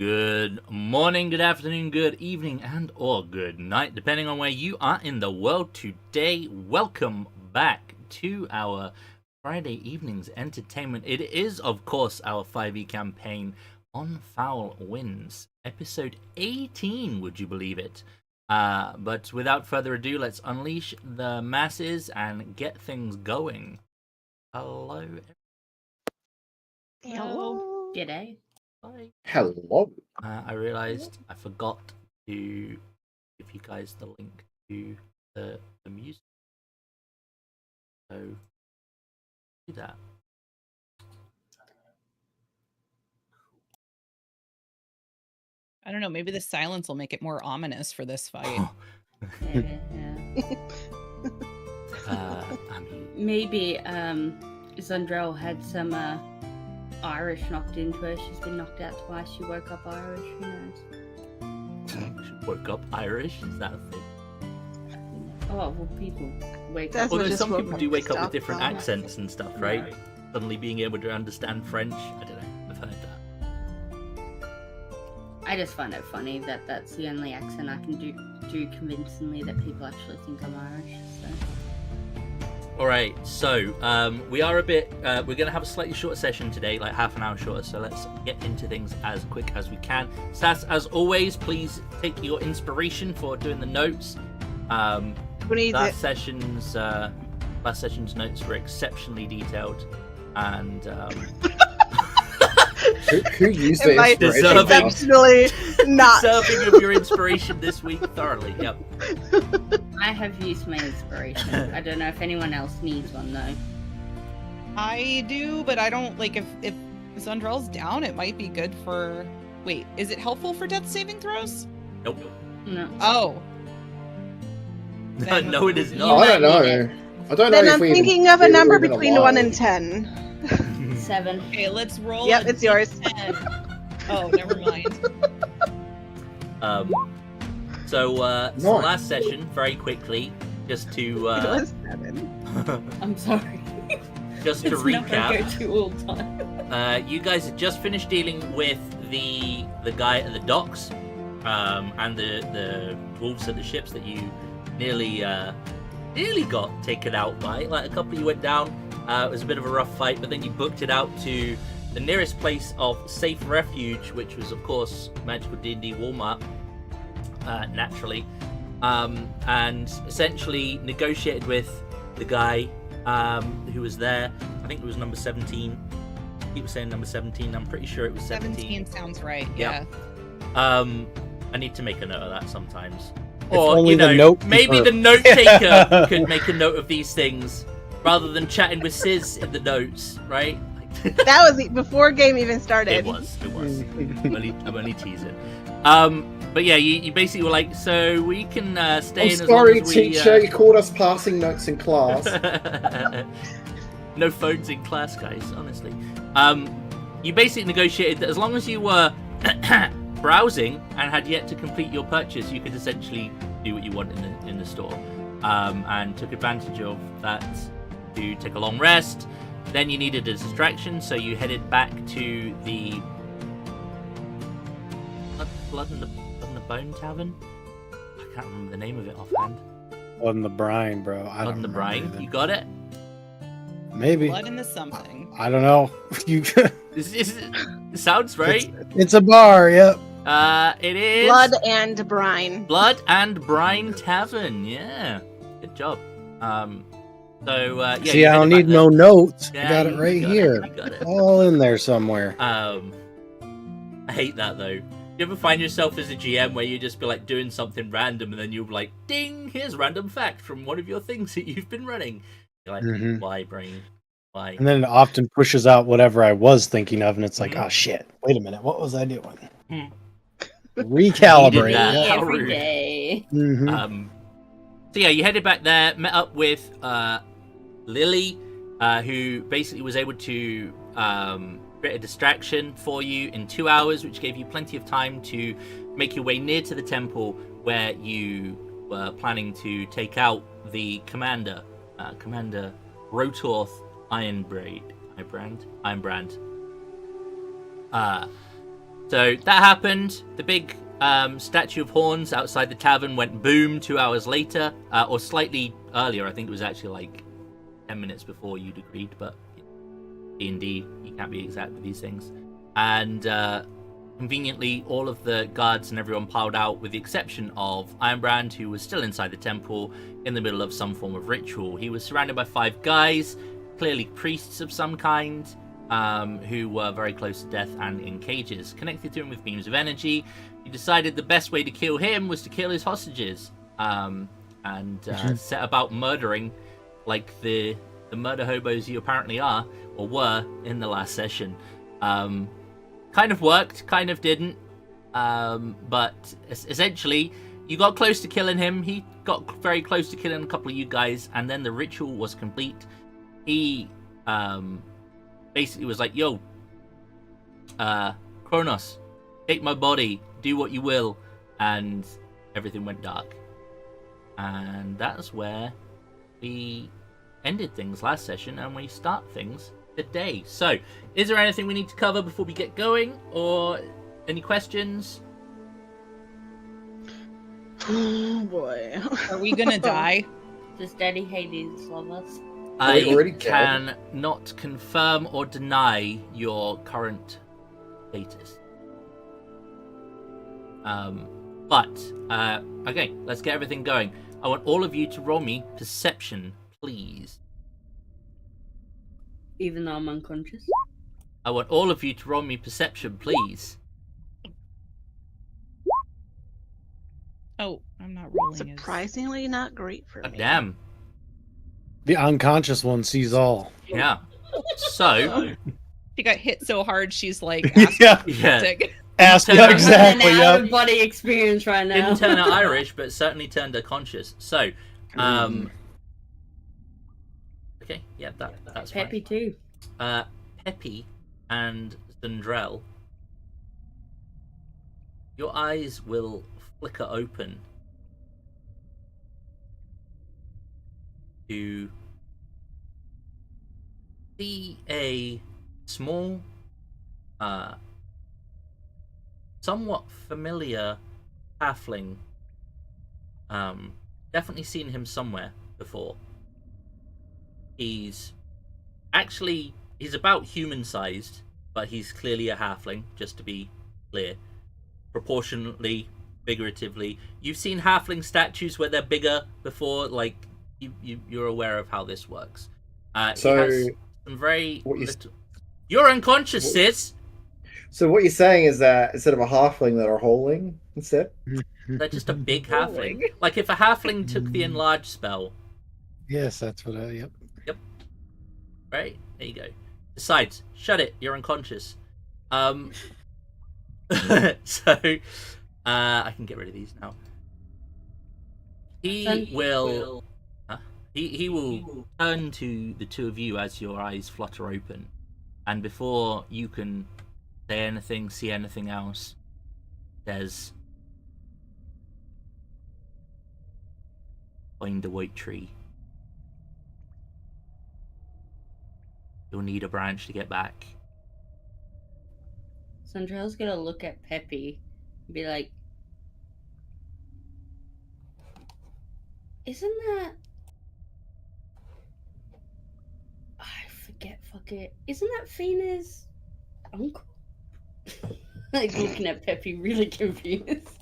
Good morning, good afternoon, good evening, and or good night, depending on where you are in the world today. Welcome back to our Friday evening's entertainment. It is, of course, our 5e campaign on Foul Winds, episode 18, would you believe it? But without further ado, let's unleash the masses and get things going. Hello. Hello. G'day. Bye. Hello. I realized I forgot to give you guys the link to the music. So do that. I don't know, maybe the silence will make it more ominous for this fight. Yeah. I mean, Maybe Zundrell had some Irish knocked into her. She's been knocked out twice. She woke up Irish. Who knows? she woke up Irish. Is that a thing? Oh, well, people wake That's up. what Although just some woke people up do wake up stuff, with different though. accents and stuff, right? Suddenly being able to understand French. I don't know. I've heard that. I just find it funny that that's the only accent I can do convincingly that people actually think I'm Irish. So. All right, so we are a bit. We're going to have a slightly shorter session today, like half an hour shorter. So let's get into things as quick as we can. Stas, as always, please take your inspiration for doing the notes. Who needs Last it? session's notes were exceptionally detailed, and Who used it? it? Deserving. Exceptionally not. deserving of your inspiration this week thoroughly. Yep. I have used my inspiration. I don't know if anyone else needs one though. I do, but I don't like if Zundrell's down, it might be good for. Wait, is it helpful for death saving throws? Nope. No. Oh. Then- No, it is I not. don't know. I don't know Then if I'm we thinking of a if number we're even between alive. 1 and 10. 7. Okay, let's roll. Yep, a it's yours. D10. Oh, never mind. So Nice. last session, very quickly, just to It was 7. I'm sorry. just to It's not my recap. go-to all time. You guys had just finished dealing with the guy at the docks, and the wolves at the ships that you nearly got taken out by. Like, a couple of you went down. It was a bit of a rough fight, but then you booked it out to the nearest place of safe refuge, which was, of course, Magical DnD Walmart, naturally, and essentially negotiated with the guy who was there. I think it was number 17. He was saying number 17. I'm pretty sure it was 17. 17 sounds right. Yep. Yeah. I need to make a note of that sometimes. If Or, only you know, the note maybe keeper- the note taker could make a note of these things rather than chatting with Sis in the notes, right? That was before game even started. It was. I'm only teasing. But yeah, you basically were like, so we can stay I'm in as sorry, long as we... teacher. You called us passing notes in class. No phones in class, guys, honestly. You basically negotiated that as long as you were browsing and had yet to complete your purchase, you could essentially do what you want in the store. And took advantage of that to take a long rest. Then you needed a distraction, so you headed back to the Blood and the Bone Tavern. I can't remember the name of it offhand. On the brine, bro. I Blood don't and the remember Brine. either. You got it? Maybe. Blood in the something. I don't know. You. It sounds right. It's a bar. Yep. It is Blood and brine. Blood and Brine Tavern. Yeah, good job. So yeah. See, you I don't headed need back no notes. there. I got it right here. You got it. All in there somewhere. I hate that though. You ever find yourself as a GM where you just be like doing something random and then you'll be like, ding, here's a random fact from one of your things that you've been running. You're like, Mhm. why, brain? Why? And then it often pushes out whatever I was thinking of, and it's like, Mhm. oh shit! Wait a minute, what was I doing? Hmm. Recalibrate. Needed that. Yeah. How Every rude. day. Mhm. So yeah, you headed back there, met up with Lily, who basically was able to create a distraction for you in 2 hours, which gave you plenty of time to make your way near to the temple where you were planning to take out the commander, Commander Ironbrand. So that happened. The big statue of horns outside the tavern went boom 2 hours later, or slightly earlier. I think it was actually like 10 minutes before you'd agreed, but D&D, you can't be exact with these things. And conveniently, all of the guards and everyone piled out, with the exception of Ironbrand, who was still inside the temple in the middle of some form of ritual. He was surrounded by 5 guys, clearly priests of some kind, who were very close to death and in cages. Connected to him with beams of energy, he decided the best way to kill him was to kill his hostages, and set about murdering like the murder hobos you apparently are, or were, in the last session. Kind of worked, kind of didn't, but essentially you got close to killing him, he got very close to killing a couple of you guys, and then the ritual was complete. He basically was like, yo, Kronos, take my body, do what you will, and everything went dark. And that's where we ended things last session, and we start things today. So, is there anything we need to cover before we get going, or any questions? Oh boy. Are we gonna die? Does Daddy Hades love us? we already I dead? can not confirm or deny your current status. Okay, let's get everything going. I want all of you to roll me perception, please. Even though I'm unconscious? I want all of you to roll me perception, please. Oh, I'm not rolling. Surprisingly not great for God me. damn. The unconscious one sees all. Yeah. So, She got hit so hard, she's like, Yeah. yeah. Ask Turn yeah, around. exactly. An Yep. out-of-body experience right now. Didn't turn her Irish, but certainly turned her conscious. So, okay, yeah, that's Peppy too. fine. Peppy and Zundrel, your eyes will flicker open to see a small, somewhat familiar halfling. Definitely seen him somewhere before. He's about human-sized, but he's clearly a halfling, just to be clear. Proportionately, figuratively. You've seen halfling statues where they're bigger before, like, you're aware of how this works. So, he has some very what you- little... You're unconscious, sis! So what you're saying is that instead of a halfling, they're a holeling instead? They're just a big halfling. Like, if a halfling took the enlarge spell, Yes, that's what I. Yep. right? There you go. Besides, shut it, you're unconscious. So, I can get rid of these now. He will turn to the two of you as your eyes flutter open, and before you can say anything, see anything else, says, find a white tree. You'll need a branch to get back. Sandrell's gonna look at Peppy and be like, isn't that... I forget, fuck it. Isn't that Fina's uncle? Like, looking at Peppy really confused.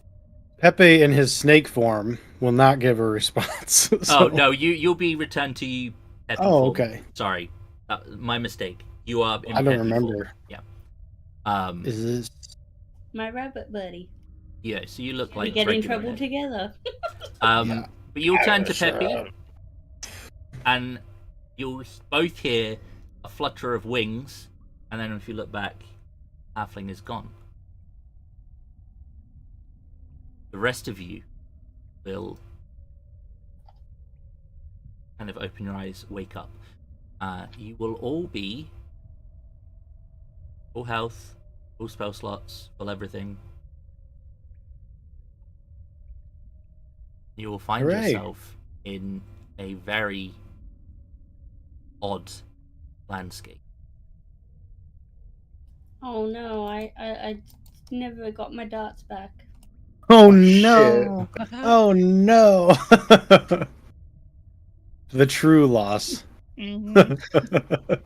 Pepe in his snake form will not give a response. Oh, no, you'll be returned to you. Peppy Oh, form. okay. Sorry. My mistake. You are in I don't Peppy remember. form. Yeah. Is this? My rabbit buddy. Yeah, so you look We like get in regular trouble Ed. together. Yeah. But you'll turn to Sure. Peppy, and you'll both hear a flutter of wings, and then if you look back, halfling is gone. The rest of you will kind of open your eyes, wake up. You will all be full health, full spell slots, full everything. You will find Hooray. yourself in a very odd landscape. Oh no, I never got my darts back. Oh, Oh, no! Oh no! The true loss. Mhm.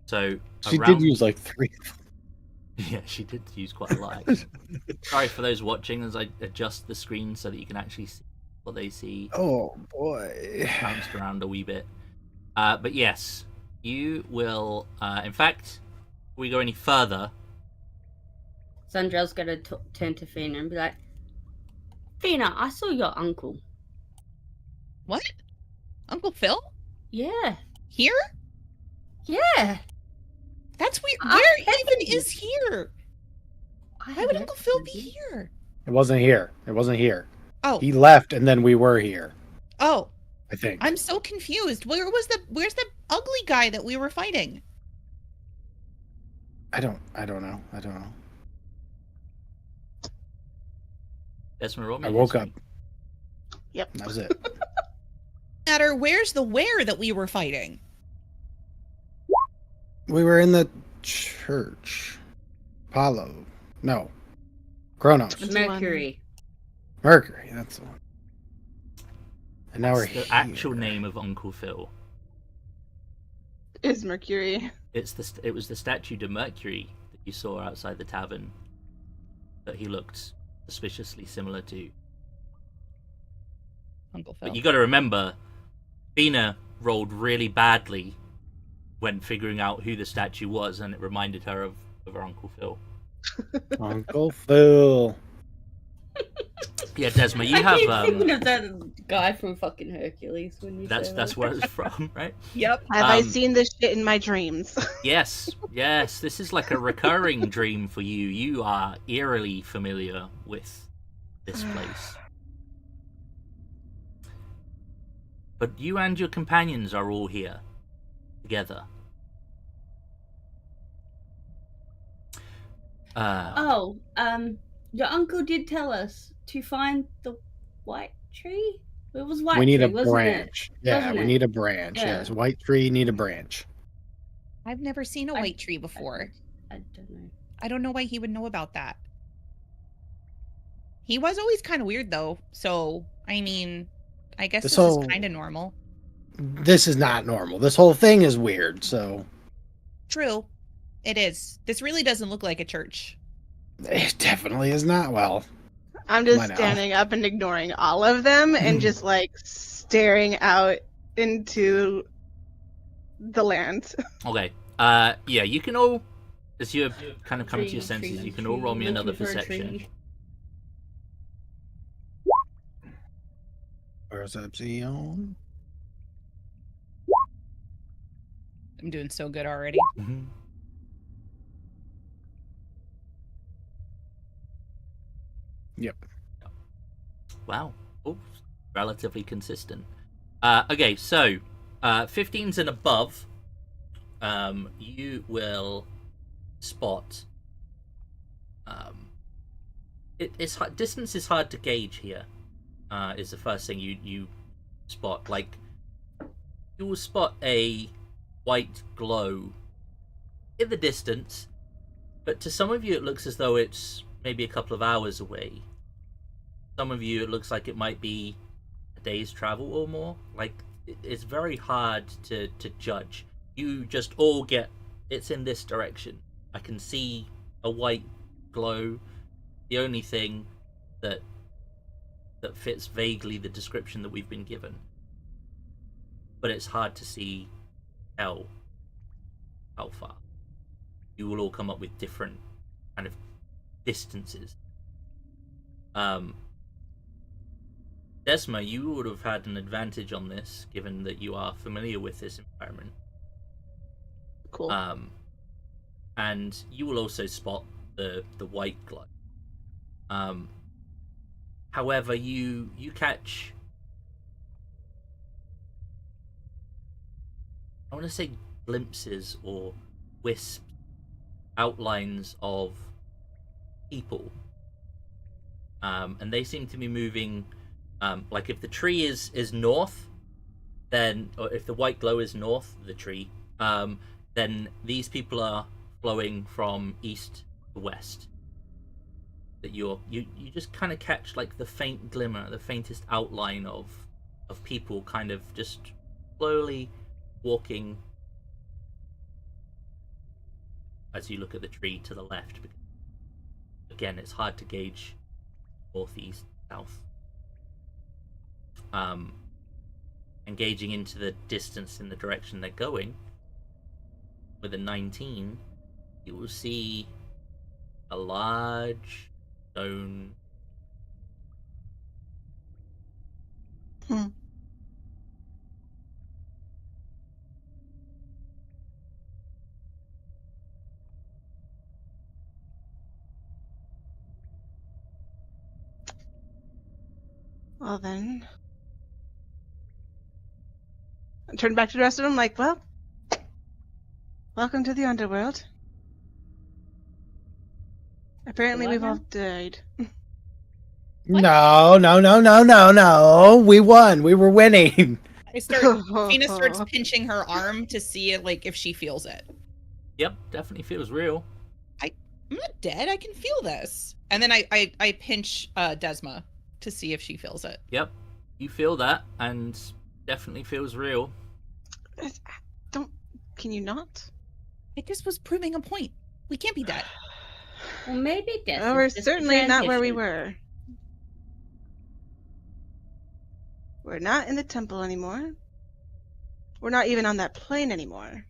So She around... did use like 3. Yeah, she did use quite a lot, actually. Sorry for those watching as I adjust the screen so that you can actually see what they see. Oh boy. Bounced around a wee bit. But yes, you will... in fact, before we go any further... Sandrell's gonna turn to Fina and be like, Fina, I saw your uncle. What? Uncle Phil? Yeah. Here? Yeah. That's weird. I Where haven't- even is here? I Why would have Uncle Phil be actually- here? It wasn't here. It wasn't here. Oh, He left and then we were here, oh, I think. I'm so confused. Where's the ugly guy that we were fighting? I don't know. Desmond, roll me I a woke up. history. Yep. That was it. Matter, where's the where that we were fighting? We were in the church. Apollo. No. Kronos. Mercury. Mercury, that's the one. And now we're That's the here. actual name of Uncle Phil. Is Mercury. It was the statue to Mercury that you saw outside the tavern that he looked suspiciously similar to. Uncle Phil. But you got to remember, Fina rolled really badly when figuring out who the statue was, and it reminded her of her Uncle Phil. Uncle Phil. Yeah, Desma, you I keep have thinking of that guy from fucking Hercules when you that's say that's that. where it's from, right? Yep. Have I Um, seen this shit in my dreams? Yes, this is like a recurring dream for you. You are eerily familiar with this place. But you and your companions are all here together. Oh, your uncle did tell us to find the white tree. It was white We need tree, a wasn't branch. Yeah, Wasn't we it? need a branch. Yeah. Yes, white tree need a branch. I've never seen a I- white tree it? before. I don't know. I don't know why he would know about that. He was always kind of weird though, so I mean, I guess this So- is kind of normal. This is not normal. This whole thing is weird, so True, it is. This really doesn't look like a church. it definitely is not. Well, I'm just Come on now. standing up and ignoring all of them and just like staring out into the land. Okay. Yeah, you can all, as you're kind of coming to your Tree, senses, tree, you can all roll me looking another for a perception. tree. perception. I'm doing so good already. Mm-hmm. Yep. Wow. Oh, relatively consistent. Okay, so 15s and above, you will spot. It's hard, distance is hard to gauge here. Is the first thing you spot. Like, you will spot a white glow in the distance, but to some of you it looks as though it's maybe a couple of hours away. Some of you it looks like it might be a day's travel or more. Like, it's very hard to judge. You just all get, it's in this direction. I can see a white glow. The only thing that fits vaguely the description that we've been given, but it's hard to see how far. You will all come up with different kind of distances. Desma, you would have had an advantage on this, given that you are familiar with this environment. Cool. And you will also spot the white glow. However, you catch, I want to say, glimpses or wisps, outlines of people, and they seem to be moving. Like, if the tree is north, then, or if the white glow is north of the tree, then these people are flowing from east the west. That you just kind of catch like the faint glimmer, the faintest outline of people kind of just slowly walking as you look at the tree to the left. Again, it's hard to gauge northeast, south. Engaging into the distance in the direction they're going, with a 19, you will see a large stone. Well then, I turned back to the rest of them like, well, welcome to the underworld. Apparently we've all died. No. We won. We were winning. Fina starts pinching her arm to see like if she feels it. Yep, definitely feels real. I'm not dead. I can feel this. And then I pinch Desma to see if she feels it. Yep, you feel that, and definitely feels real. Can you not? I just was proving a point. We can't be dead. Well, maybe death. Well, we're certainly not where we were. We're not in the temple anymore. We're not even on that plane anymore.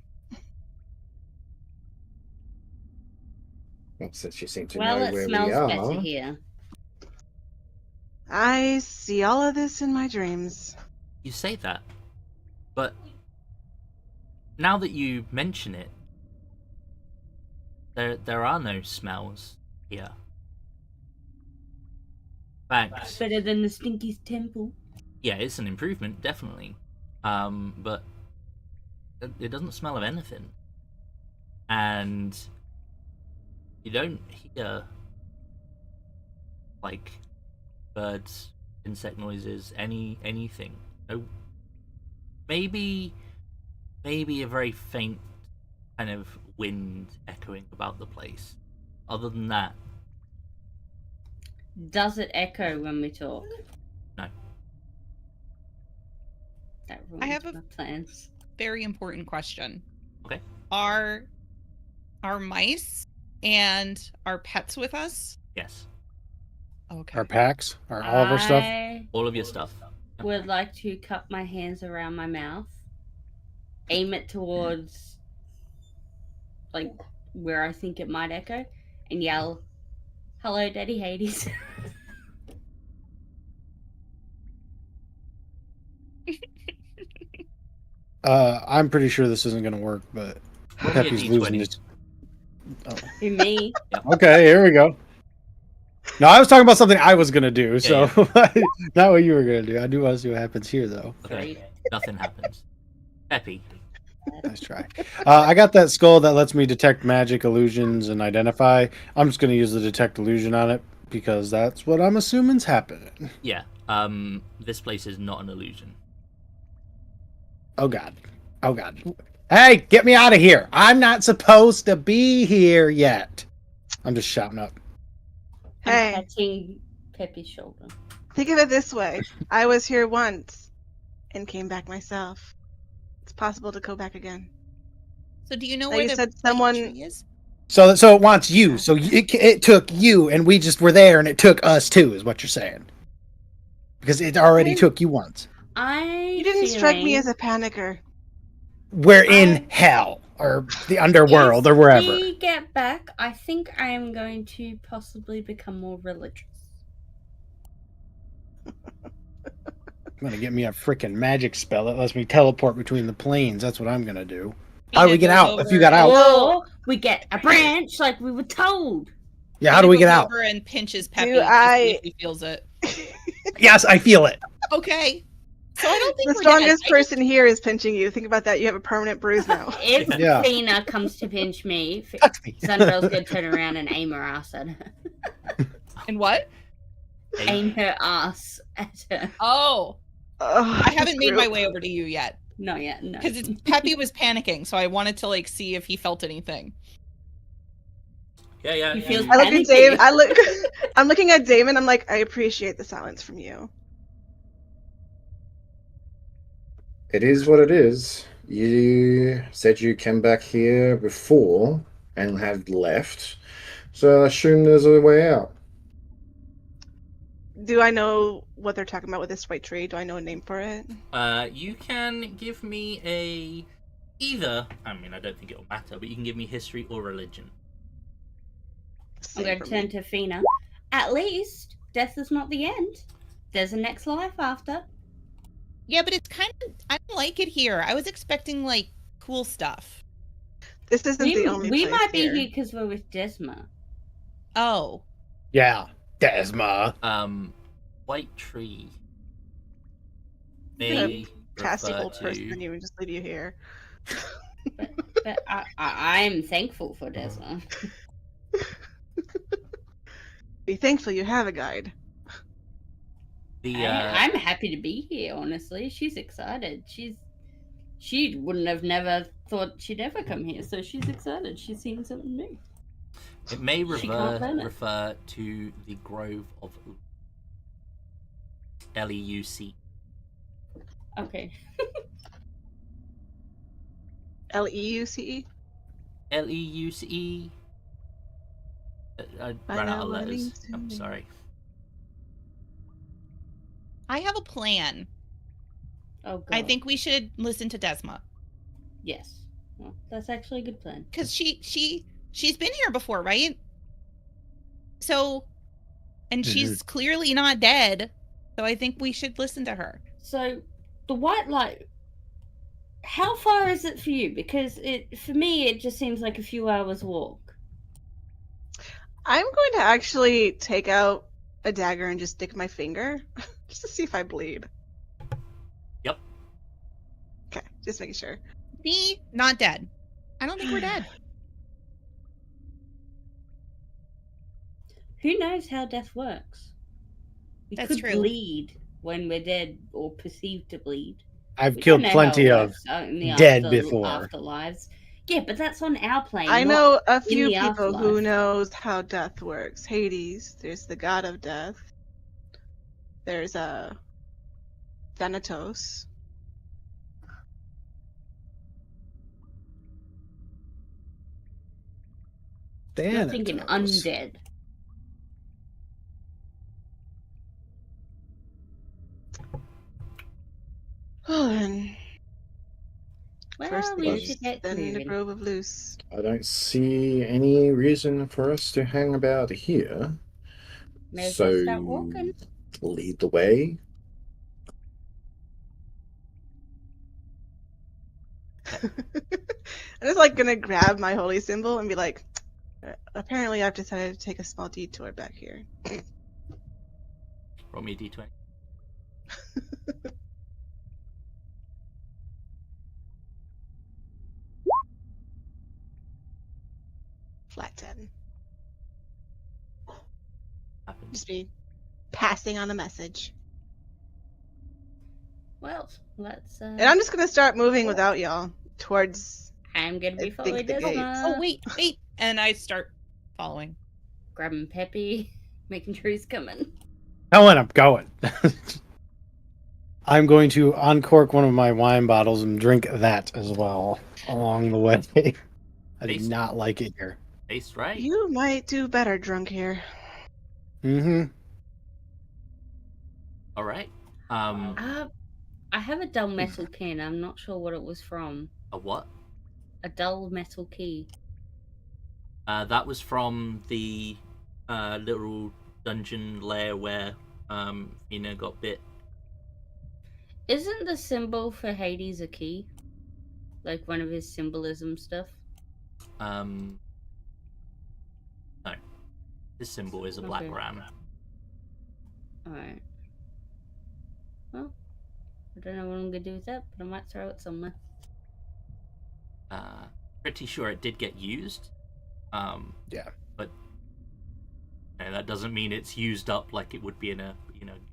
Well, since you seem to Well, know it where smells we are. better here. I see all of this in my dreams. You say that, but now that you mention it, there are no smells here. Thanks. Better than the Stinky's temple. Yeah, it's an improvement, definitely. But it doesn't smell of anything. And you don't hear like birds, insect noises, anything. No. Maybe a very faint kind of wind echoing about the place. Other than that, Does it echo when we talk? No. That I have ruins my plans. Very important question. Okay. Are our mice and our pets with us? yes, Okay. Our packs, all of our stuff. I all of your stuff. would like to cup my hands around my mouth, aim it towards like where I think it might echo, and yell, "Hello, Daddy Hades." I'm pretty sure this isn't going to work, but Roll me a Peppy's D20. losing his. To me, Okay, here we go. No, I was talking about something I was going to do, so not what you were going to do. I do want to see what happens here, though. Okay, nothing happens. Epi. Nice try. I got that skull that lets me detect magic illusions and identify. I'm just going to use the detect illusion on it because that's what I'm assuming's happening. Yeah. This place is not an illusion. Oh god. Oh god. Hey, get me out of here. I'm not supposed to be here yet. I'm just shouting up. I'm Hey. touching Peppy's shoulder. Think of it this way. I was here once and came back myself. It's possible to go back again. So do you know Now where you the said white someone- tree is? So it wants you. So it took you and we just were there and it took us too is what you're saying. Because it already When- took you once. You didn't strike me as a panicker. We're in hell or the underworld or wherever. If we get back, I think I am going to possibly become more religious. I'm gonna get me a freaking magic spell that lets me teleport between the planes. That's what I'm gonna do. How do we get Fina out? goes If you got out, Or we get a branch like we were told. yeah. How do we get out? Over and pinches Peppy Do to see I- if he feels it. Yes, I feel it. Okay. So I don't think The we're strongest dead. person here is pinching you. Think about that. You have a permanent bruise now. If Yeah. Fina comes to pinch me, Touch me. Sunbell's gonna turn around and aim her ass at her. And what? Aim her ass at her. Oh, Ugh, I haven't this made my group. way over to you yet Not yet, no. because Peppy was panicking, so I wanted to like see if he felt anything. Yeah. He feels I look at panicky. Damon. I'm looking at Damon. I'm like, I appreciate the silence from you. It is what it is. You said you came back here before and have left, so I assume there's a way out. Do I know what they're talking about with this white tree? Do I know a name for it? You can give me either. I mean, I don't think it will matter, but you can give me history or religion. I'm going to turn to Fina. At least, death is not the end. There's a next life after. Yeah, but it's kind of... I don't like it here. I was expecting, like, cool stuff. This isn't the only We place might be here. here because we're with Desma. Oh. Yeah, Desma. White tree. A May Casty refer old person to... and even just leave you here. But I'm thankful for Desma. Be thankful you have a guide. I'm happy to be here, honestly. She's excited. She wouldn't have never thought she'd ever come here, so she's excited. She's seeing something new. It may She can't learn it. refer to the Grove of Leuc. Okay. Leuce? Leuce. I ran out of letters. I'm sorry. I have a plan. Oh, God. I think we should listen to Desma. Yes. Well, that's actually a good plan. Because she's been here before, right? So, and she's clearly not dead. So I think we should listen to her. So, the white light, how far is it for you? Because for me, it just seems like a few hours walk. I'm going to actually take out a dagger and just stick my finger just to see if I bleed. Yep. Okay, just making sure. Me, not dead. I don't think we're dead. Who knows how death works? We That's could true. bleed when we're dead or perceived to bleed. I've We killed don't know how it plenty of works, in the dead before. afterlives. Yeah, but that's on our plane. I not know a in few the people who afterlife. knows how death works. Hades, there's the god of death. There's Thanatos. You're thinking Thanatos. undead. Oh, and Well, first the we gates, should get then the moving. Grove of Luce. I don't see any reason for us to hang about here. May as So, well start walking. lead the way. I'm just like gonna grab my holy symbol and be like, apparently I've decided to take a small detour back here. Roll me a d20. Flat 10. Happens. Just be passing on a message. Well, let's. And I'm just gonna start moving without y'all towards. I'm gonna be I following think the gates. Desma. Oh, wait. And I start following. Grabbing Peppy, making sure he's coming. Helen, I'm going. I'm going to uncork one of my wine bottles and drink that as well along the way. I do not like it here. Tastes right. You might do better drunk here. Mm-hmm. All right. I have a dull metal key and I'm not sure what it was from. A what? A dull metal key. That was from the little dungeon lair where Fina got bit. Isn't the symbol for Hades a key? Like one of his symbolism stuff? No. His symbol is a black Okay. ram. Alright. Well, I don't know what I'm gonna do with that, but I might throw it somewhere. Pretty sure it did get used. Yeah. But that doesn't mean it's used up like it would be in a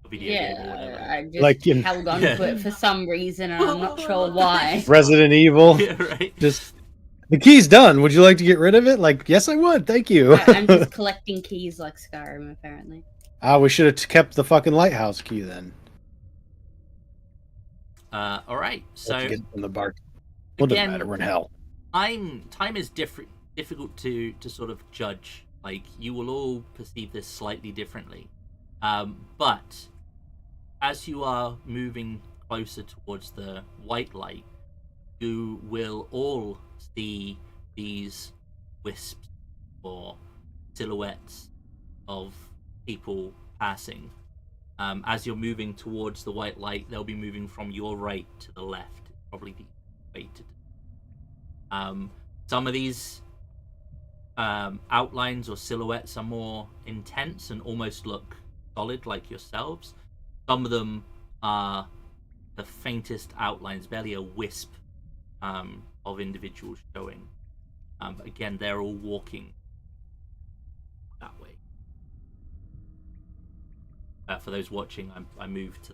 video game or whatever. I just Like in- held on to it for some reason and I'm not sure why. Resident Evil. Yeah, right. Just The key's done. Would you like to get rid of it? Like, yes, I would. Thank you. I'm just collecting keys like Skyrim, apparently. We should have kept the fucking lighthouse key then. All right. So To get from the bark. Well, doesn't again, matter. We're in hell. time is difficult to sort of judge. Like, you will all perceive this slightly differently. But as you are moving closer towards the white light, you will all see these wisps or silhouettes of people passing. As you're moving towards the white light, they'll be moving from your right to the left. Probably the way to do. Some of these outlines or silhouettes are more intense and almost look solid, like yourselves. Some of them are the faintest outlines, barely a wisp of individuals showing. But again, they're all walking that way. For those watching, I moved to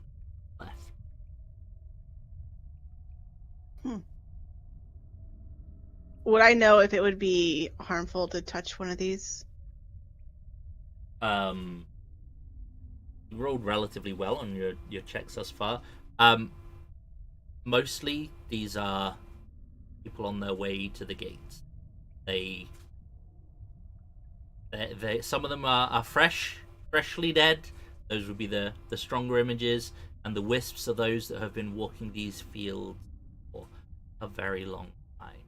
the left. Would I know if it would be harmful to touch one of these? You rolled relatively well on your checks thus far. Mostly these are people on their way to the gates. They some of them are freshly dead. Those would be the stronger images, and the wisps are those that have been walking these fields for a very long time.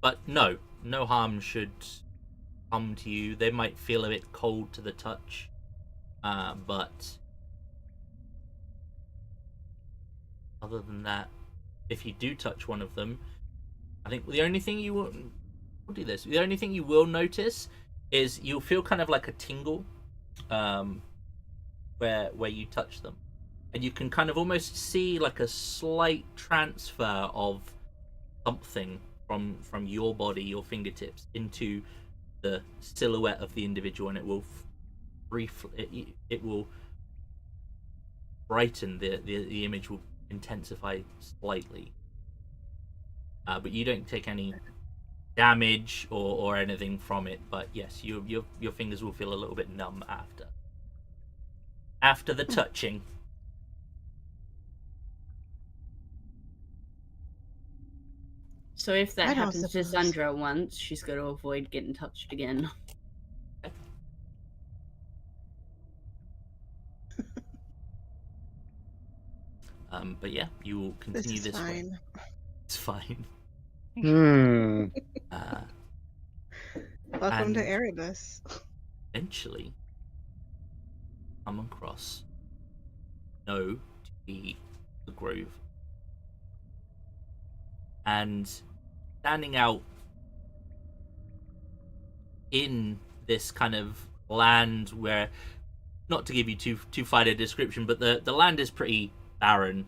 But no harm should come to you. They might feel a bit cold to the touch, but other than that, if you do touch one of them, I think the only thing you will do this. The only thing you will notice is you'll feel kind of like a tingle, where you touch them, and you can kind of almost see like a slight transfer of something from your body, your fingertips, into the silhouette of the individual, and it will it will brighten. The image will intensify slightly, but you don't take any damage or anything from it. But yes, your fingers will feel a little bit numb after the touching. So if that I don't happens to suppose. Sandra once, she's got to avoid getting touched again. But yeah, you will continue this way. Fine. It's fine. Welcome to And- Erebus. Eventually come across to be the grove, and standing out in this kind of land where, not to give you too fine a description, but the land is pretty barren,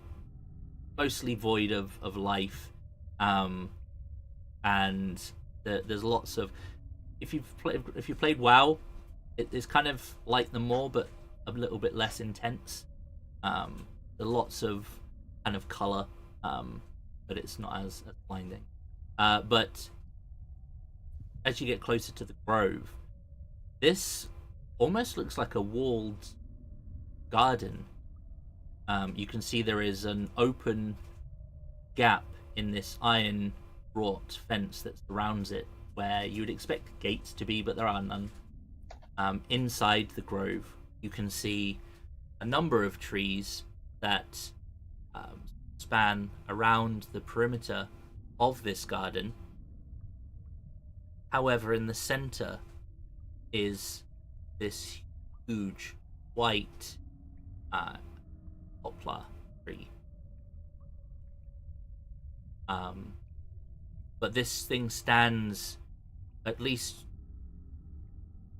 mostly void of life, and there's lots of, if you played WoW, it's kind of like the Maw, but a little bit less intense. There are lots of kind of color, but it's not as blinding. But as you get closer to the grove, this almost looks like a walled garden. You can see there is an open gap in this iron wrought fence that surrounds it, where you would expect gates to be, but there are none. Inside the grove, you can see a number of trees that span around the perimeter of this garden. However, in the center is this huge white poplar tree. But this thing stands at least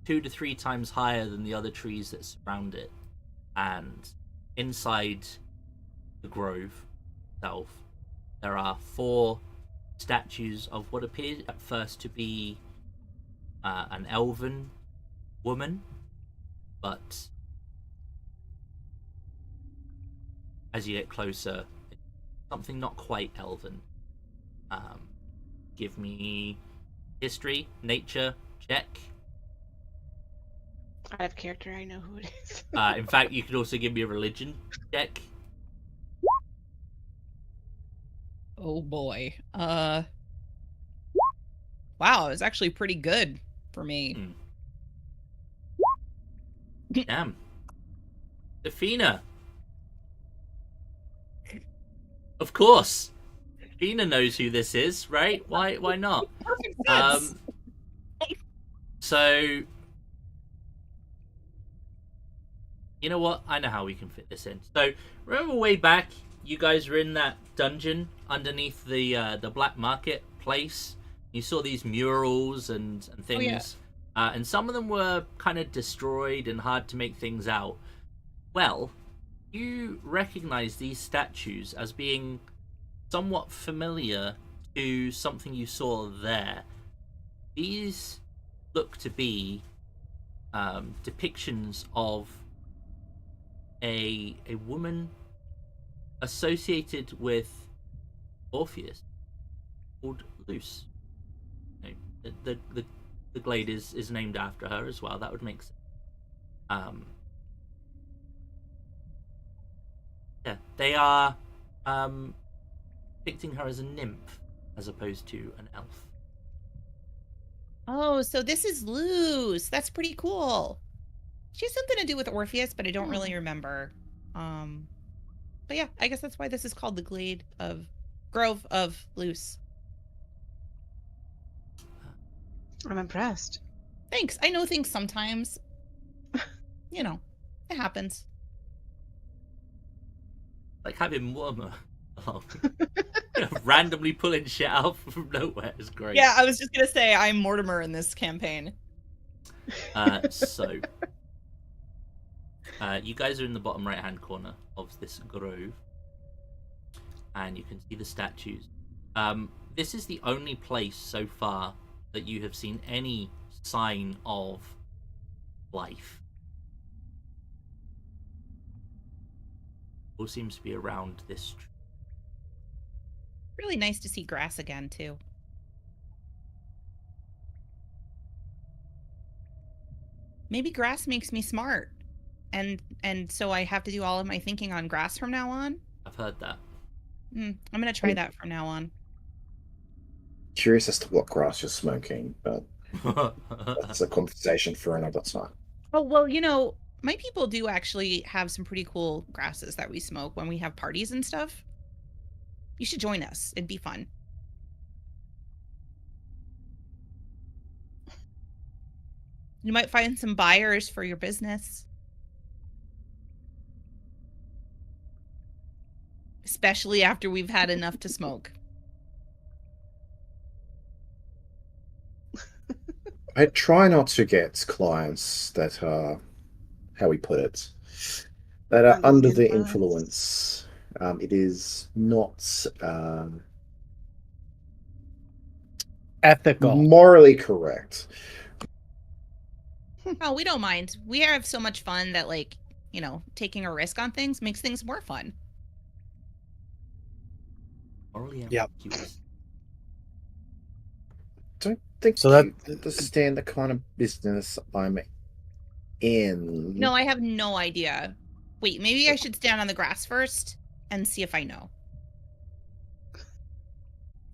2 to 3 times higher than the other trees that surround it, and inside the grove itself there are 4 statues of what appears at first to be an elven woman, but as you get closer, it's something not quite elven. Give me history, nature, check. Out of character, I know who it is. In fact, you could also give me a religion check. Oh boy. Wow, it was actually pretty good for me. Damn. Defina. Of course. Defina knows who this is, right? Why not? Perfect sense. So you know what? I know how we can fit this in. So remember way back, you guys were in that dungeon underneath the black market place. You saw these murals and things, and some of them were kind of destroyed and hard to make things out. Well, you recognize these statues as being somewhat familiar to something you saw there. These look to be depictions of a woman associated with Orpheus called Luce. You know, the glade is named after her as well. That would make sense. Yeah, they are depicting her as a nymph as opposed to an elf. Oh, so this is Luce. That's pretty cool. She has something to do with Orpheus, but I don't really remember. But yeah, I guess that's why this is called the Grove of Luce. I'm impressed. Thanks. I know things sometimes. You know, it happens. Like having Warmer along. Randomly pulling shit out from nowhere is great. Yeah, I was just gonna say I'm Mortimer in this campaign. So you guys are in the bottom right hand corner of this grove, and you can see the statues. This is the only place so far that you have seen any sign of life. All seems to be around this tree. Really nice to see grass again too. Maybe grass makes me smart. And so I have to do all of my thinking on grass from now on? I've heard that. I'm going to try that from now on. Curious as to what grass you're smoking, but that's a conversation for another time. Oh, well, you know, my people do actually have some pretty cool grasses that we smoke when we have parties and stuff. You should join us. It'd be fun. You might find some buyers for your business. Especially after we've had enough to smoke. I try not to get clients that are, how we put it, that are under the influence. It is not Ethical. morally correct. Oh, we don't mind. We have so much fun that, like, you know, taking a risk on things makes things more fun. Morally Yep. ambiguous. Don't think So you that- understand the kind of business I'm in. No, I have no idea. Wait, maybe I should stand on the grass first and see if I know.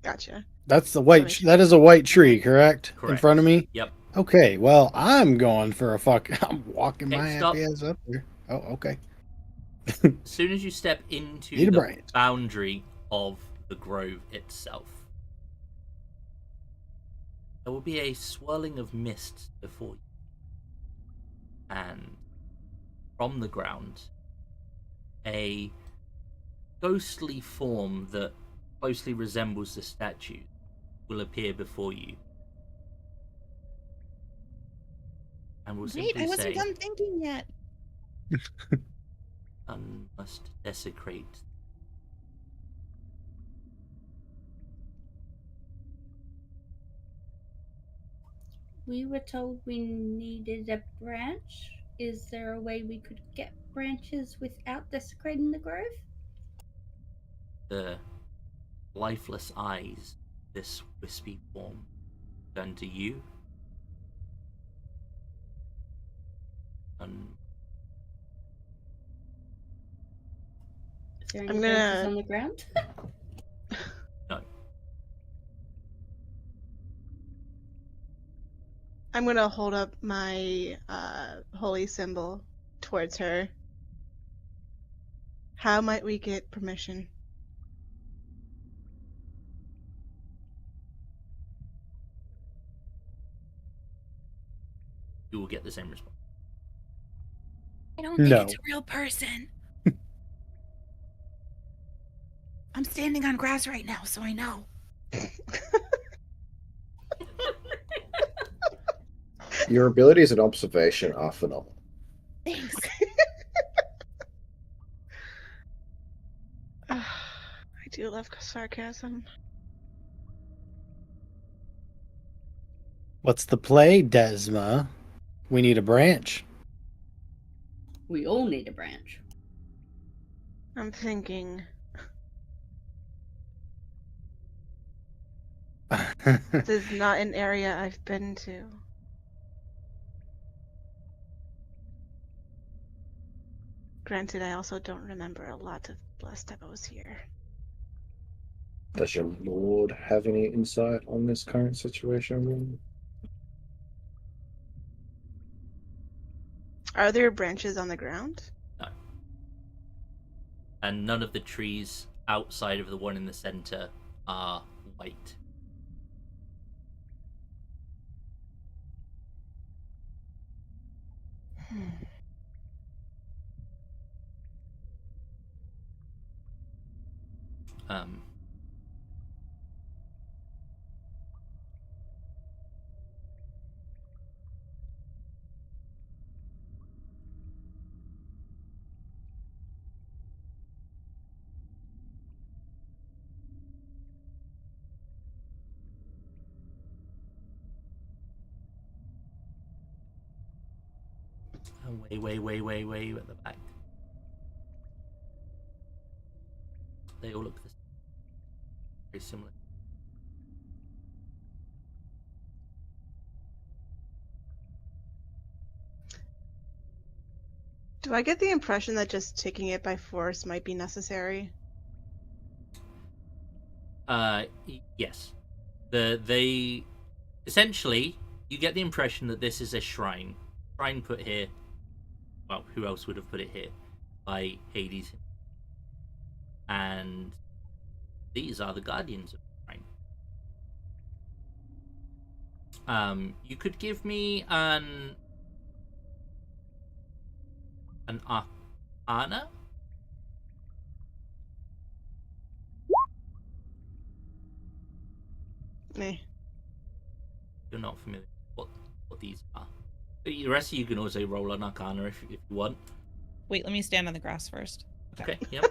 Gotcha. That's the white. That is a white tree, correct? In Correct. front of me. Yep. Okay. Well, I'm going for a fuck. I'm walking Okay, my stop. happy ass up there. Oh, okay. As soon as you step into Need a the brain. boundary of the grove itself, there will be a swirling of mist before you. And from the ground, a ghostly form that closely resembles the statue will appear before you. And will Wait, simply I wasn't say, done thinking yet. "None must desecrate." We were told we needed a branch. Is there a way we could get branches without desecrating the grove? the lifeless eyes, this wispy form, turn to you. And Is there any I'm branches gonna- on the ground? no. I'm gonna hold up my holy symbol towards her. How might we get permission? You will get the same response. I don't think No. it's a real person. I'm standing on grass right now, so I know. Your abilities and observation are phenomenal. Thanks. I do love sarcasm. What's the play, Desma? We need a branch. We all need a branch. I'm thinking this is not an area I've been to. Granted, I also don't remember a lot of last time I was here. Does your lord have any insight on this current situation? Are there branches on the ground? No. And none of the trees outside of the one in the center are white. Um, way at the back. They all look the same. Very similar. Do I get the impression that just taking it by force might be necessary? Yes. They essentially, you get the impression that this is a shrine. Shrine put here. Well, who else would have put it here? By Hades. And these are the guardians of the shrine. You could give me an arcana. Me. You're not familiar with what these are. The rest of you can also roll an arcana if you want. Wait, let me stand on the grass first. Okay, yep.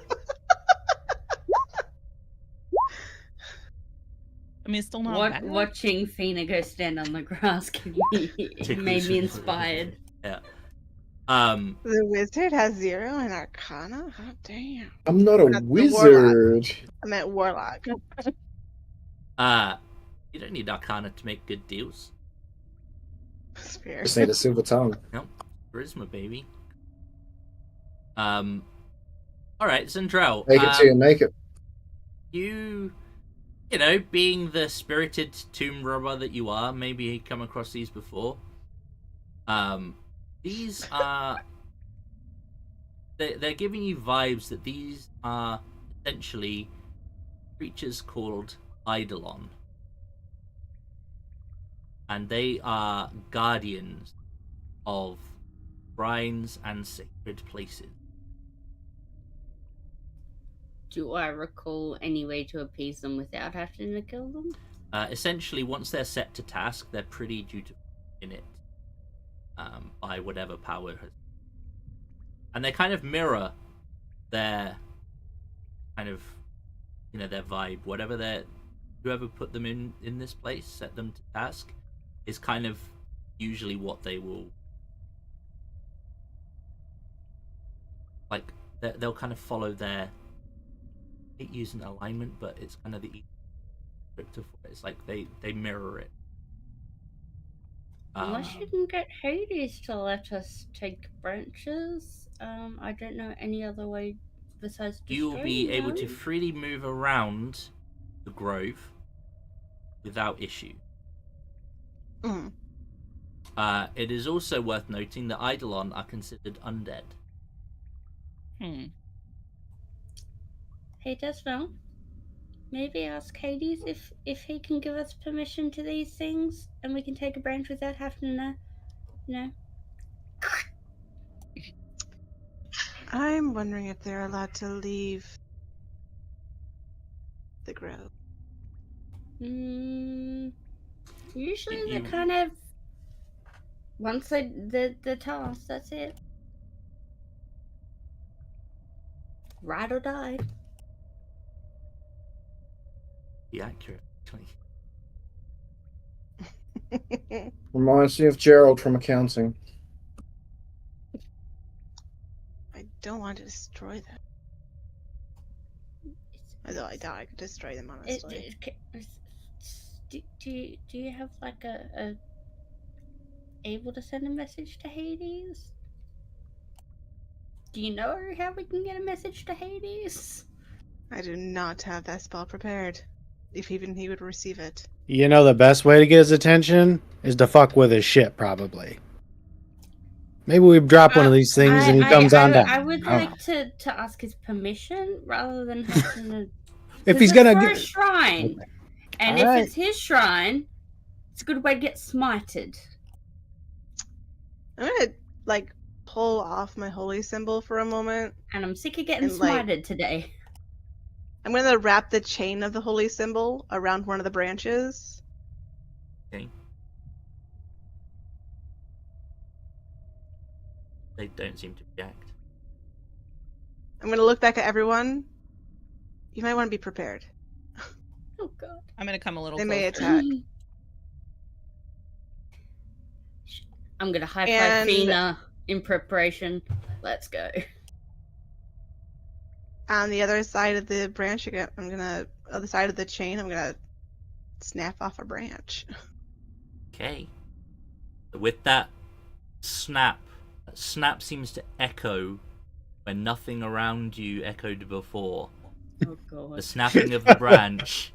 I mean, it's still not bad. Watching Fina go stand on the grass made me inspired. Yeah. The wizard has 0 in Arcana? Oh, damn. I'm not a That's the wizard. I meant Warlock. You don't need arcana to make good deals. Sphere. Just need a silver tongue. Charisma, baby. All right, Zendrell. Make it till you make it. You know, being the spirited tomb robber that you are, maybe you come across these before. These are... They're giving you vibes that these are essentially creatures called Eidolon. And they are guardians of shrines and sacred places. Do I recall any way to appease them without having to kill them? Essentially, once they're set to task, they're pretty dutiful in it by whatever power has. And they kind of mirror their kind of, you know, their vibe. Whoever put them in this place, set them to task, is kind of usually what they will, like, they'll kind of follow their hate using alignment, but it's kind of the descriptor for it. It's like they mirror it. Unless you can get Hades to let us take branches, I don't know any other way besides You will destroying be able to them. freely move around the grove without issue. Mm. It is also worth noting that Eidolon are considered undead. Hey, Desmond, maybe ask Hades if he can give us permission to these things, and we can take a branch without having to, I'm wondering if they're allowed to leave the grove. Usually You- they're kind of once they tell us, that's it. Ride or die. Be accurate, actually. Reminds me of Gerald from accounting. I don't want to destroy them. Although I doubt I could destroy them, honestly. Do you have like a able to send a message to Hades? Do you know how we can get a message to Hades? I do not have that spell prepared. If even he would receive it. You know the best way to get his attention is to fuck with his shit, probably. Maybe we drop one of these things and he comes on down. I would like to ask his permission rather than having to. If he's This is gonna for a get shrine, and Alright. if it's his shrine, it's a good way to get smited. I'm gonna, like, pull off my holy symbol for a moment. And I'm sick of getting And, like, smited today. I'm gonna wrap the chain of the holy symbol around one of the branches. Okay. They don't seem to react. I'm gonna look back at everyone. You might want to be prepared. Oh god. I'm gonna come a little They closer. may attack. I'm gonna high five And- Fina in preparation. Let's go. On the other side of the branch, other side of the chain, I'm gonna snap off a branch. Okay. With that snap seems to echo when nothing around you echoed before. Oh god. The snapping of the branch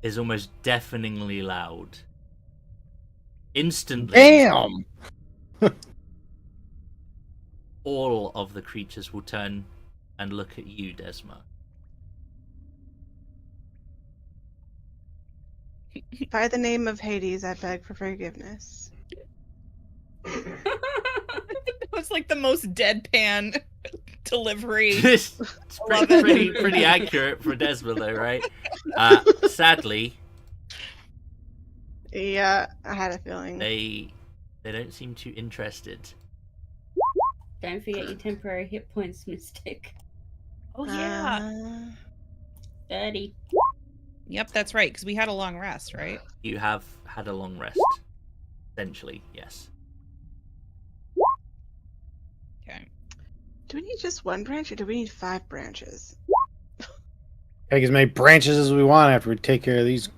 is almost deafeningly loud. Instantly, damn. all of the creatures will turn and look at you, Desma. By the name of Hades, I beg for forgiveness. That was like the most deadpan delivery. It's Love pretty accurate for Desma, though, right? Sadly, Yeah, I had a feeling. they don't seem too interested. Don't forget your temporary hit points, Mystic. Oh yeah. 30. Yep, that's right. Because we had a long rest, right? You have had a long rest. Essentially, yes. Okay. Do we need just one branch, or do we need 5 branches? Take as many branches as we want after we take care of these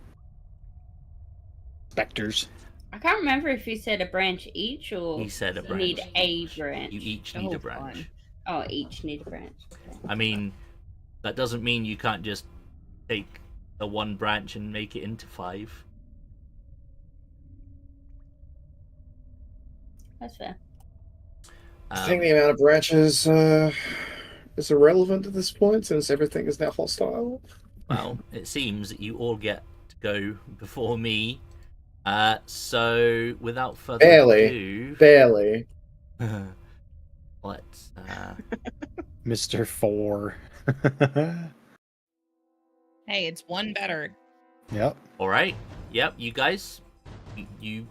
specters. I can't remember if you said a branch each or He said a branch. need a branch. You each The need a whole branch. time. Oh, each need a branch. Okay. I mean, that doesn't mean you can't just take the one branch and make it into 5. That's fair. I think the amount of branches is irrelevant at this point since everything is now hostile. Well, it seems that you all get to go before me. So without further ado, Barely. let's. Mr. 4. Hey, it's one better. Yep. All right. Yep. You guys. You.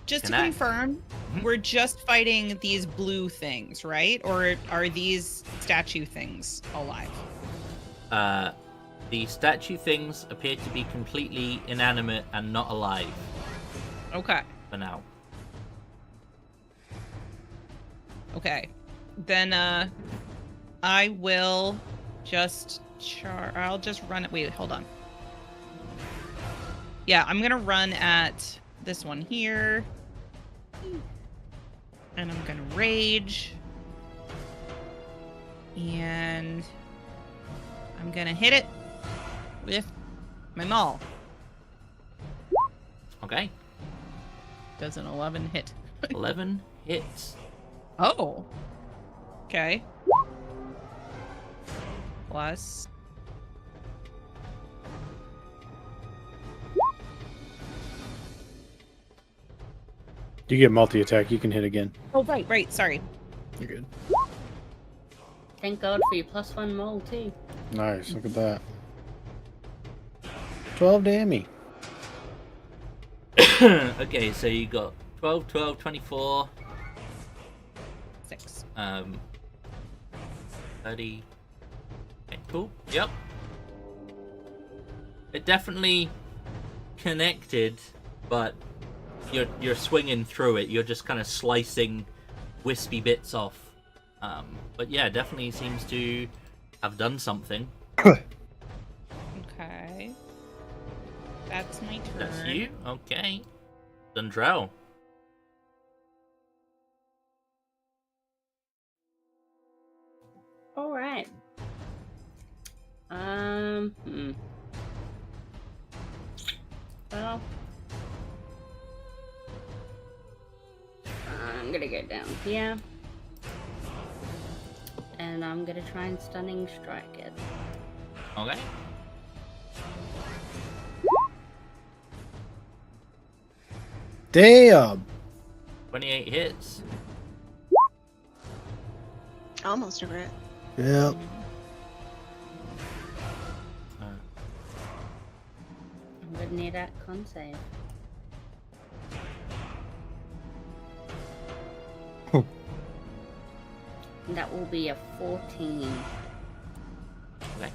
Just to Connect. confirm, Mhm. we're just fighting these blue things, right? Or are these statue things alive? The statue things appear to be completely inanimate and not alive Okay. for now. Okay. Then I will just I'll just run it. Wait, hold on. Yeah, I'm gonna run at this one here. And I'm gonna rage. And I'm gonna hit it with my maul. Okay. Does an 11 hit? 11 hits. Oh. Okay. Plus. You get multi-attack, you can hit again. Oh, right. Sorry. You're good. Thank God for your +1 roll too. Nice, look at that. 12 damage. Okay, so you got 12, 12, 24, 6. 30. Okay, cool. Yep. It definitely connected, but you're swinging through it. You're just kind of slicing wispy bits off. But yeah, definitely seems to have done something. Okay. That's my turn. That's you? Okay. Dundrell. All right. Well, I'm gonna go down here, and I'm gonna try and stunning strike it. Okay. Damn! 28 hits. Almost a crit. Yep. I'm gonna need that con save. And that will be a 14. Okay.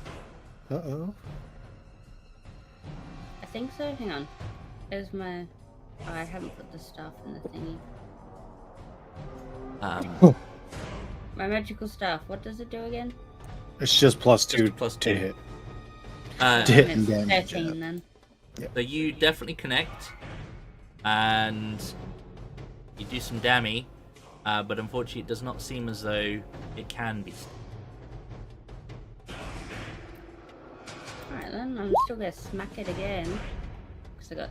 Uh-oh. I think so. Hang on. There's my. Oh, I haven't put the stuff in the thingy. My magical staff. What does it do again? It's just +2 Just +2. to hit. Uh, To hit And and it's damage. 13 then. So you definitely connect, and you do some damage, but unfortunately it does not seem as though it can be. Alright then, I'm still gonna smack it again. Because I got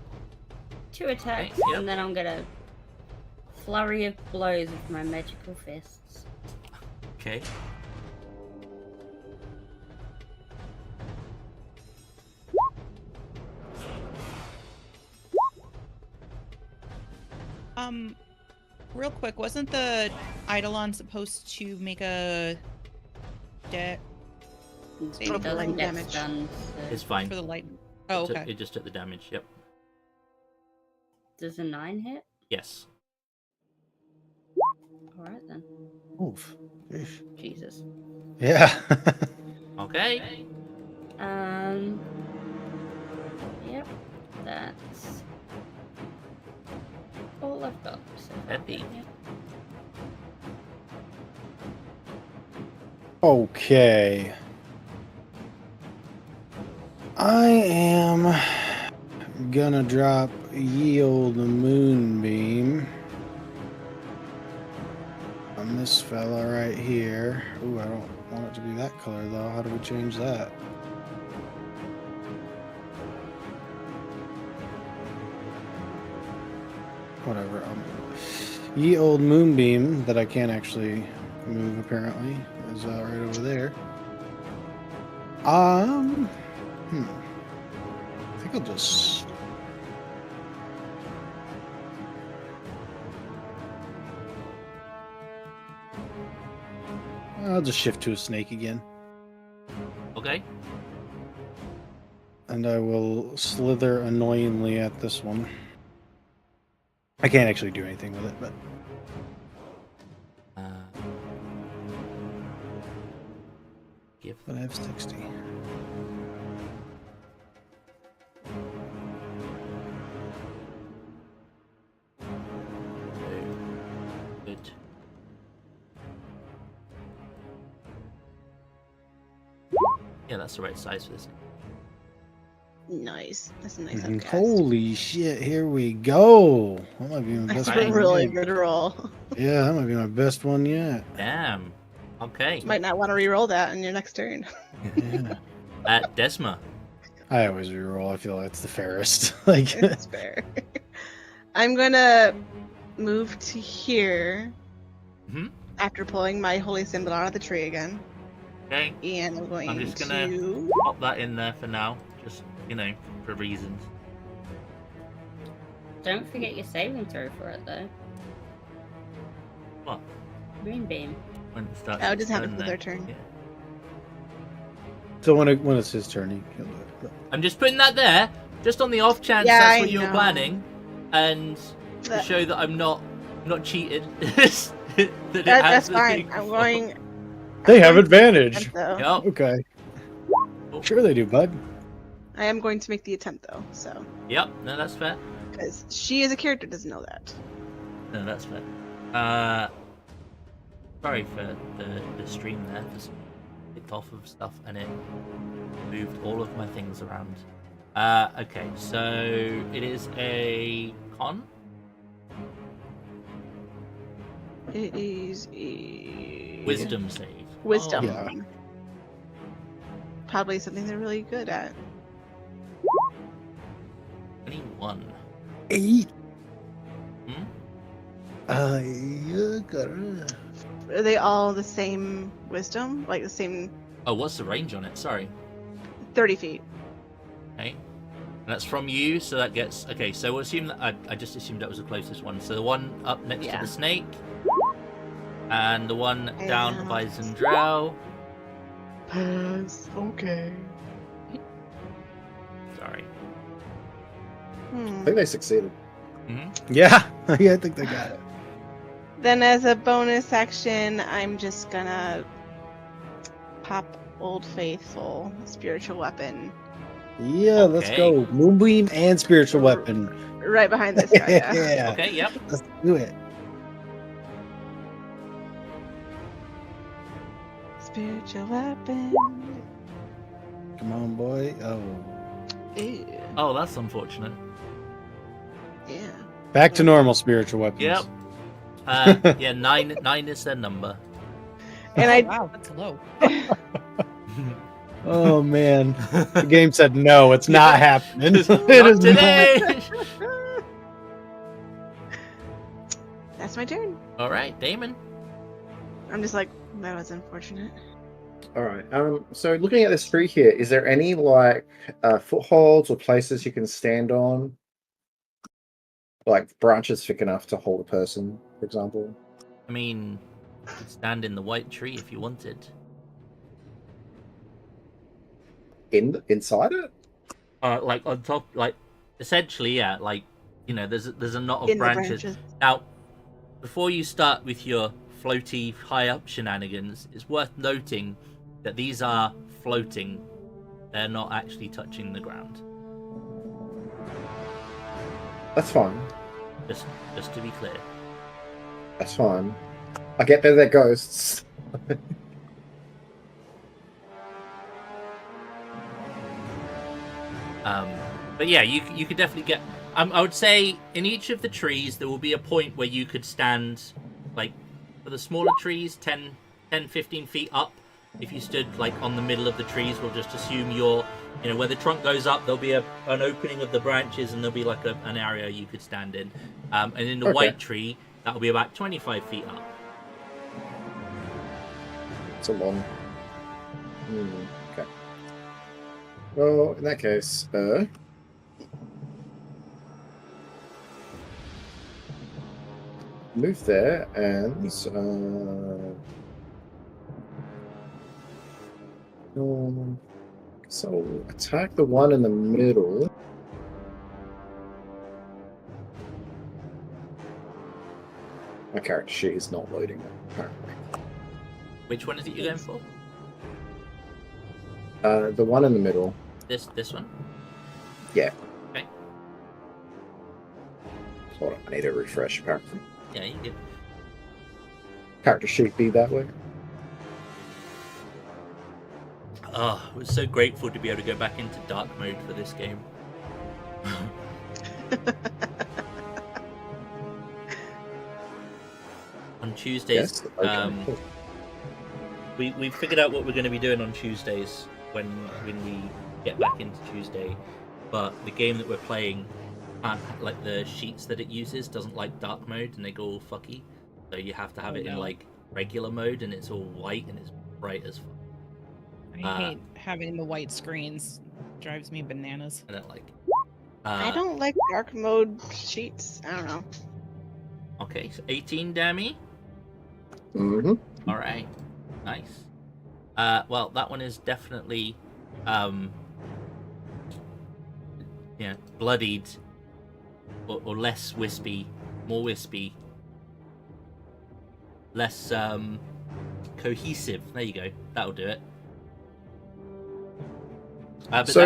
2 attacks, Okay, yep. and then I'm gonna flurry of blows with my magical fists. Okay. Real quick, wasn't the Eidolon supposed to make a It Save for doesn't lightning get damage. stunned, so- It's fine. for the light? Oh, It took- okay. It just took the damage. Yep. Does a 9 hit? Yes. Alright then. Oof. Eesh. Jesus. Yeah. Okay. Yep. That's all I've got. So Epi. yep. Okay. I am gonna drop Yield Moonbeam on this fella right here. Ooh, I don't want it to be that color though. How do we change that? Whatever. Ye old Moonbeam that I can't actually move apparently is right over there. I think I'll just. I'll just shift to a snake again. Okay. And I will slither annoyingly at this one. I can't actually do anything with it, but. Give. But I have 60. Good. Yeah, that's the right size for this. Nice. That's a nice Mhm. upcast. Holy shit! Here we go. That might be my That's best a Right. one really yet. good roll. Yeah, that might be my best one yet. Damn. Okay. Might not want to re-roll that on your next turn. Yeah. Desma. I always reroll. I feel that's the fairest. Like, It's fair. I'm gonna move to here Mhm. after pulling my holy symbol out of the tree again, Okay. and I'm going just gonna- to. Pop that in there for now. Just, for reasons. Don't forget your saving throw for it though. What? Moonbeam. When it starts Oh, it its doesn't happen turn till there. their turn. Yeah. so when it's his turn, he can do it. I'm just putting that there, just on the off chance Yeah, that's I what you were know. planning, and to That- show that I'm not cheated. that it That's has the fine. thing I'm for- going. They have advantage. Though. Yep. Okay. Sure they do, bud. I am going to make the attempt though, so Yep. No, that's fair. because she as a character doesn't know that. No, that's fair. Sorry for the stream there. Just kicked off of stuff and it moved all of my things around. Okay, so it is a con. It is a Wisdom save. Wisdom. Oh, Yeah. Probably something they're really good at. 21. 8. Hmm? You gotta... Are they all the same wisdom? Like the same Oh, what's the range on it? Sorry. 30 feet. Okay. And that's from you, so that gets... Okay, so we'll assume that... I just assumed that was the closest one. So the one up next to Yeah. the snake. And the one down And- by Zendrell. Pass. Okay. Sorry. I think they succeeded. Yeah. Yeah, I think they got it. Then as a bonus action, I'm just gonna pop Old Faithful spiritual weapon Yeah, let's Okay. go. Moonbeam and spiritual weapon. right behind this guy. Yeah. Yeah. Okay, yep. Let's do it. Spiritual weapon. Come on, boy. Oh. Ew. Oh, that's unfortunate. Yeah. Back to normal spiritual weapons. Yep. Yeah, 9 is their number. And Oh, I wow, that's low. Oh man. The game said no, it's not happening. It Not is today. that's my turn. All right, Damon. I'm just like, that was unfortunate. All right. So looking at this tree here, is there any like footholds or places you can stand on? Like branches thick enough to hold a person, for example? I mean, you could stand in the white tree if you wanted. Inside it? Like on top, like essentially, yeah. Like there's a knot of In the branches. branches. Now, before you start with your floaty high up shenanigans, it's worth noting that these are floating. They're not actually touching the ground. That's fine. Just to be clear. That's fine. I get that they're ghosts. But yeah, you could definitely get. I would say in each of the trees there will be a point where you could stand, like for the smaller trees, 10, 15 feet up. If you stood like on the middle of the trees, we'll just assume you're, where the trunk goes up, there'll be an opening of the branches, and there'll be like an area you could stand in. And in the Okay. white tree, that'll be about 25 feet up. It's a long. Okay. Well, in that case, move there and so attack the one in the middle. My character sheet is not loading apparently. Which one is it you're going for? The one in the middle. This one? Yeah. Okay. Hold on, I need a refresh apparently. Yeah, you did. Character sheet be that way. I was so grateful to be able to go back into dark mode for this game. On Tuesdays, Yes. Okay. we figured out what we're going to be doing on Tuesdays when we get back into Tuesday, but the game that we're playing, like the sheets that it uses doesn't like dark mode and they go all fucky, so you have to have it in like regular mode and it's all white and it's bright as fuck. I hate having the white screens. Drives me bananas. I don't like it. I don't like dark mode sheets. I don't know. Okay, so 18 Dammy. Mm-hmm. All right, nice. Well, that one is definitely, bloodied, or less wispy, more wispy, less cohesive. There you go. That'll do it. So,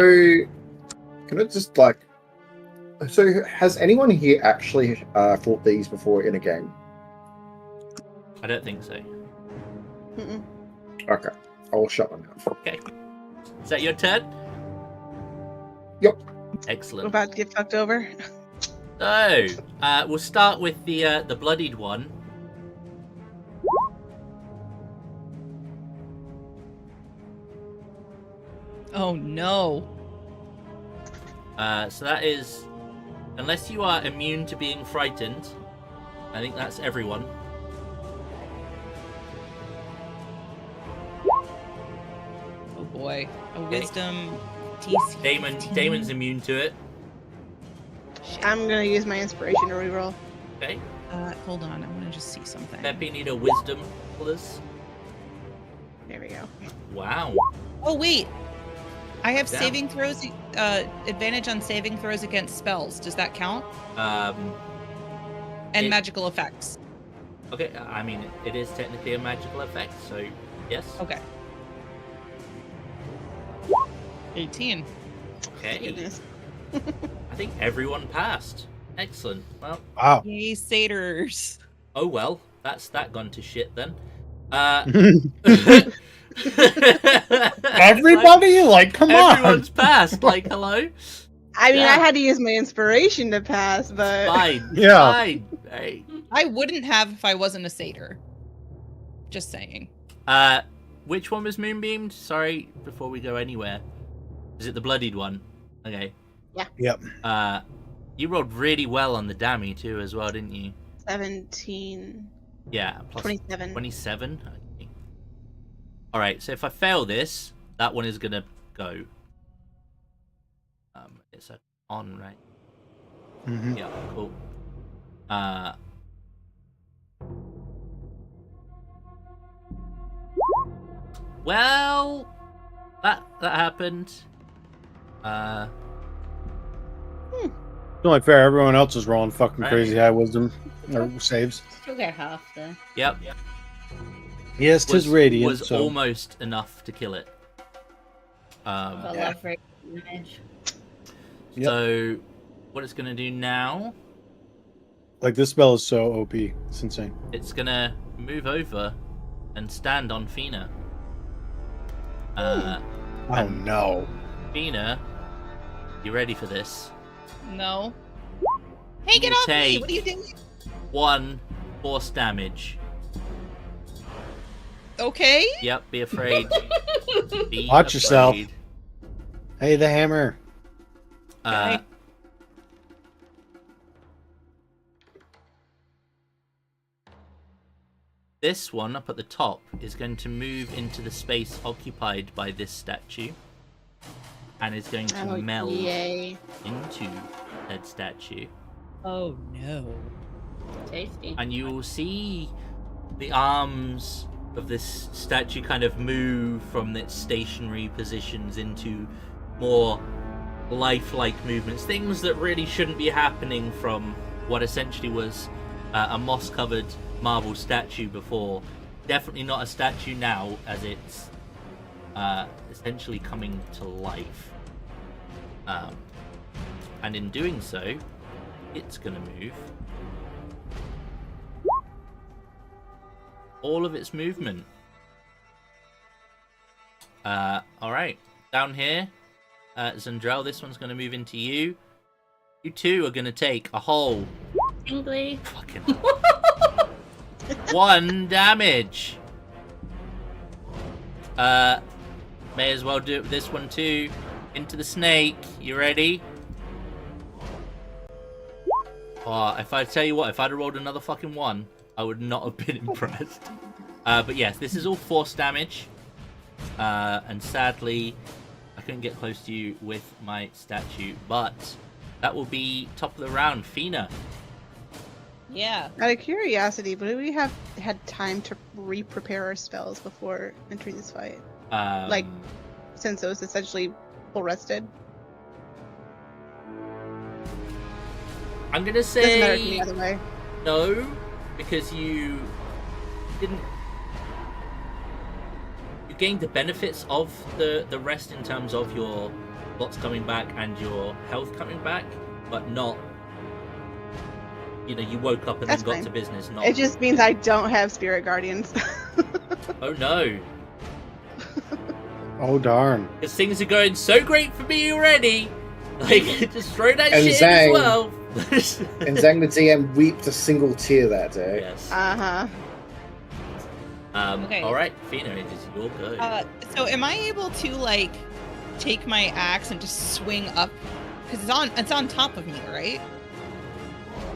can I just like? So, has anyone here actually fought these before in a game? I don't think so. Mm-mm. Okay, I'll shut my mouth. Okay. Is that your turn? Yep. We're Excellent. about to get fucked over. So, we'll start with the bloodied one. Oh no. So that is, unless you are immune to being frightened, I think that's everyone. Oh boy. A Okay. wisdom DC. Damon's immune to it. I'm gonna use my inspiration to reroll. Okay. Hold on. I want to just see something. Peppy need a wisdom for this. There we go. Wow. Oh wait. I have Down. saving throws. Advantage on saving throws against spells. Does that count? And It- magical effects. Okay, I mean, it is technically a magical effect, so yes. Okay. 18. Okay. Goodness. I think everyone passed. Excellent. Well, Wow. Yay, satyrs. oh well. That's that gone to shit then. Everybody, like, come on. Everyone's passed. Like, hello. I mean, Yeah. I had to use my inspiration to pass, but Fine. Yeah. Fine. Hey. I wouldn't have if I wasn't a satyr. Just saying. Which one was moonbeamed? Sorry, before we go anywhere. Is it the bloodied one? Okay. Yep. You rolled really well on the dammy too, as well, didn't you? 17, Yeah. Plus 27. 27. Okay. All right. So if I fail this, that one is gonna go. It's a on, right? Mhm. Yeah. Cool. Well, that happened. It's only fair. Everyone else is rolling fucking Right. crazy high wisdom or saves. Still get half though. Yep. Yes, tis radiant. Was so. almost enough to kill it. But Yeah. love rate damage. Yep. So, what it's gonna do now? Like, this spell is so OP. It's insane. It's gonna move over and stand on Fina. Uh, Oh no. Fina, you ready for this? No. Hey, get You off me! take- What are you doing? 1 force damage. Okay. Yep, be afraid. Be Watch yourself. afraid. Hey, the hammer. Uh, this one up at the top is going to move into the space occupied by this statue and is going to Oh, meld yay. into that statue. Oh no. Tasty. And you will see the arms of this statue kind of move from its stationary positions into more lifelike movements, things that really shouldn't be happening from what essentially was a moss-covered marble statue before. Definitely not a statue now, as it's essentially coming to life. And in doing so, it's gonna move all of its movement All right. Down here, Zandrel, this one's going to move into you. You two are going to take a whole Tingly. fucking 1 damage. May as well do it with this one too. Into the snake. You ready? Oh, if I tell you what, if I'd have rolled another fucking 1, I would not have been impressed. But yes, this is all force damage. And sadly, I couldn't get close to you with my statue, but that will be top of the round. Fina. Yeah. Out of curiosity, would we have had time to re-prepare our spells before entering this fight? Like, since it was essentially full rested? I'm gonna Doesn't matter to say me either way. no, because you didn't. You gained the benefits of the rest in terms of your slots coming back and your health coming back, but not. You know, you woke up and That's then got fine. to business. Not. It just means I don't have spirit guardians. Oh no, Oh darn. because things are going so great for me already. Like, just throw that And shit in as Zang. well. And Zang the DM weeped a single tear that day. Yes. Uh-huh. Okay. All right, Fina, it is your go. So am I able to like take my axe and just swing up? Because it's on top of me, right?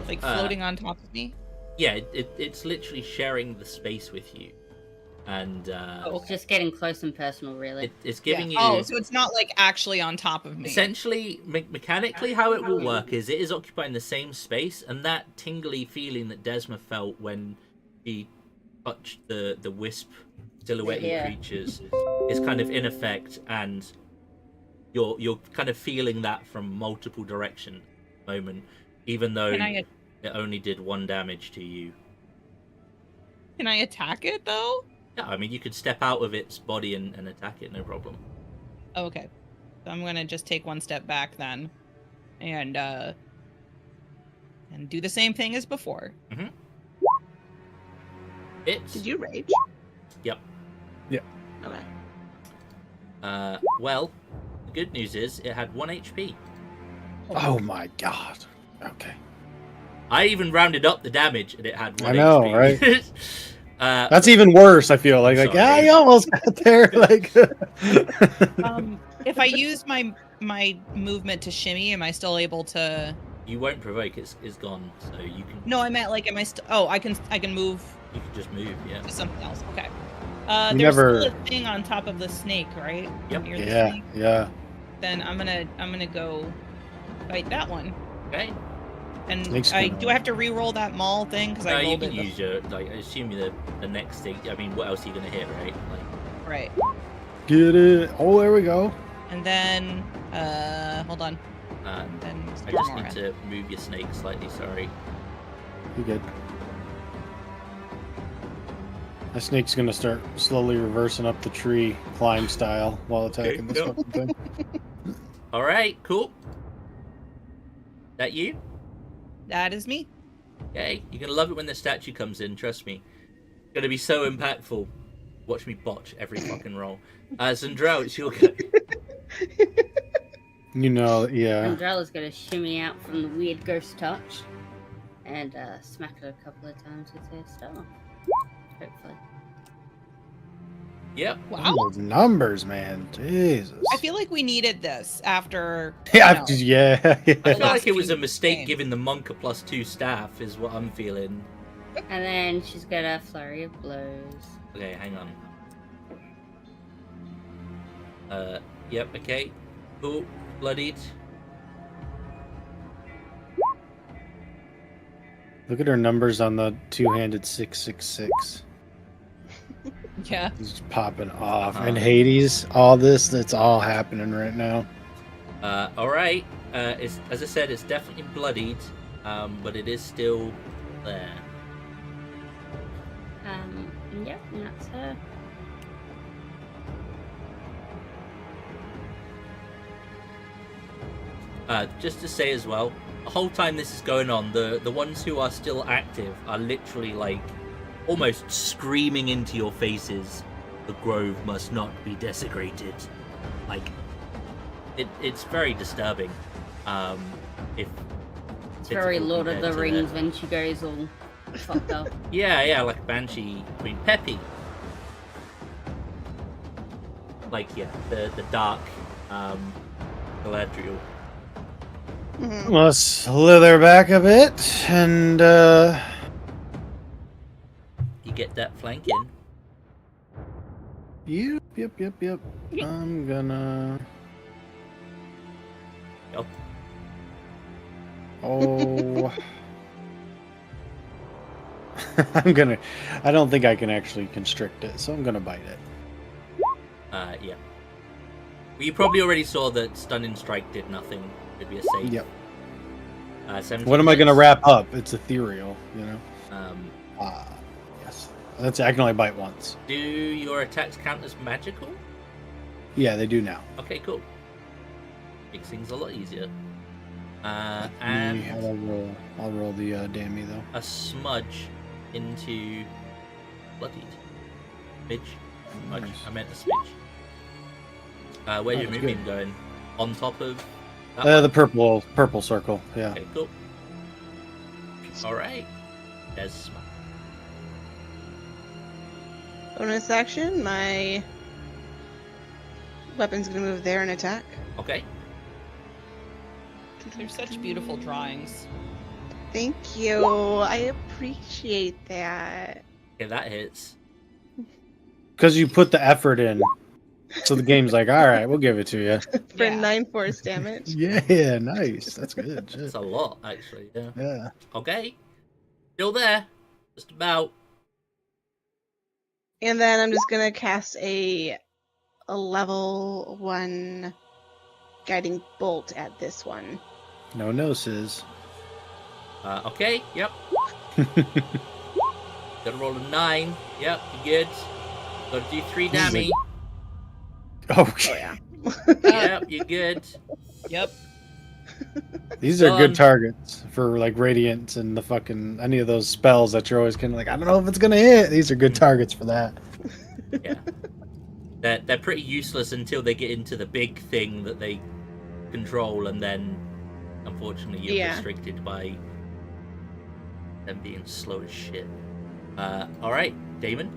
Like floating on top of me. Yeah, it's literally sharing the space with you, and It's just getting close and personal, really. it's giving you. Oh, so it's not like actually on top of me. Essentially, mechanically, how it will work is it is occupying the same space, and that tingly feeling that Desma felt when he touched the wisp silhouette Yeah. creatures is kind of in effect, and you're kind of feeling that from multiple directions at the moment, even though Can I it only did 1 damage to you. can I attack it though? Yeah, I mean, you could step out of its body and attack it, no problem. Oh, okay. So I'm gonna just take 1 step back then, and do the same thing as before. It's Did you rage? Yep. Okay. Well, the good news is it had 1 HP. Oh my god. Okay. I even rounded up the damage, and it had 1 I know, HP. right? uh, That's even worse, I feel like Sorry. I almost got there. Like If I use my movement to shimmy, am I still able to? you won't provoke; it's gone. So you can. No, I meant like, am I still? Oh, I can move You can just move. Yeah. to something else. Okay. You There's never- still a thing on top of the snake, right? Yep. Near the yeah, snake. yeah. Then I'm gonna go fight that one. Okay. And Snake's do I gonna- have to re-roll that maul thing? Because No, I you rolled can it. use your like. I assume the next thing. I mean, what else are you gonna hit, right? Like, Right. Get it. Oh, there we go. And then hold on. um, Then I just Stormora. need to move your snake slightly. Sorry. You good. That snake's gonna start slowly reversing up the tree, climb style, while attacking this yep. fucking thing. All right. Cool. That you? That is me. Okay. You're gonna love it when the statue comes in. Trust me. It's gonna be so impactful. Watch me botch every fucking roll. Zandrel, it's your go. You know, yeah. Andrella's gonna shimmy out from the weird ghost touch and smack it a couple of times with her staff. Hopefully. Yep. Wow. Those numbers, man. Jesus. I feel like we needed this after. Yeah, you know, yeah. I feel last like it was a few mistake games. giving the monk a +2 staff, is what I'm feeling. And then she's got a flurry of blows. Okay, hang on. Yep, okay. Cool. Bloodied. Look at her numbers on the two-handed 666. Yeah. It's popping off. Uh-huh. And Hades, all this, that's all happening right now. Alright. It's, as I said, it's definitely bloodied, but it is still there. Yep, and that's her. Just to say as well, the whole time this is going on, the ones who are still active are literally like almost screaming into your faces the grove must not be desecrated. Like, it's very disturbing. If It's very typical Lord of the compared to Rings when she goes all fucked up. Yeah, like Banshee Queen Peppy. Like, yeah, the dark Galadriel. Let's slither back a bit and You get that flank in. Yep. I'm gonna. Yep. Oh. I don't think I can actually constrict it, so I'm gonna bite it. Yeah. Well, you probably already saw that Stunning Strike did nothing. It'd be a save. Yep. 17 What am I gonna hits. wrap up? It's ethereal, you know? Um, Yes. I can only bite once. do your attacks count as magical? Yeah, they do now. Okay, cool. Makes things a lot easier. I'll And roll the dammy though. a smudge into bloodied. Smidge? Smudge. Nice. I meant a smidge. Where's your That's movement going? On top of that one? The purple circle. Yeah. Okay, cool. Alright. There's smudge. Bonus action, my weapon's gonna move there and attack. Okay. They're such beautiful drawings. Thank you. I appreciate that. Okay, that hits. Because you put the effort in. So the game's like, all right, we'll give it to you. For Yeah. 9 force damage. Yeah, nice. That's good. Shit. That's a lot, actually. Yeah. Yeah. Okay. Still there. Just about. And then I'm just gonna cast a level 1 guiding bolt at this one. No noses. Okay, yep. Gotta roll a 9. Yep, you good. Gotta do 3 This is damage. Okay. Oh yeah. Yep, you good. Yep. These are good Done. targets for like radiance and the fucking any of those spells that you're always kind of like, I don't know if it's gonna hit. These are good targets for that. Yeah. They're pretty useless until they get into the big thing that they control, and then unfortunately you're Yeah. restricted by them being slow as shit. Alright, Damon.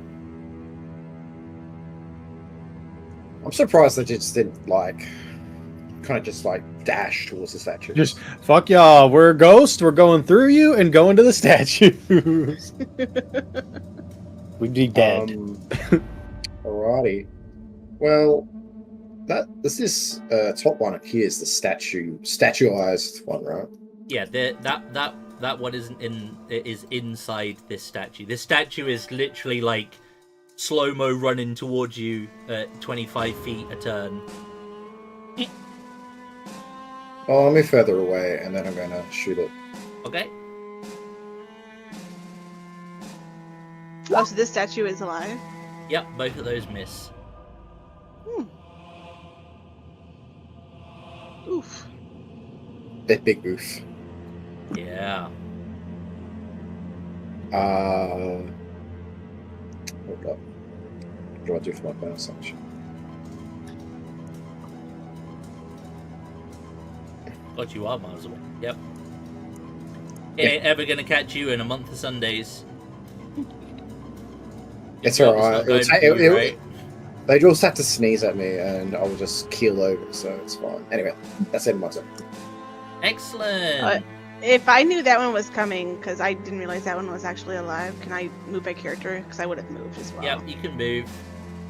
I'm surprised they just didn't kind of just dash towards the statue. Just fuck y'all. We're a ghost. We're going through you and going to the statues. We'd be dead. Alrighty. Well, this top one here is the statuized one, right? Yeah, that one isn't in. It is inside this statue. This statue is literally like slow-mo running towards you at 25 feet a turn. Oh, let me further away, and then I'm gonna shoot it. Okay. Oh, so this statue is alive? Yep, both of those miss. Oof. That big oof. Yeah. Hold up. What do I do for my bonus action? God, you are miles away. Yep. It ain't ever gonna catch you in a month of Sundays. It's Your alright. job's not going for you, right? They just have to sneeze at me, and I will just keel over, so it's fine. Anyway, that's it, my turn. Excellent. If I knew that one was coming, because I didn't realize that one was actually alive, can I move my character? Because I would have moved as well. Yep, you can move.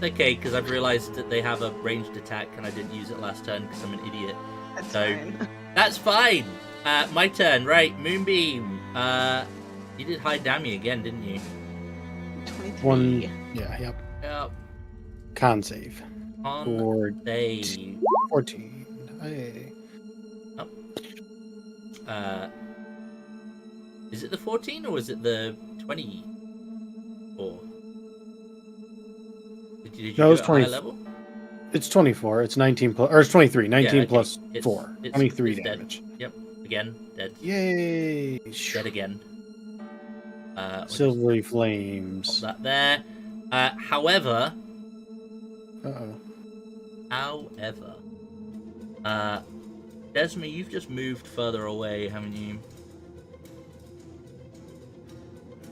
It's okay, because I've realised that they have a ranged attack, and I didn't use it last turn because I'm an idiot. That's So- fine. That's fine. My turn. Right, Moonbeam. You did high damage again, didn't you? 23. One. Yeah. Yep. Yep. Con save. On Or save. 14. Hey. Is it the 14 or was it the 24? Did you No, it do was it at a high 20. level? It's 24. It's 19 plus, or it's 23. 19 okay. plus It's- 4. it's 23 dead. damage. Yep. Again, dead. Yay! Dead again. We'll just Silvery pop flames. that there. However, Uh-oh. However, Desma, you've just moved further away, haven't you?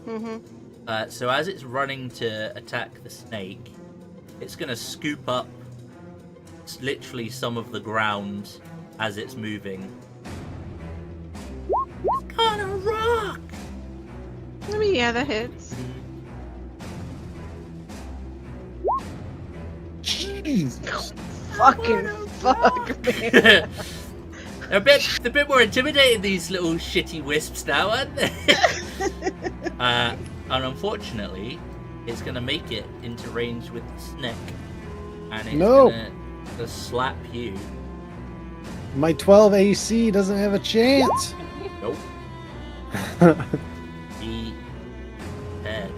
Mm-hmm. So as it's running to attack the snake, it's going to scoop up literally some of the ground as it's moving. It's gonna rock! I mean, yeah, that hits. Jesus. Fucking fuck, man. They're a bit more intimidating, these little shitty wisps now, aren't they? And unfortunately, it's going to make it into range with the snake. And it's going to slap you. My 12 AC doesn't have a chance. Nope. Be dead.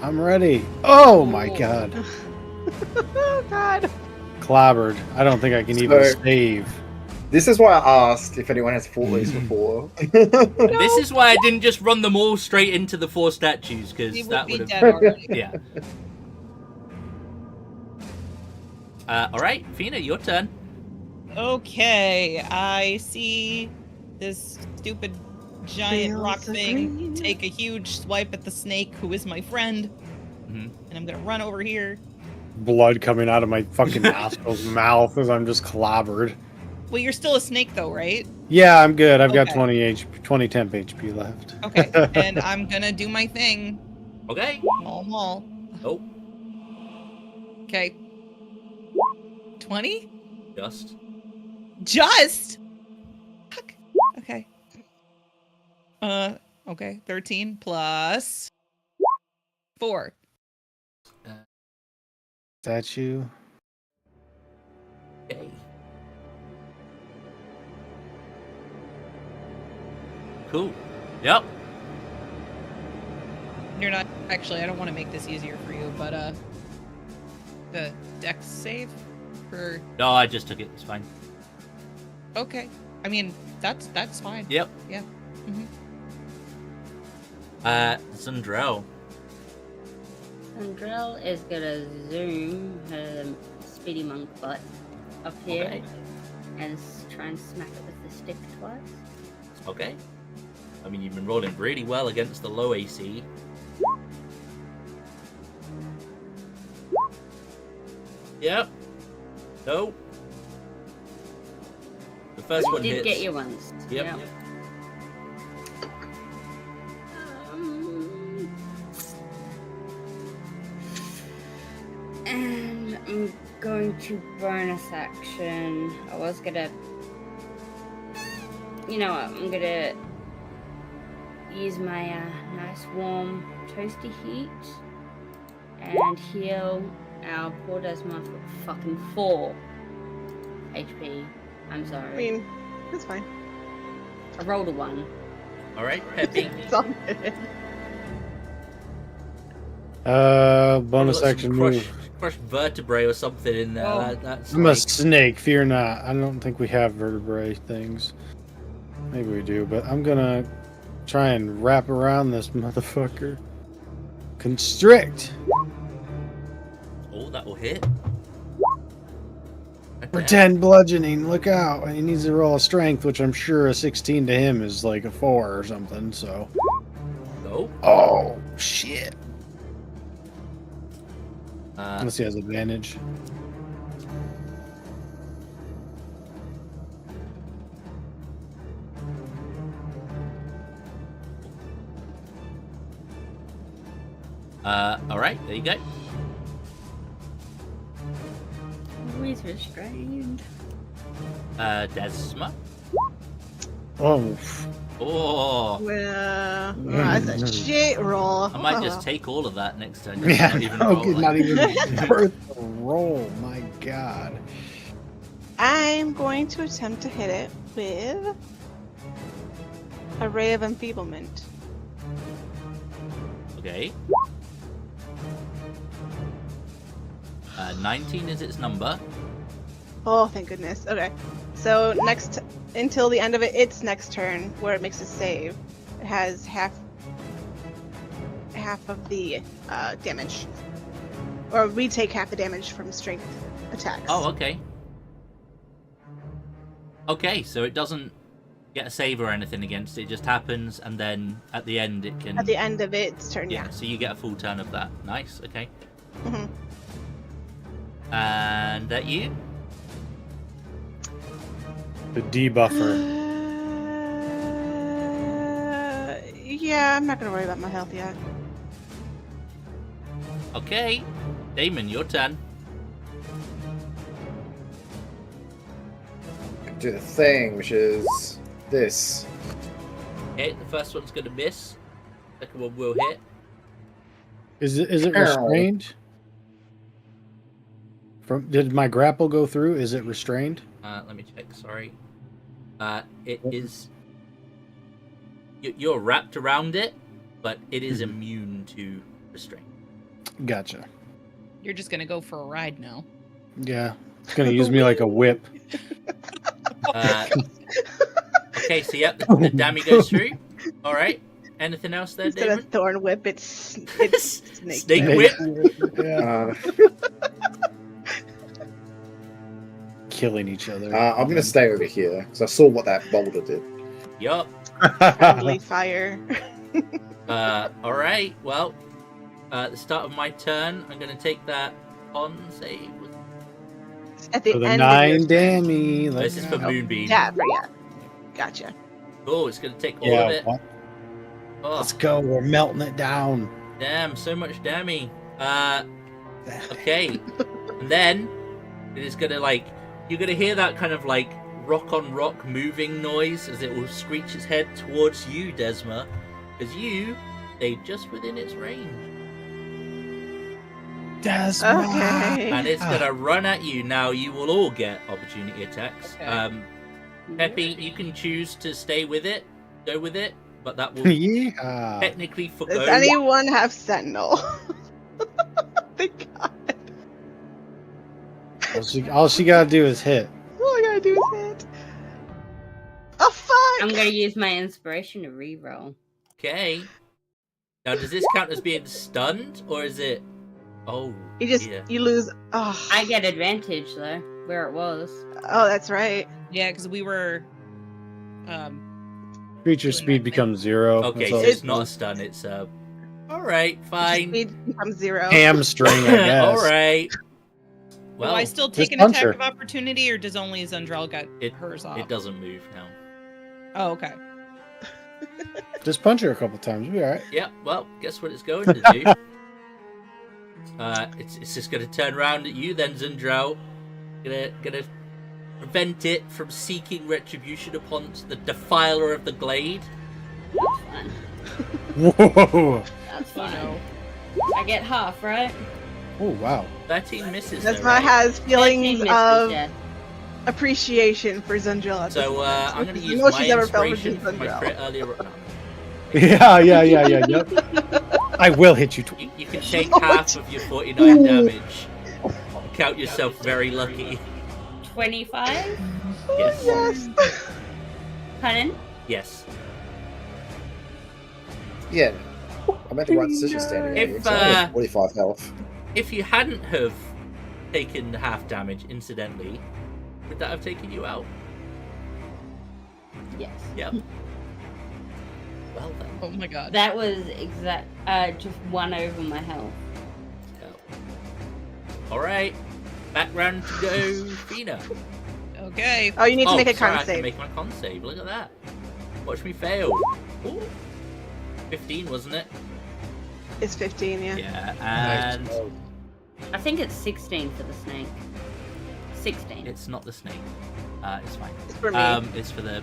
I'm ready. Oh my god. Oh god. Clobbered. I don't think I can even So- save. This is why I asked if anyone has fought these before. This is why I didn't just run them all straight into the 4 statues, because He would that be would have... dead already. Yeah. Alright, Fina, your turn. Okay, I see this stupid giant Feels rock so thing green. take a huge swipe at the snake, who is my friend, Mhm. and I'm gonna run over here. Blood coming out of my fucking nostrils, mouth as I'm just clobbered. Well, you're still a snake though, right? Yeah, I'm good. I've got Okay. 20 temp HP left. Okay, and I'm gonna do my thing. Okay. Maul. Oh, Okay. 20? just. Just? Fuck. Okay. Okay. 13 plus 4. Statue. Okay. Cool. Yep. You're not actually. I don't want to make this easier for you, but the dex save for. No, I just took it. It's fine. Okay. I mean, that's fine. Yep. Yeah. Mhm. Zundrell. Sandrell is gonna zoom her speedy monk butt up here Okay. and try and smack it with the stick twice. Okay. I mean, you've been rolling really well against the low AC. Yep. No. The first I one did hits. get you once. Yep. Yeah. And I'm going to bonus action. I was gonna. You know what? I'm gonna use my nice warm toasty heat and heal our poor Desma for fucking 4 HP. I'm sorry. I mean, it's fine. I rolled a 1. All right, Peppy. It's all good. Bonus Got some action crushed, move. crushed vertebrae or something in there. Oh. That's I'm a like- snake, fear not. I don't think we have vertebrae things. Maybe we do, but I'm gonna try and wrap around this motherfucker. Constrict! Oh, that will hit. For 10 bludgeoning, look out. He needs to roll a strength, which I'm sure a 16 to him is like a 4 or something, so. Go. Oh, shit. Unless he has advantage. All right, there you go. He's restrained. Desma. Oh, Oh, Well, that's a shit roll. I might just take all of that next turn. yeah. Not even Okay, roll not it. even worth the roll. My god. I'm going to attempt to hit it with a ray of enfeeblement. Okay. 19 is its number. Oh, thank goodness. Okay. So next, until the end of its next turn, where it makes a save, it has half of the damage. or we take half the damage from strength attacks. Oh, okay. Okay, so it doesn't get a save or anything against it. It just happens, and then at the end it can. At the end of its turn, yeah. So you get a full turn of that. Nice. Okay. hmm And that you. The debuffer. Yeah, I'm not gonna worry about my health yet. Okay, Damon, your turn. Do the thing, which is this. Okay, the first one's gonna miss. Second one will hit. Is it Ow. restrained? Did my grapple go through? Is it restrained? Let me check. Sorry. It is. You're wrapped around it, but it is immune to restraint. Gotcha. You're just gonna go for a ride now. Yeah. It's gonna use me like a whip. Okay, so yep, the dummy goes through. All right. Anything else there, Instead Damon? of thorn whip, it's snake. Snake whip. Yeah. Uh, Killing each other. I'm going to stay over here because I saw what that boulder did. Yup. Friendly fire. All right. Well, at the start of my turn, I'm going to take that on save. At the For the end 9 of your turn. dammy. This is for Moonbeam. Yeah, gotcha. Oh, it's going to take all Yeah. of it. Oh, Let's go. We're melting it down. damn, so much dammy. Okay. And then it is going to you're going to hear that kind of rock on rock moving noise as it will screech its head towards you, Desma, because you stayed just within its range. Okay. And it's going to run at you. Now, you will all get opportunity attacks. Okay. Peppy, you can choose to stay with it, go with it, but that will Yeah. technically forgo. Does anyone have Sentinel? Thank God. All she gotta do is hit. All I gotta do is hit. Oh, fuck! I'm gonna use my inspiration to reroll. Okay. Now, does this count as being stunned, or is it? Oh, You lose. Oh. I get advantage though, where it was. Oh, that's right. Yeah, because we were. Creature speed becomes 0. okay. That's So all it's not a stun. It's all right, fine. Speed becomes 0. hamstring, I guess. All right. Well, Well, I still just take an punch attack her. of opportunity, or does only Zundrel get hers off? it doesn't move now. Oh, okay. Just punch her a couple times. You'll be alright. Yeah. Well, guess what it's going to do? It's just going to turn around at you, then Zundrel. Gonna prevent it from seeking retribution upon the defiler of the glade. That's fun. Whoa. That's Oh fun. no. I get half, right? Oh, wow. 13 misses. Desma though, right? has 13 feelings misses, of yeah. appreciation for Zundril. at this So moment. I'm going to use No my she's ever felt for inspiration from my Zundril. crit earlier. Yeah, yep. I will hit you. You can take half of your 49 damage. Count yourself very lucky. 25? Yes. Yes. Pardon? Yes. Yeah. I made the right decision standing there. If, It's only 45 health. If you hadn't have taken half damage incidentally, would that have taken you out? Yes. Yep. Well then. Oh my god. That was just 1 over my health. All right. Back round to go, Fina. Okay. Oh, you need to make a sorry, con I can save. make my con save. Look at that. Watch me fail. Ooh. 15, wasn't it? It's 15, yeah. Yeah, and I think it's 16 for the snake. 16. it's not the snake. It's fine. It's for me. It's for the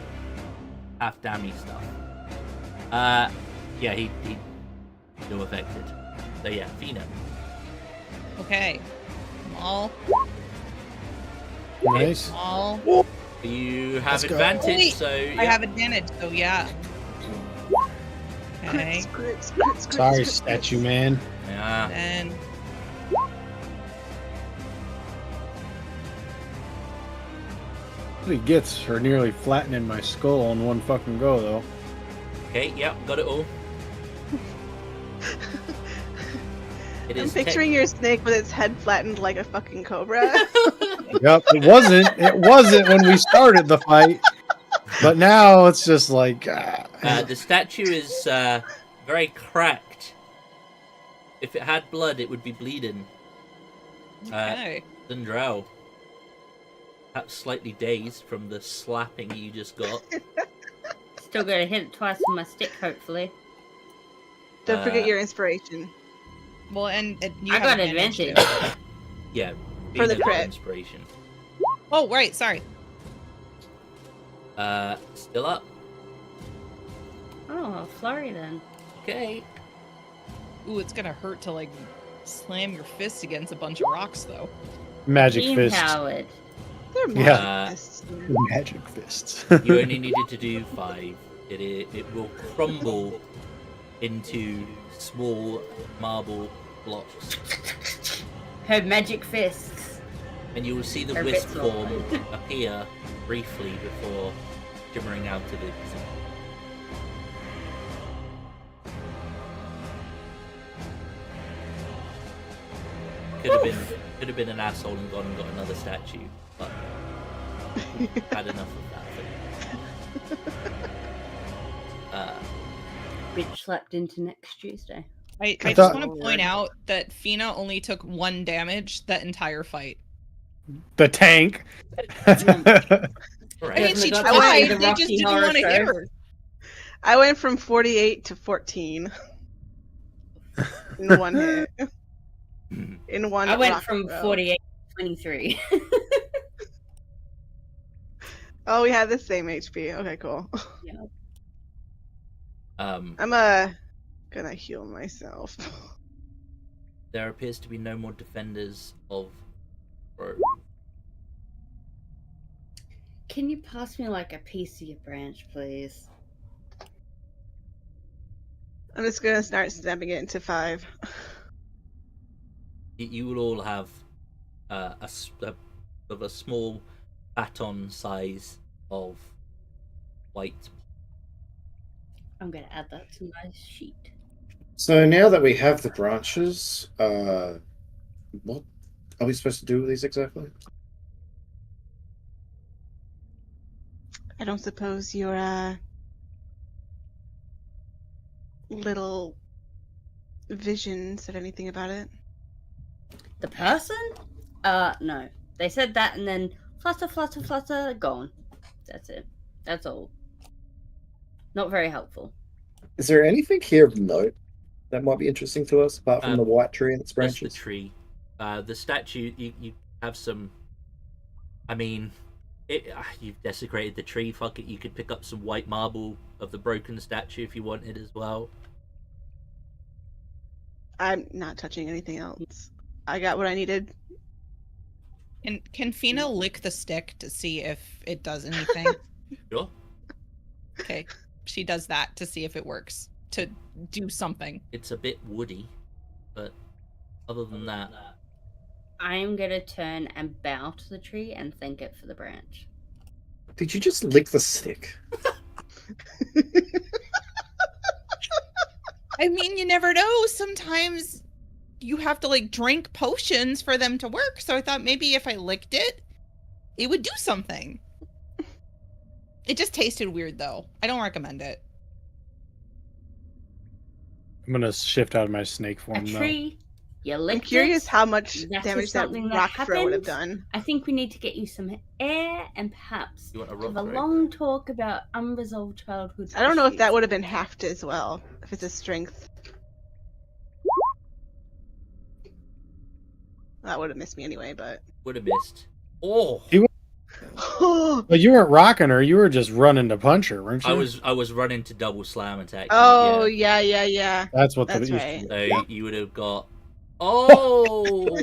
half dammy stuff. Yeah, he still affected. So yeah, Fina. Okay. Small. Nice. Small. You have Let's go. advantage, Wait, so I have advantage, so yeah. Okay. Crits. Sorry, statue man. yeah. Then What he gets for nearly flattening my skull in one fucking go, though. Okay, yeah, got it all. It I'm is picturing your snake with its head flattened like a fucking cobra. Yep, it wasn't. It wasn't when we started the fight, but now it's just like. The statue is very cracked. If it had blood, it would be bleeding. Okay. Drow, perhaps slightly dazed from the slapping you just got. Still gotta hit it twice with my stick, hopefully. Don't forget your inspiration. Well, and you I have got advantage. too. Yeah, For the Vina got crit. inspiration. Oh, right. Sorry. Still up. Oh, flurry then. Okay. Ooh, it's gonna hurt to like slam your fist against a bunch of rocks, though. Magic Beam fist. powered. They're Yeah. modest. Magic fists. You only needed to do 5. It will crumble into small marble blocks, Her magic fists. and you will see the Her wisp bits will- form appear briefly before shimmering out of it. Could have been an asshole and gone and got another statue, but had enough of that. Bitch slapped into next Tuesday. I I just thought- want to point out that Fina only took 1 damage that entire fight. The tank. Right. I mean, she got to tried. see the They just Rocky didn't Horror want to hit Show. her. I went from 48 to 14 in one hit. In one. I went rock from throw. 48 to 23. Oh, we had the same HP. Okay, cool. I'm gonna heal myself. There appears to be no more defenders of Grove. Can you pass me like a piece of your branch, please? I'm just gonna start snapping it into 5. You will all have a small baton size of white. I'm gonna add that to my sheet. So now that we have the branches, what are we supposed to do with these exactly? I don't suppose your little vision said anything about it. The person? No. They said that and then flutter, flutter, flutter, gone. That's it. That's all. Not very helpful. Is there anything here of note that might be interesting to us, apart from the white tree and its That's branches? the tree. The statue, you have some. I mean, you've desecrated the tree. Fuck it. You could pick up some white marble of the broken statue if you wanted as well. I'm not touching anything else. I got what I needed. And can Fina lick the stick to see if it does anything? Sure. Okay, she does that to see if it works, to do something. It's a bit woody, but other than that, I am gonna turn and bow to the tree and thank it for the branch. Did you just lick the stick? I mean, you never know. Sometimes you have to like drink potions for them to work. So I thought maybe if I licked it, it would do something. It just tasted weird though. I don't recommend it. I'm gonna shift out of my snake A form now. tree, you I'm licked curious it. how much That is damage that something that rock throw would have happened. done. I think we need to get you some air and perhaps you want a have rock a throw? long talk about unresolved childhood I don't know if issues. that would have been halved as well. If it's a strength. That would have missed me anyway, but. Would have missed. Oh, But you weren't rocking her. You were just running to punch her, weren't you? I was running to double slam attack. Oh, yeah. yeah. That's what That's the right. So you would have got. Oh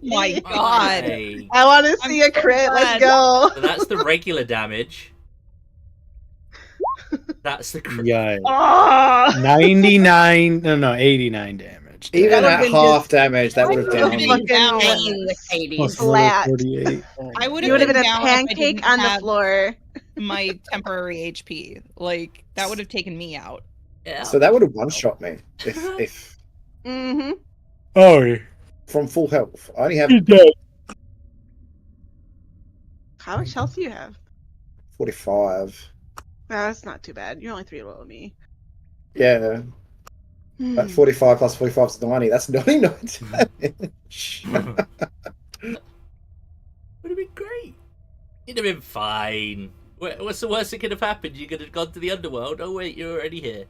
My God. my. I want to I'm see a so crit. glad. Let's go. So that's the regular damage. That's the crit. Yeah, Oh! 99. No, 89 damage. Even That would've at been half just- damage, that would have That would've done. been down. Pain with Hades. Plus Flat. 48. I would You have would have been a down if I pancake didn't on the have floor. my temporary HP. Like that would have taken me out. Yeah. So that would have one-shot me if Mm-hmm. Oh, from full health. I only have he's dead. How much health do you have? 45. Well, that's not too bad. You're only 3 below me. Yeah, Hmm. 45 plus 45 is 90. That's 99 damage. Would have been great. You'd have been fine. What's the worst that could have happened? You could have gone to the underworld. Oh wait, you're already here.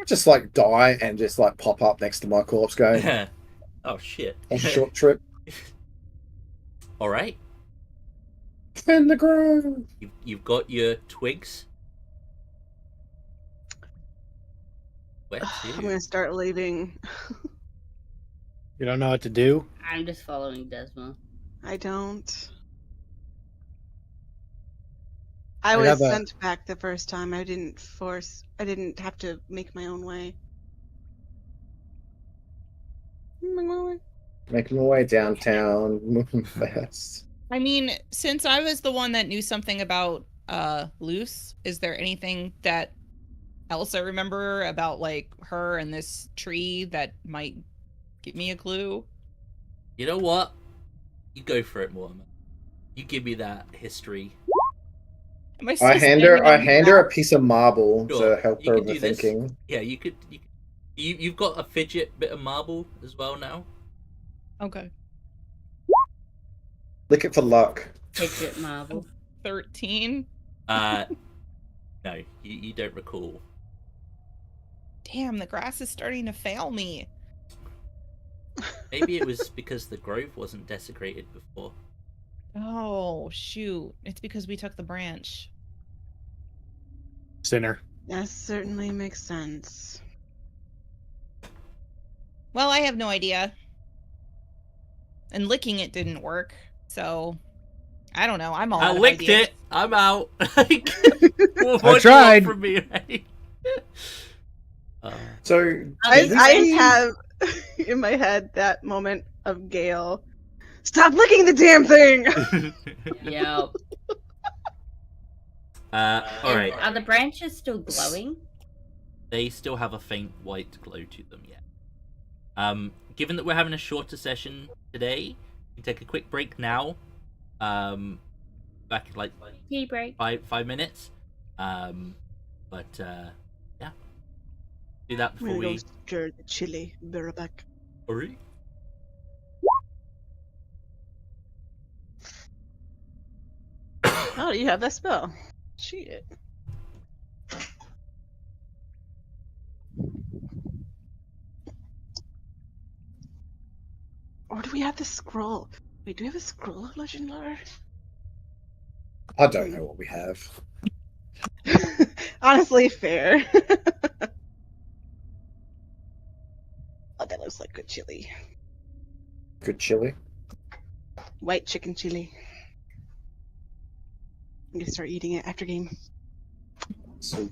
Just like die and just like pop up next to my corpse going, Oh shit. a short trip. All right. Defend the grove. You've got your twigs. Where I'm to? gonna start leaving. You don't know what to do? I'm just following Desma. I don't. I I was got that. sent back the first time. I didn't have to make my own way. Making my way downtown, moving fast. I mean, since I was the one that knew something about Luce, is there anything that else I remember about like her and this tree that might give me a clue? You know what? You go for it, Mortimer. You give me that history. Am I still I hand standing her on the a ground? piece of marble Sure, to help you her can do this. overthinking. Yeah, you could. You've got a fidget bit of marble as well now. Okay. Lick it for luck. Fidget marble. 13. No, you don't recall. Damn, the grass is starting to fail me. Maybe it was because the grove wasn't desecrated before. Oh, shoot. It's because we took the branch. Sinner. That certainly makes sense. Well, I have no idea. And licking it didn't work, so I don't know. I'm all I out of licked ideas. it. I'm out. What do you want tried. from me, right? So I have in my head that moment of Gale. Stop licking the damn thing! Yep. All right. Are the branches still glowing? They still have a faint white glow to them yet. Given that we're having a shorter session today, we can take a quick break now. Back like Tea break. 5 minutes. Yeah. Do that I'm before gonna go we. stir the chili. Be right back. Hurry. Oh, you have that spell. Shit. Or do we have the scroll? Wait, do we have a scroll of legend lore? I don't know what we have. Honestly, fair. Oh, that looks like good chili. Good chili. White chicken chili. I'm gonna start eating it after game. So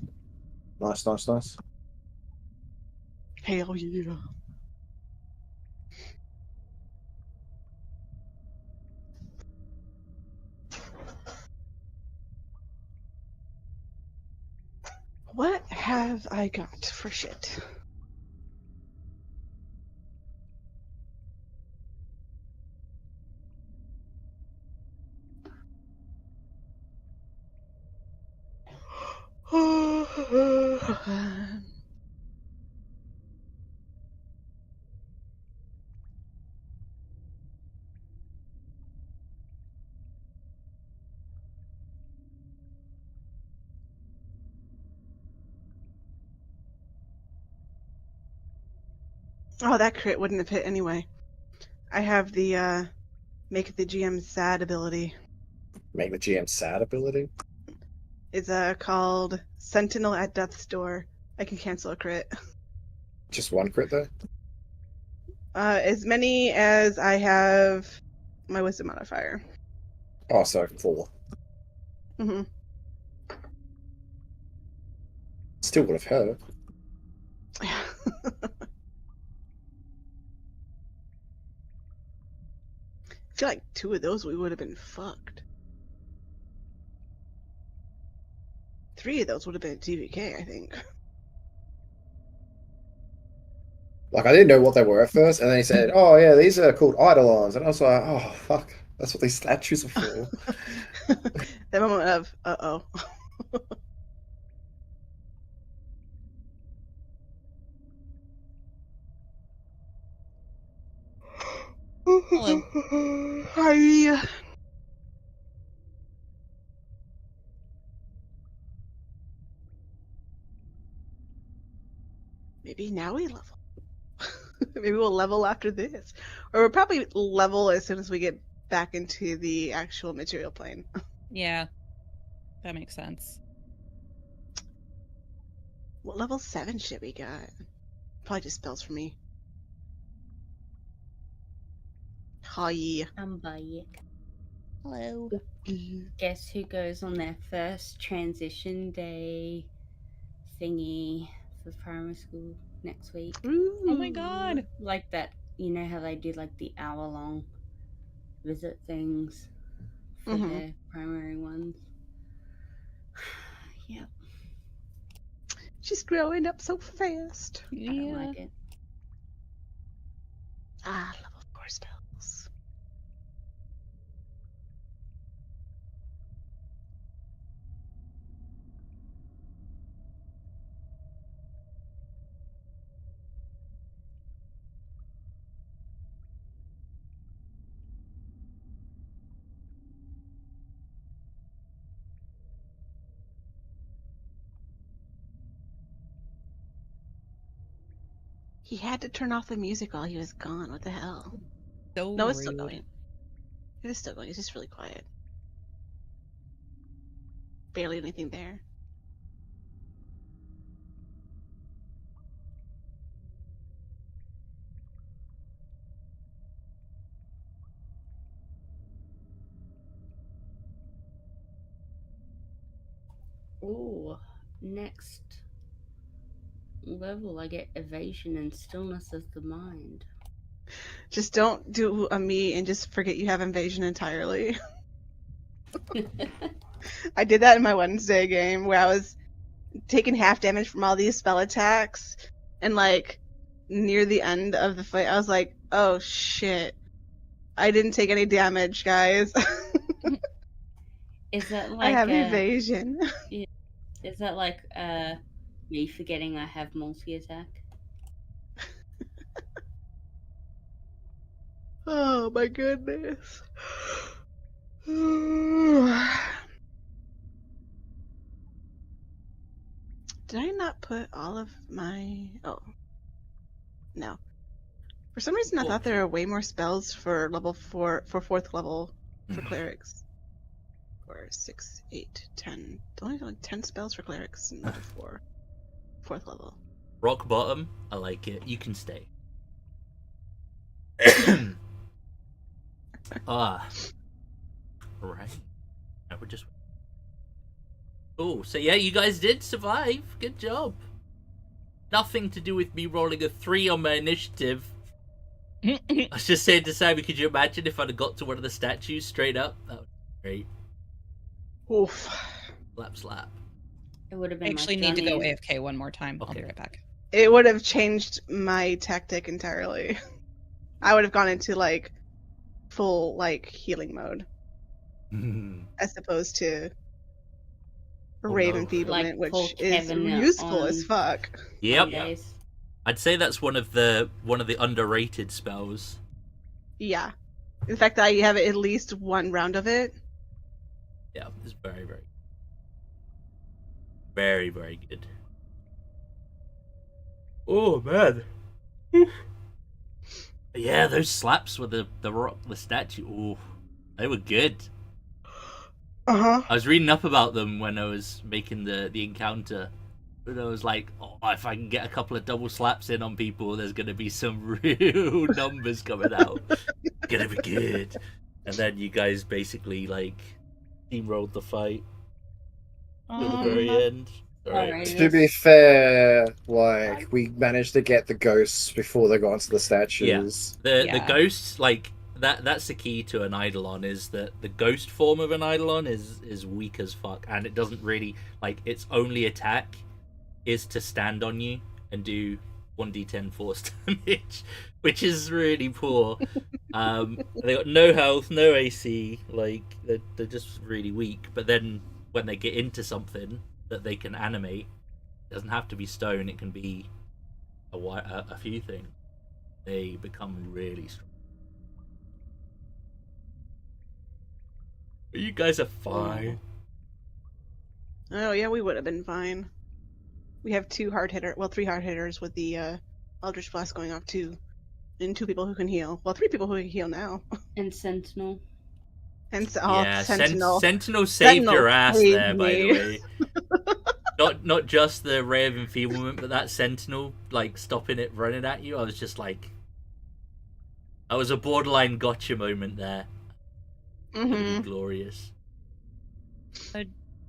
nice. Hell yeah. What have I got for shit? Oh, that crit wouldn't have hit anyway. I have the make the GM sad ability. Make the GM sad ability. It's called Sentinel at Death's Door. I can cancel a crit. Just one crit though. As many as I have my wisdom modifier. Oh, so 4. Mm-hmm. Still would have hurt. I feel like 2 of those we would have been fucked. 3 of those would have been TVK, I think. Like, I didn't know what they were at first, and then he said, "Oh yeah, these are called eidolons," and I was like, "Oh fuck, that's what these statues are for." That moment of uh-oh. Hello. Hi. Maybe now we level. Maybe we'll level after this. Or we'll probably level as soon as we get back into the actual material plane. Yeah, that makes sense. What level 7 should we got? Probably just spells for me. Hi. I'm Bayek. Hello. Guess who goes on their first transition day thingy for primary school next week? Oh my god. Like that, you know how they do like the hour-long visit things for Mhm. their primary ones? Yep, She's growing up so fast. I don't Yeah. like it. Ah, level 4 spells. He had to turn off the music while he was gone. What the hell? So No, it's rude. still going. It is still going. It's just really quiet. Barely anything there. Ooh, next level I get evasion and stillness of the mind. Just don't do a me and just forget you have invasion entirely. I did that in my Wednesday game where I was taking half damage from all these spell attacks, and like near the end of the fight, I was like, "Oh shit, I didn't take any damage, guys. Is that I like have evasion." is that like me forgetting I have multi-attack? Oh my goodness. Did I not put all of my... Oh. No. For some reason, I thought there were way more spells for level 4, for 4th level for clerics. Or 6, 8, 10. Only like 10 spells for clerics in level 4. 4th level. Rock bottom. I like it. You can stay. Ah. Alright. Now we're just... Oh, so yeah, you guys did survive. Good job. Nothing to do with me rolling a 3 on my initiative. I was just saying to Sammy, could you imagine if I'd have got to one of the statues straight up? That would be great. Oof. Slap, slap. It would have I been actually like need to go Johnny. AFK one more time. I'll be Okay. right back. It would have changed my tactic entirely. I would have gone into like full like healing mode as opposed to rave no. enfeeblement, Like full which is Kevin useful as on fuck. Yep. Days. I'd say that's one of the underrated spells. Yeah. In fact, I have at least one round of it. Yeah, it's very, very, very, very good. Oh man. Yeah, those slaps with the statue. Oh, they were good. Uh-huh. I was reading up about them when I was making the encounter. And I was like, oh, if I can get a couple of double slaps in on people, there's gonna be some real numbers coming out. It's gonna be good. And then you guys basically like steamrolled the fight to the very end. Alright. To be fair, like, we managed to get the ghosts before they got onto the statues. The Yeah. ghosts, like that's the key to an eidolon, is that the ghost form of an eidolon is weak as fuck, and it doesn't really, like, its only attack is to stand on you and do 1d10 force damage, which is really poor. They got no health, no AC, like they're just really weak. But then when they get into something that they can animate, it doesn't have to be stone, it can be a few things. They become really strong. You guys are fine. Oh yeah, we would have been fine. We have three hard hitters with the Eldritch Blast going off too, and 2 people who can heal. Well, 3 people who can heal now. And Sentinel. And Sentinel. Sentinel. Saved your ass saved there, by the me. way. Not just the ray of enfeeblement, but that Sentinel, like, stopping it running at you. I was just like, that was a borderline gotcha moment there. Mm-hmm. Glorious.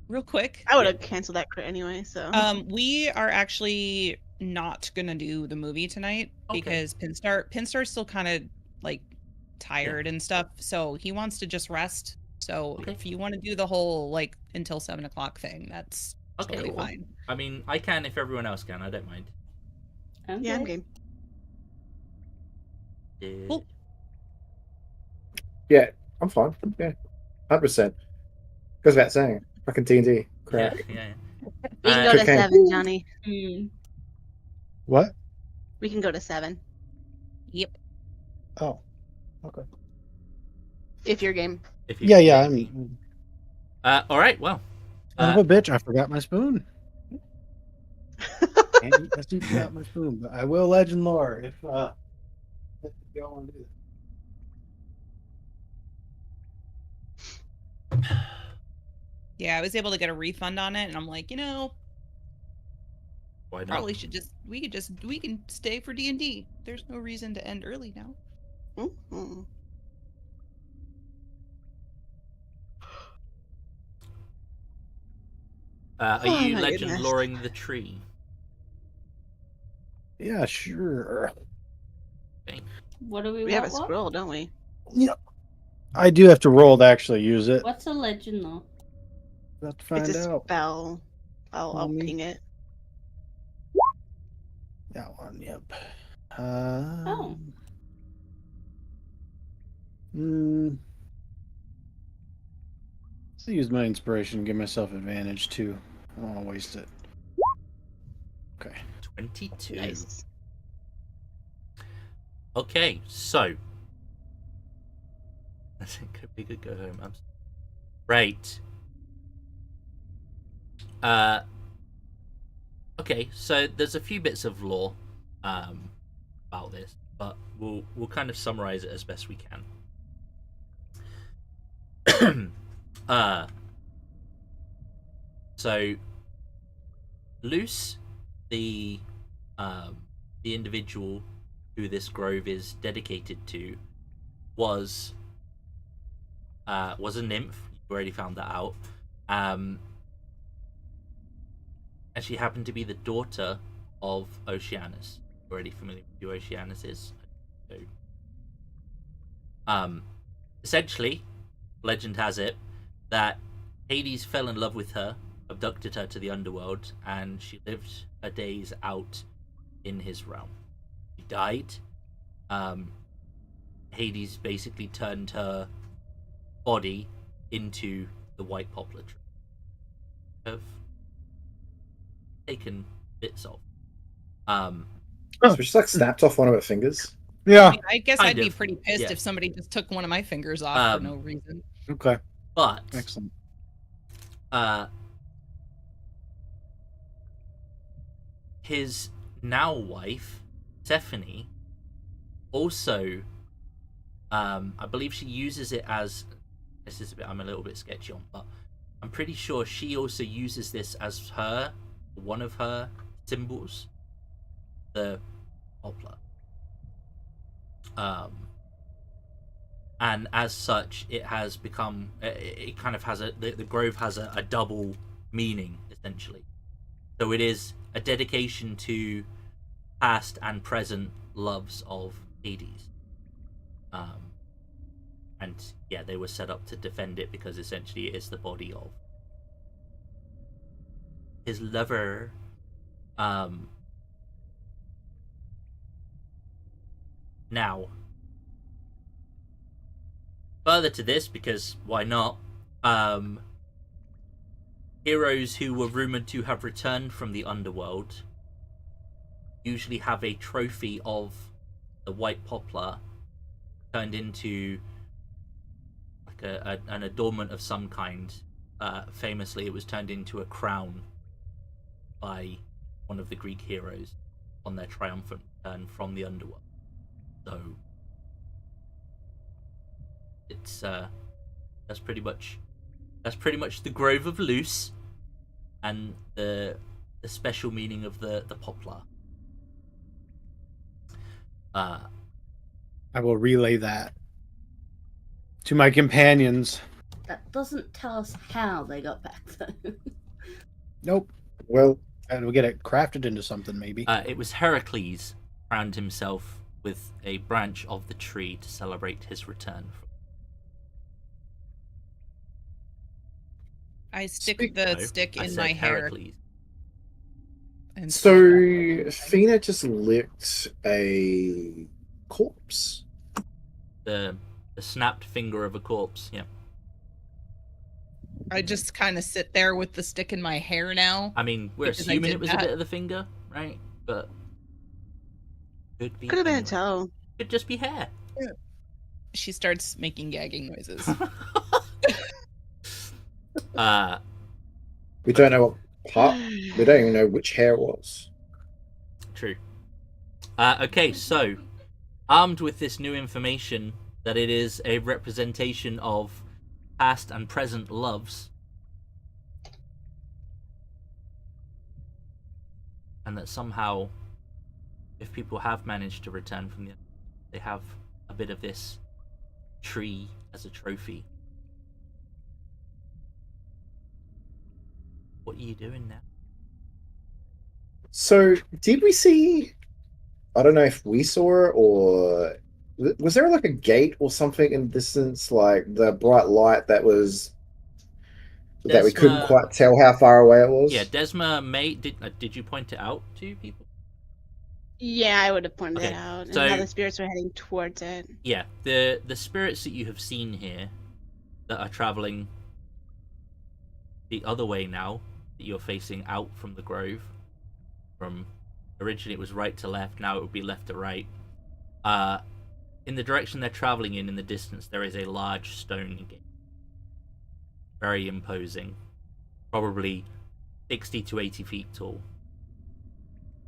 Real quick, I would have canceled that crit anyway. So we are actually not gonna do the movie tonight because Pinstar's still kind of like tired and stuff, so he wants to just rest. So if you want to do the whole like until 7 o'clock thing, that's totally fine. I mean, I can if everyone else can. I don't mind. yeah, I'm game. Cool. Yeah, I'm fine. Yeah, 100%. Goes without saying. Fucking D&D. Crack. Yeah. We can go to Cocaine. 7, Johnny. What? We can go to 7 Yep. Oh, okay. if you're game. Yeah. All right. Well. Son of a bitch! I forgot my spoon. Can't eat my soup without my spoon, but I will legend lore if y'all want to do that. Yeah, I was able to get a refund on it, and I'm like, Why not? probably we can stay for D&D. There's no reason to end early now. Mm-hmm. Are Oh, you my legend goodness. loring the tree? Yeah, sure. What do we We have a want? scroll, don't we? Yep. I do have to roll to actually use it. What's a legend though? Have to find It's a out. spell. I'll Homie. ping it. That one, yep. Oh. I'll use my inspiration and give myself advantage too. I don't want to waste it. Okay. 22. Nice. Okay, so I think we could go home. Right. Okay, so there's a few bits of lore about this, but we'll kind of summarize it as best we can. So Luce, the individual who this grove is dedicated to, was a nymph. You already found that out. And she happened to be the daughter of Oceanus. You're already familiar with who Oceanus is. So, essentially, legend has it that Hades fell in love with her, abducted her to the underworld, and she lived her days out in his realm. She died. Hades basically turned her body into the white poplar tree. Have taken bits of. So she like snapped off one of her fingers. Yeah. I guess Kind I'd be of, pretty pissed yeah. if somebody just took one of my fingers off for no reason. Okay. But Excellent. his now wife, Stephanie, also, I believe she uses it as, this is a bit, I'm a little bit sketchy on, but I'm pretty sure she also uses this as one of her symbols, the poplar. And as such, it has become, it kind of has the grove has a double meaning, essentially. So it is a dedication to past and present loves of Hades. And yeah, they were set up to defend it because essentially it is the body of his lover. Now, further to this, because why not? Heroes who were rumored to have returned from the underworld usually have a trophy of the white poplar turned into like an adornment of some kind. Famously, it was turned into a crown by one of the Greek heroes on their triumphant return from the underworld. So it's that's pretty much the Grove of Luce and the special meaning of the poplar. I will relay that to my companions. That doesn't tell us how they got back, though. Nope. Well, And we'll get it crafted into something, maybe. It was Heracles crowned himself with a branch of the tree to celebrate his return. I stick Speak- the No, stick I in said my hair. Heracles. And so Fina just licked a corpse. The snapped finger of a corpse. Yeah. I just kind of sit there with the stick in my hair now. I mean, we're Because I assuming did it was that. a bit of the finger, right? But could be. Could have been a anyway. toe. Could just be hair. She starts making gagging noises. We don't know what part. We don't even know which hair it was. True. Okay, so armed with this new information that it is a representation of past and present loves, and that somehow, if people have managed to return from the, they have a bit of this tree as a trophy. What are you doing now? So, did we see? I don't know if we saw it or was there like a gate or something in the distance, like the bright light that was that we couldn't Desma- quite tell how far away it was. Yeah, Desma did you point it out to people? Yeah, I would have pointed Okay, it out, and so- how the spirits were heading towards it. Yeah, the spirits that you have seen here that are traveling the other way now, that you're facing out from the grove, from originally it was right to left, now it would be left to right. In the direction they're traveling in the distance, there is a large stone gate. Very imposing. Probably 60 to 80 feet tall.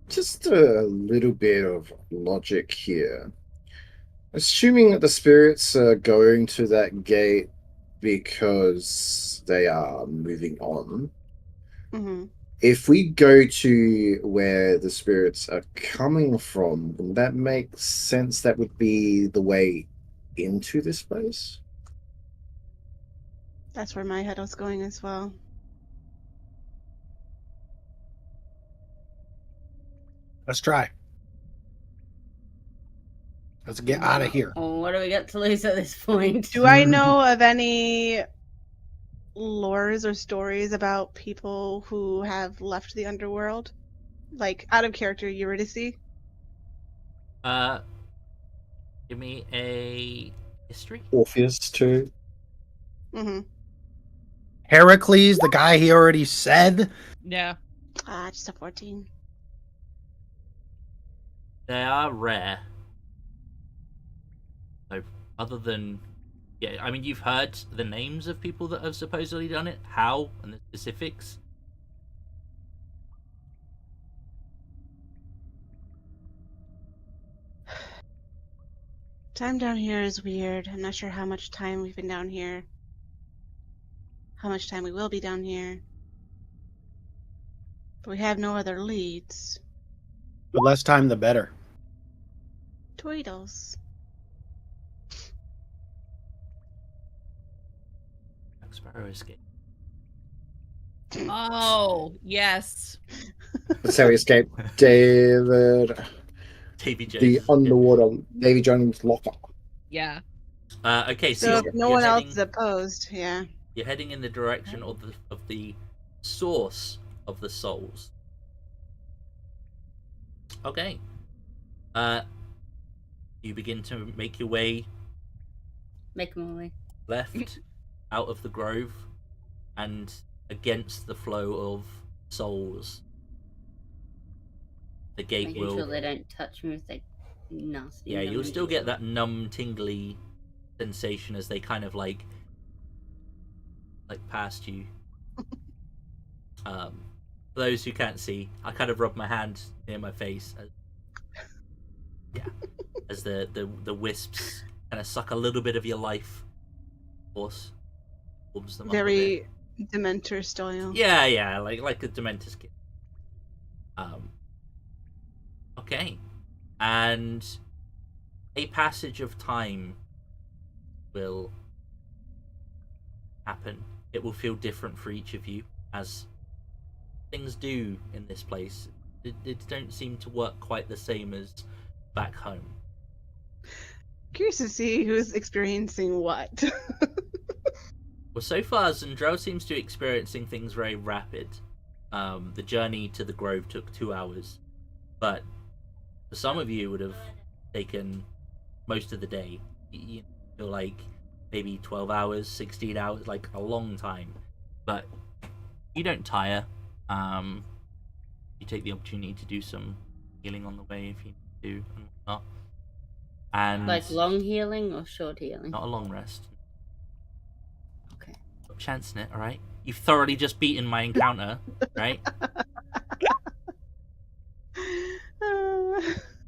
Just a little bit of logic here. Assuming that the spirits are going to that gate because they are moving on, Mm-hmm. if we go to where the spirits are coming from, would that make sense? That would be the way into this place? That's where my head was going as well. Let's try. Let's get out of here. Oh, what do we got to lose at this point? Do I know of any lores or stories about people who have left the underworld? Like, out of character, Eurydice? Give me a history. Orpheus too. Mm-hmm. Heracles, the guy he already said. Yeah. Just a 14. They are rare. So, other than, yeah, I mean, you've heard the names of people that have supposedly done it, how, and the specifics. Time down here is weird. I'm not sure how much time we've been down here. How much time we will be down here. But we have no other leads. The less time, the better. Tweedles. Jack Sparrow escape. Oh, yes. That's how we escaped David. Davy Jones. The underwater Davy Jones locker. Yeah. Okay, so, So you're, if no you're one else heading, is opposed, yeah. you're heading in the direction of the source of the souls. Okay. You begin to make your way Make them away. left out of the grove and against the flow of souls. The gate Making will. sure they don't touch me with their nasty. Yeah, you'll numbing still get needles. that numb, tingly sensation as they kind of like past you. For those who can't see, I kind of rub my hand near my face. As the wisps kind of suck a little bit of your life force, warms them up a bit. Very Dementor style. Yeah, like a Dementor's kid. Okay, and a passage of time will happen. It will feel different for each of you, as things do in this place. It don't seem to work quite the same as back home. Curious to see who's experiencing what. Well, so far, Zendrel seems to be experiencing things very rapid. The journey to the grove took 2 hours, but for some of you, it would have taken most of the day. You feel like maybe 12 hours, 16 hours, like a long time. But you don't tire. You take the opportunity to do some healing on the way if you need to and whatnot. And Like long healing or short healing? not a long rest. Okay. Stop chancing it, alright? You've thoroughly just beaten my encounter, right?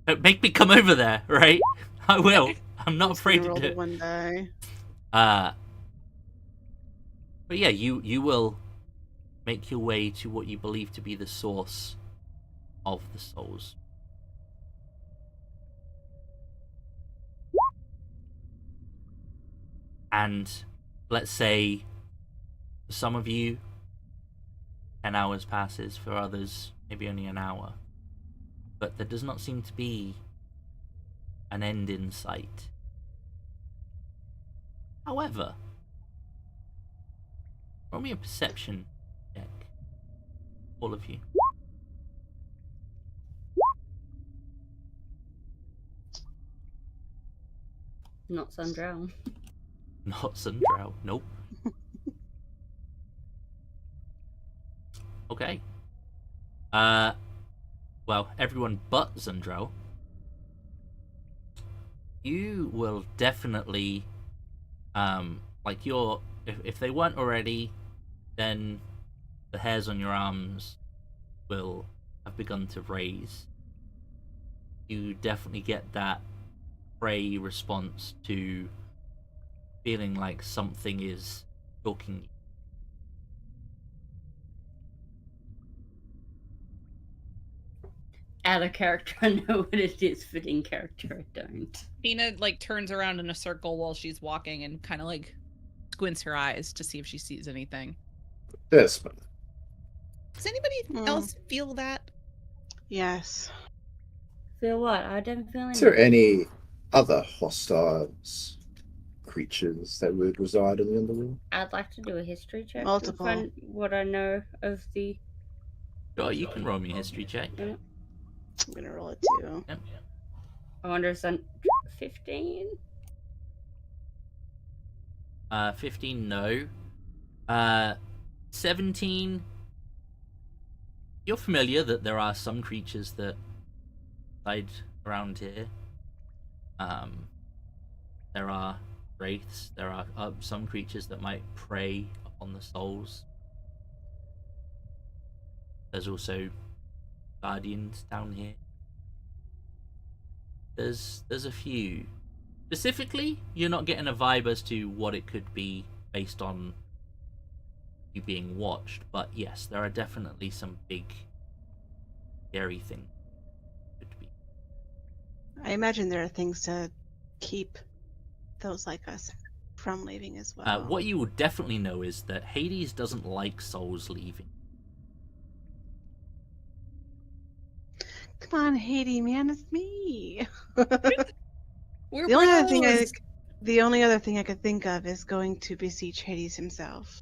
Don't make me come over there, right? I will. I'm not afraid to roll do the it. one die. But yeah, you will make your way to what you believe to be the source of the souls. And let's say for some of you 10 hours passes, for others maybe only an hour. But there does not seem to be an end in sight. However, roll me a perception check, all of you. Not Sundrell. Not Sundrell, nope. Okay. Well, everyone but Zundrell. You will definitely, like if they weren't already, then the hairs on your arms will have begun to raise. You definitely get that prey response to feeling like something is stalking you. Out of character, I know what it is, but in character, I don't. Tina turns around in a circle while she's walking and kind of squints her eyes to see if she sees anything. Yes. Does anybody else feel that? Yes. Feel what? I don't feel Is there anything. any other hostiles, creatures that would reside in the underworld? I'd like to do a history check Multiple. to find what I know of the. Sure, you can roll me a history check. Yeah. I'm gonna roll it too. Yep. I wonder if 15. 15, no. 17. You're familiar that there are some creatures that hide around here. There are wraiths. There are some creatures that might prey upon the souls. There's also guardians down here. There's a few. Specifically, you're not getting a vibe as to what it could be based on you being watched, but yes, there are definitely some big, scary things. Could be. I imagine there are things to keep those like us from leaving as well. What you will definitely know is that Hades doesn't like souls leaving. Come on, Hades, man, it's me. We're The only other thing I could think of is going to beseech Hades himself.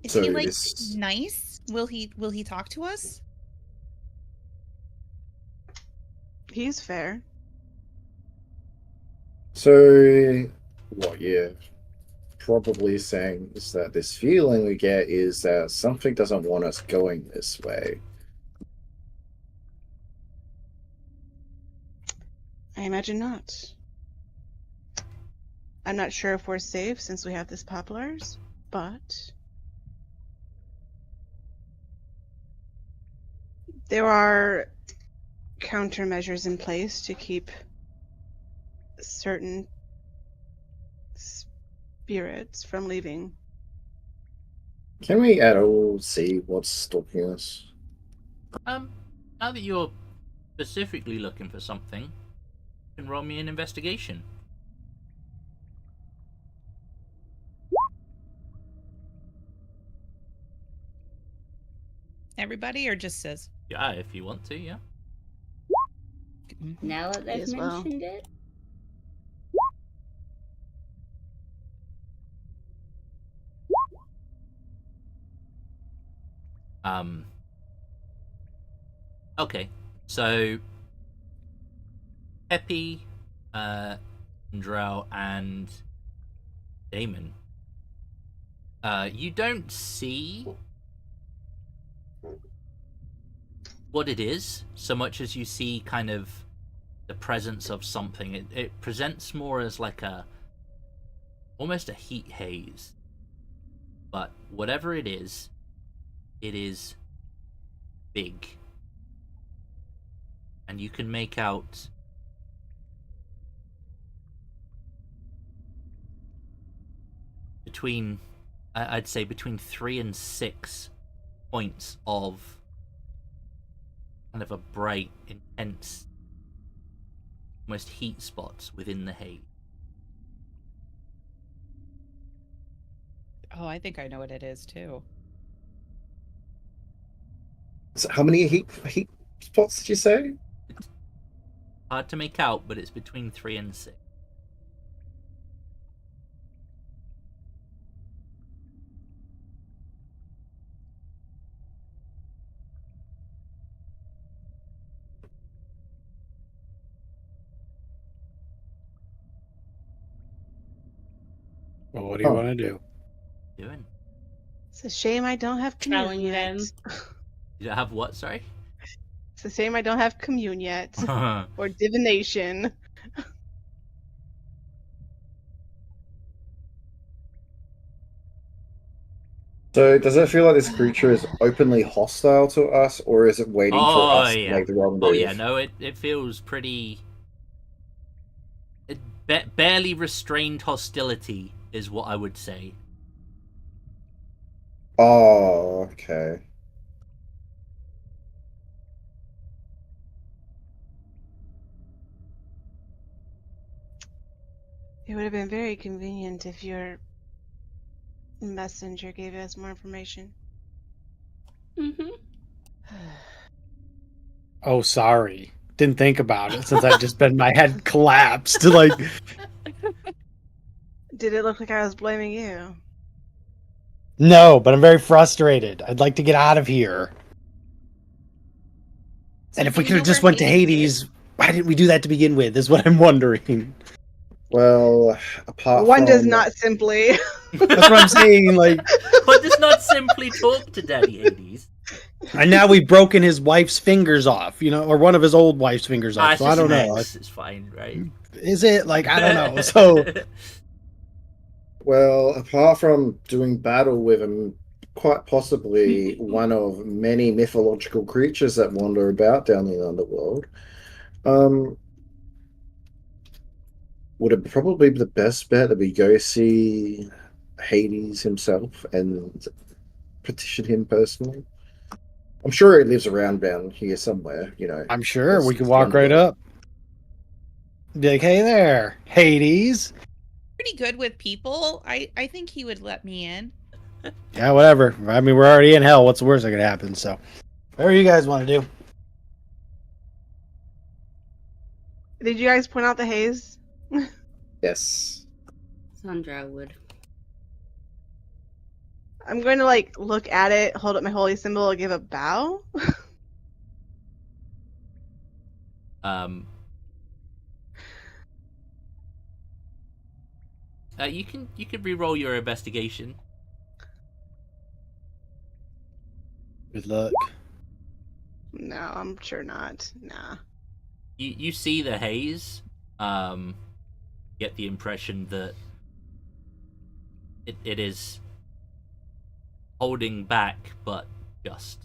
Is So he this- nice? Will he talk to us? He's fair. So, what you're probably saying is that this feeling we get is that something doesn't want us going this way. I imagine not. I'm not sure if we're safe since we have this poplars, but there are countermeasures in place to keep certain spirits from leaving. Can we at all see what's stalking us? Now that you're specifically looking for something, you can roll me an investigation. Everybody or just Sis? Yeah, if you want to, yeah. Now that they've as well. mentioned it. Okay, so Peppy, Drow, and Damon. You don't see what it is so much as you see kind of the presence of something. It presents more as like almost a heat haze. But whatever it is big. And you can make out I'd say between 3 and 6 points of kind of a bright, intense, almost heat spots within the haze. Oh, I think I know what it is too. So how many heat spots did you say? Hard to make out, but it's between 3 and 6. Well, what do you want to do? Doing? It's a shame I don't have commune Telling yet. them. You don't have what? Sorry. It's a shame I don't have commune yet. Or divination. So does it feel like this creature is openly hostile to us, or is it waiting for us to make the wrong move? Oh yeah, no, it feels pretty. Barely restrained hostility is what I would say. Oh, okay. It would have been very convenient if your messenger gave us more information. Mm-hmm. Oh, sorry. Didn't think about it since I'd just been my head collapsed. Like, Did it look like I was blaming you? no, but I'm very frustrated. I'd like to get out of here. And if we do could you have know just where went to Hades Hades, why didn't we do that to begin with? Is what I'm wondering. Well, apart One from does not simply. That's what I'm saying. Like, But does not simply talk to Daddy Hades. and now we've broken his wife's fingers off, or one of his old wife's fingers off. It's So I just don't an know. X, it's fine, right? Is it? Like, I don't know. So Well, apart from doing battle with him, quite possibly one of many mythological creatures that wander about down the underworld, would it probably be the best bet that we go see Hades himself and petition him personally? I'm sure he lives around down here somewhere, I'm sure we It's can walk right underworld. up. Be like, hey there, Hades. pretty good with people. I think he would let me in. Yeah, whatever. I mean, we're already in hell. What's the worst that could happen? So, whatever you guys want to do. Did you guys point out the haze? Yes. Sandra would. I'm going to look at it, hold up my holy symbol, and give a bow. You can re-roll your investigation. Good luck. No, I'm sure not. Nah. You see the haze. Get the impression that it is holding back, but just.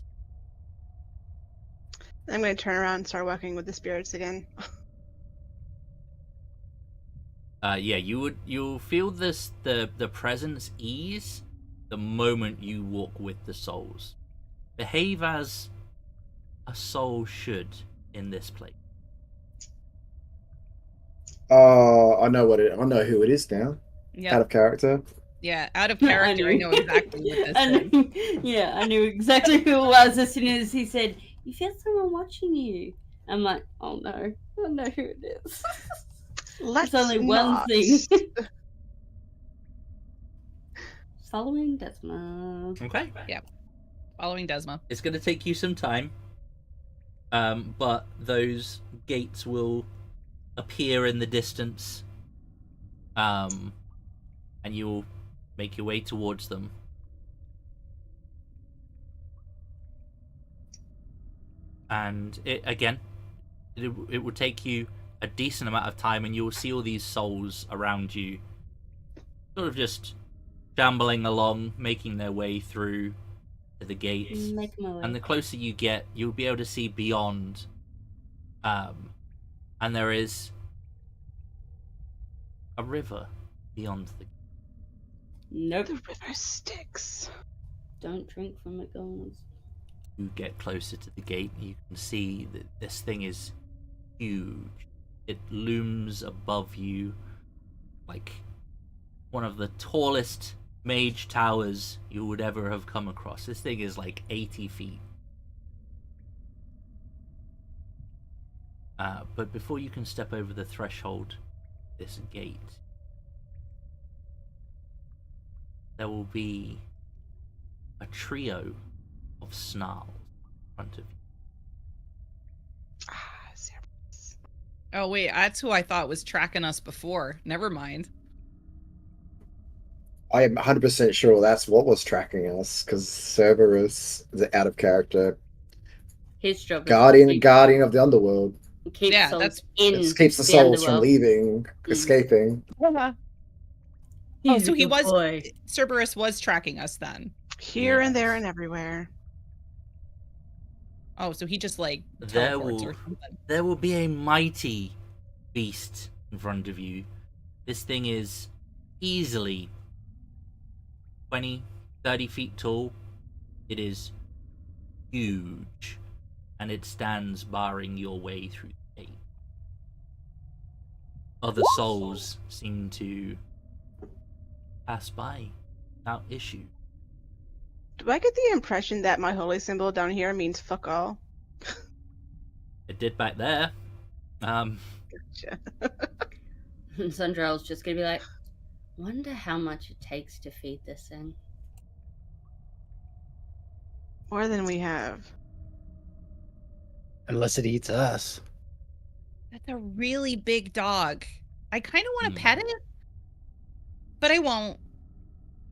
I'm gonna turn around and start walking with the spirits again. Yeah, you'll feel the presence ease the moment you walk with the souls. Behave as a soul should in this place. I know I know who it is now. Out Yeah, of character. yeah. Out of character, I know exactly what this I is. knew, yeah, I knew exactly who it was as soon as he said, "You feel someone watching you." I'm like, "Oh no, I know who it is." Let's There's only one not. thing. Following Desmond. Okay. Following Desma. It's going to take you some time, but those gates will appear in the distance, and you'll make your way towards them. And it will take you a decent amount of time, and you'll see all these souls around you, sort of just shambling along, making their way through to the gates. Make my way. And the closer you get, you'll be able to see beyond. And there is a river beyond the. Nope. The river Styx. Don't drink from McDonald's. You get closer to the gate, you can see that this thing is huge. It looms above you like one of the tallest mage towers you would ever have come across. This thing is like 80 feet. But before you can step over the threshold, this gate, there will be a trio of snarls in front of you. Cerberus. Oh wait, that's who I thought was tracking us before. Never mind. I am 100% sure that's what was tracking us, because Cerberus is out of character. His job is Guardian of the underworld. keep Yeah, souls that's- in It keeps the the souls from underworld. leaving, Mm. escaping. Oh, He's so a he good was. boy. Cerberus was tracking us then. Here and there Yes. and everywhere. Oh, so he just like There teleports will- or something. There will be a mighty beast in front of you. This thing is easily 20, 30 feet tall. It is huge, and it stands barring your way through the gate. Other souls seem to pass by without issue. Do I get the impression that my holy symbol down here means fuck all? It did back there. Gotcha. And Sundrell's just gonna be like, wonder how much it takes to feed this thing. More than we have. Unless it eats us. That's a really big dog. I kind of want to Hmm. pet it, but I won't.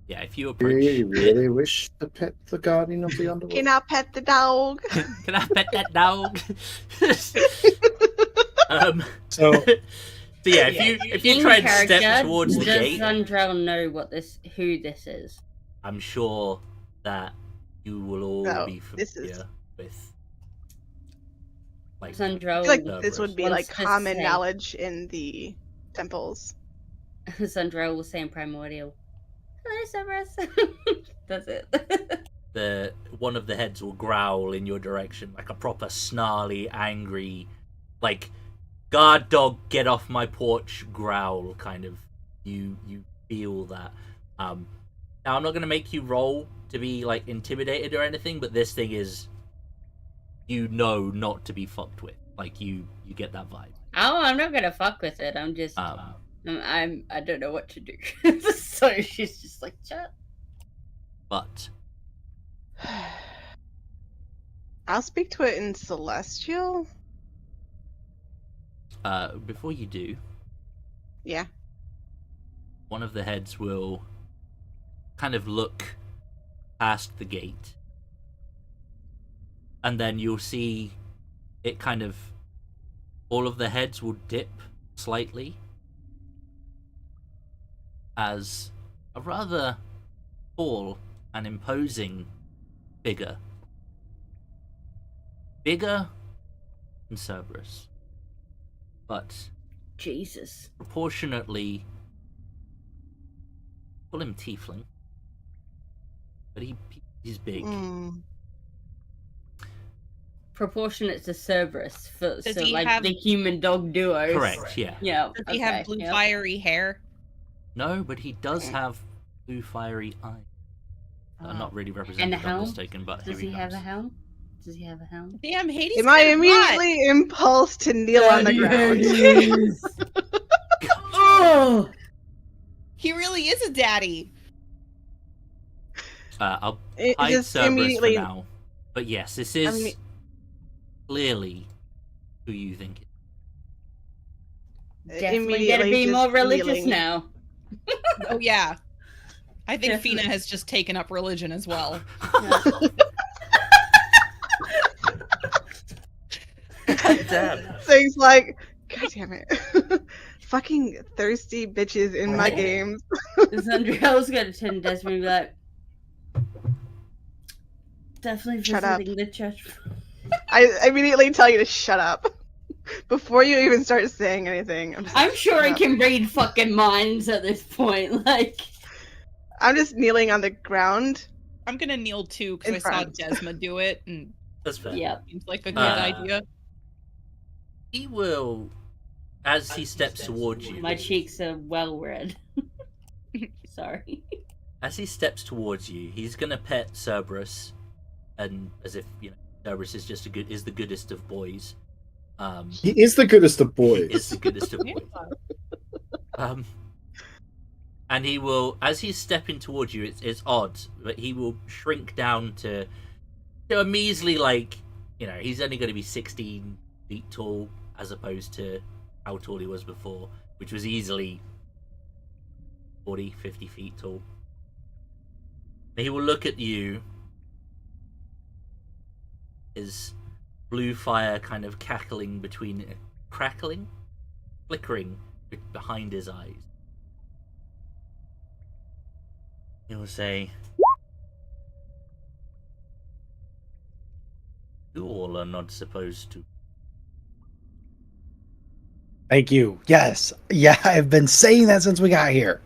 Yeah, if you Do approach, you really wish to pet the Guardian of the underworld? Can I pet the dog? can I pet that dog? So So yeah, if you In try and step character, towards the does gate, Sundrell know who this is? I'm sure that you will all No, be this familiar is- with. Like, Sundrell I feel like Cerberus. this would be Wants like to common say- knowledge in the temples. Sundrell will say in primordial, "Hello, Cerberus." That's it. One of the heads will growl in your direction, like a proper snarly, angry, like guard dog, get off my porch growl kind of. You feel that. Now I'm not gonna make you roll to be like intimidated or anything, but this thing is, not to be fucked with. Like you get that vibe. Oh, I'm not gonna fuck with it. I'm just, I don't know what to do. So she's just like, chat. But I'll speak to it in Celestial. Before you do, Yeah. one of the heads will kind of look past the gate, and then you'll see it kind of, all of the heads will dip slightly as a rather tall and imposing figure, bigger than Cerberus, but Jesus. proportionately, call him tiefling, but he's big. Mm. Proportionate to Cerberus, Does so he like have- the human dog duos. Correct, yeah. Yeah. Does he have blue fiery hair? No, but he does have blue fiery eyes. Oh. Not really And represented, a I'm helm? mistaken, but Does here he he have a comes. helm? Does he have a helm? Damn, Hades. Am I kinda hot. immediately impulse to kneel on the ground? Oh! He really is a daddy. I'll It hide just Cerberus immediately. for now. But yes, this is mean- clearly who you think it Definitely gonna Immediately be just more religious kneeling. now. Oh yeah. I think Definitely. Fina has just taken up religion as well. Yeah. is. Damn. Things like, God damn it. Fucking thirsty bitches in my Oh. games. Zandriel's gonna turn to Desmond and be like, definitely Shut up. visiting the church. I immediately tell you to shut up. Before you even start saying anything. I'm, just like, I'm sure "Shut I up." can read fucking minds at this point. Like, I'm just kneeling on the ground. I'm gonna kneel too because In I saw front. Desma do it, and That's fair. yeah. seems like a good Uh, idea. He will, as he steps towards you, My cheeks are well red. Sorry. as he steps towards you, he's gonna pet Cerberus, and as if Cerberus is just is the goodest of boys. He is the goodest of He is boys. the goodest of boys. And he will, as he's stepping towards you, it's odd, but he will shrink down to a measly, he's only going to be 16 feet tall, as opposed to how tall he was before, which was easily 40, 50 feet tall. And he will look at you, his blue fire kind of flickering behind his eyes. He will say, "You all are not supposed to." Thank you. Yes. Yeah, I've been saying that since we got here.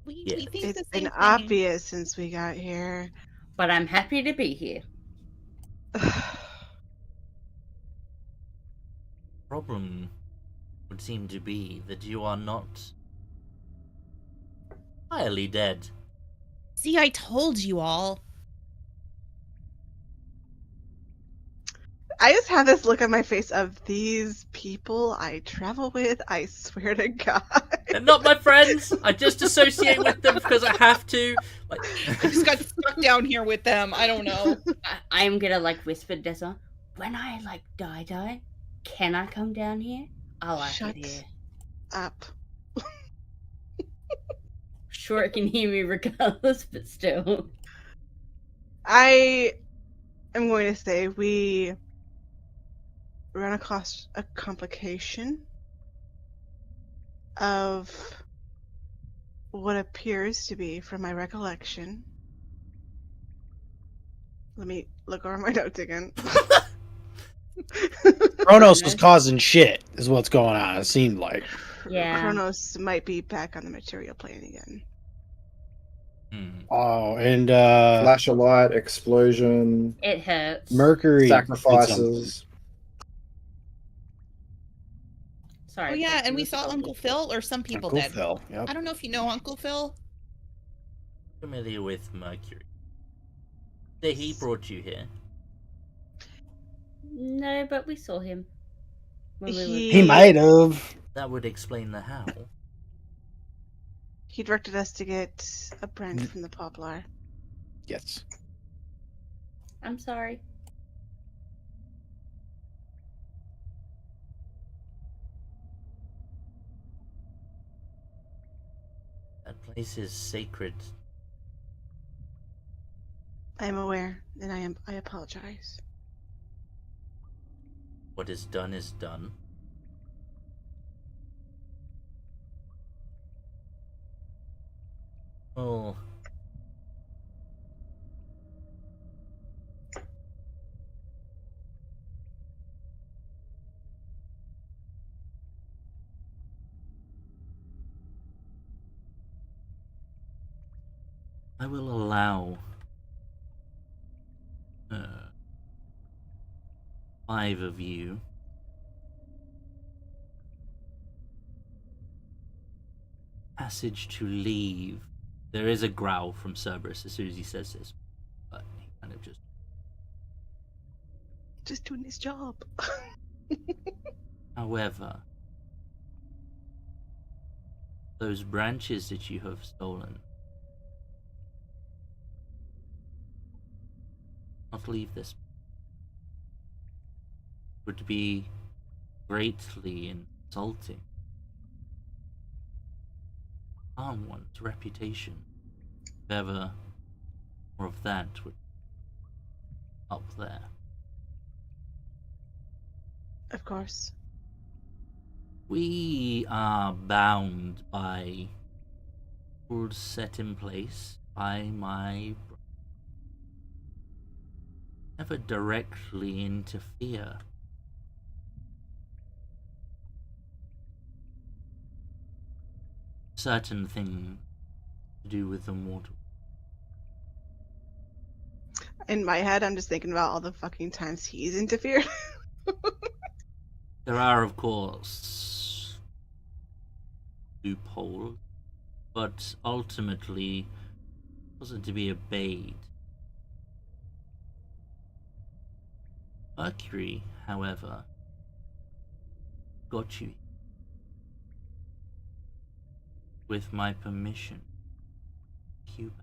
We Yeah. think It's the been same thing. obvious since we got here. But I'm happy to be here. Problem would seem to be that you are not entirely dead. See, I told you all. I just have this look on my face of these people I travel with. I swear to God. They're not my friends. I just associate with them because I have to. I just got stuck down here with them. I don't know. I am gonna whisper Desmond, when I die, can I come down here? I like Shut it here. up. Sure, it can hear me regardless, but still. I am going to say we run across a complication of what appears to be, from my recollection. Let me look over my notes again. Kronos was causing shit, is what's going on. It seemed like. Yeah. Kronos might be back on the material plane again. Oh, and Flash of light, explosion, It hurts. Mercury did something. sacrifices. Sorry. Oh yeah, and we Percy, saw what's Uncle Phil, or some people Uncle did. Phil. Yep. I don't know if you know Uncle Phil. Familiar with Mercury? He brought you here. No, but we saw him. When we He might have. That would explain the how. He directed us to get a branch from the poplar. Yes. I'm sorry. This is sacred. I am aware, and I apologize. What is done is done. Oh. I will allow 5 of you passage to leave. There is a growl from Cerberus as soon as he says this, but he kind of Just doing his job. However, those branches that you have stolen, not leave this. Would be greatly insulting. Harm one's reputation. If ever more of that would up there. Of course. We are bound by rules set in place by my brother. Never directly interfere. Certain things to do with the mortal. In my head, I'm just thinking about all the fucking times he's interfered. There are, of course, loopholes, but ultimately wasn't to be obeyed. Mercury, however, got you with my permission. Cuba.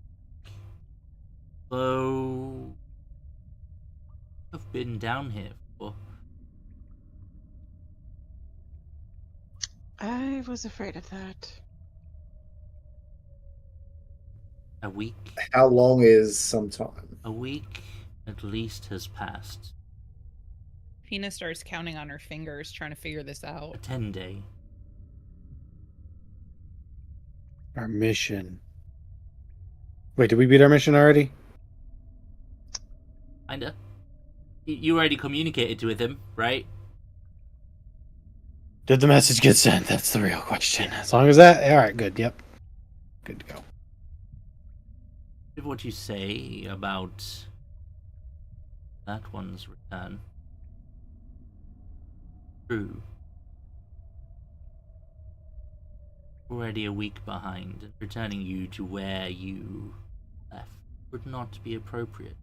So I've been down here for I was afraid of that. a week. How long is some time? A week at least has passed. Fina starts counting on her fingers, trying to figure this A out. 10-day. Our mission. Wait, did we beat our mission already? Kinda. You already communicated with him, right? Did the message get sent? That's the real question. As long as that, all right, good. Yep, good to go. If what you say about that one's return true, already a week behind, and returning you to where you left would not be appropriate.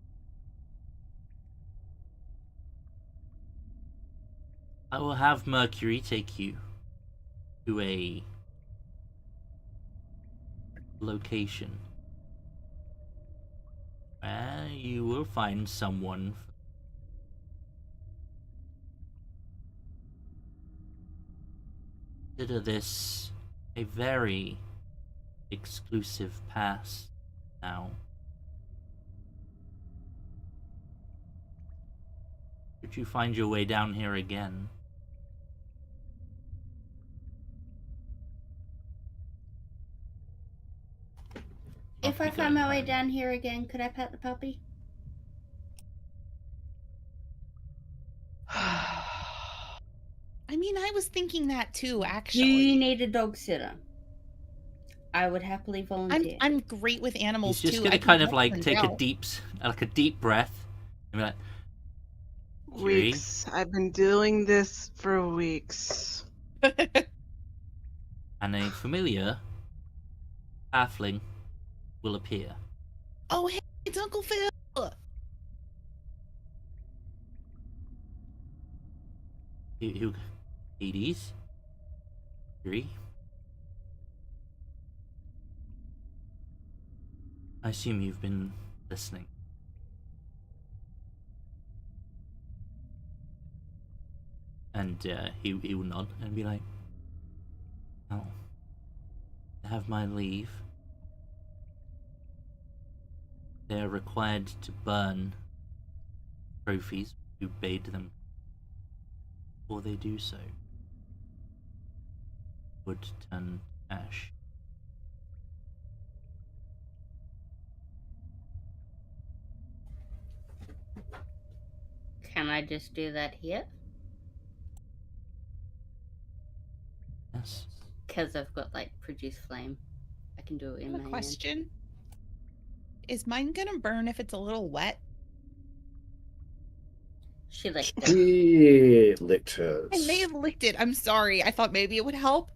I will have Mercury take you to a location where you will find someone. Consider this a very exclusive pass now. Should you find your way down here again, If I'll I be find my going way home. down here again, could I pet the puppy? I mean, I was thinking that too, Do you actually. need a dog sitter? I would happily volunteer. I'm great with animals He's just too. gonna I can kind of help like them take out. a deep breath, and be like, Mercury, Weeks. I've been doing this for weeks. and a familiar halfling will appear. Oh, hey, it's Uncle Phil. Who Hades? Mercury? I assume you've been listening. And he will nod and be like, "Oh, I have my leave. They are required to burn trophies who bade them before they do so. Would turn to ash. Can I just do that here? Yes. Because I've got like produce flame. I can do it I in have my a hand. question. Is mine gonna burn if it's a little wet? She licked it. He licked hers. I may have licked it. I'm sorry. I thought maybe it would help.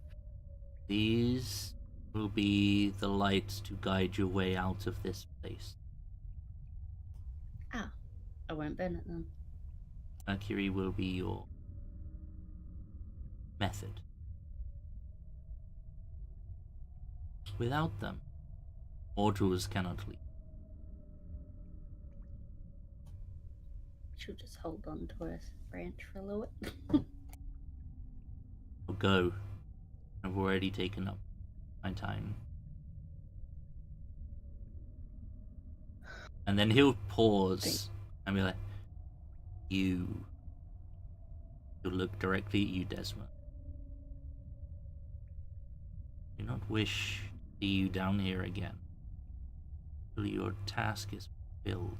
These will be the lights to guide your way out of this place. I won't burn it then. Mercury will be your method. Without them, mortals cannot leave. She'll just hold on to her branch for a little bit. Or go. I've already taken up my time. And then he'll pause and be like, He'll look directly at you, Desmond. I do not wish to see you down here again till your task is fulfilled.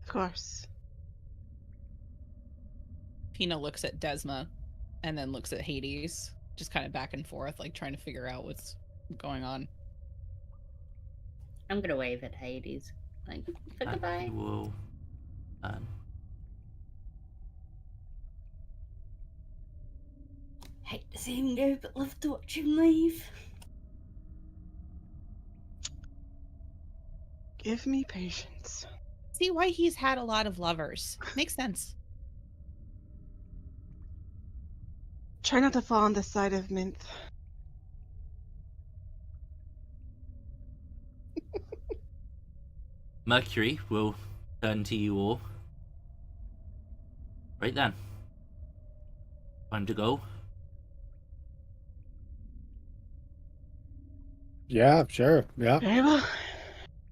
Of course. Pina looks at Desma and then looks at Hades, just kind of back and forth, like trying to figure out what's going on. I'm gonna wave at Hades. Like, And goodbye. he will turn. Hate to see him go, but love to watch him leave. Give me patience. See why he's had a lot of lovers. Makes sense. Try not to fall on the side of Minth. Mercury will turn to you all. Right then. Time to go. Yeah, sure. Yeah. Very well.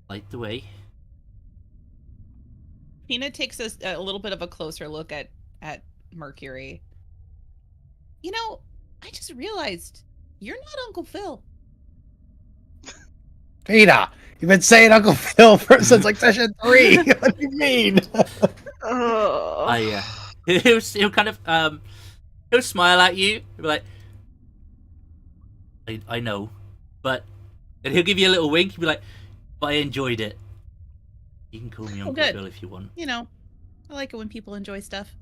Light the way. Pina takes a little bit of a closer look at Mercury. You know, I just realized you're not Uncle Phil. Peter, you've been saying Uncle Phil since like session 3. What do you mean? Oh. He'll kind of he'll smile at you. He'll be like, I know, but and he'll give you a little wink. He'll be like, but I enjoyed it. You can call me Uncle good. Phil if you want. You know, I like it when people enjoy stuff.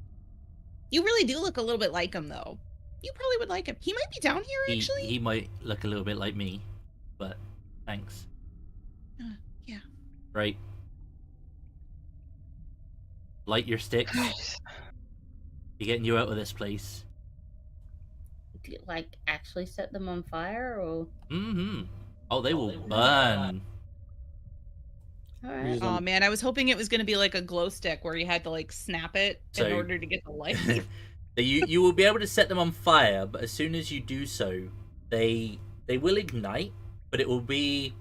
You really do look a little bit like him, though. You probably would like him. He might be down here, actually. He might look a little bit like me, but thanks. Yeah. Right. Light your sticks. Be getting you out of this place. Do you, like, actually set them on fire, or...? Mm-hmm. Oh, they will burn. Alright. Oh man, I was hoping it was going to be like a glow stick where you had to like snap it in order to get the light. You will be able to set them on fire, but as soon as you do so, they will ignite, but it will be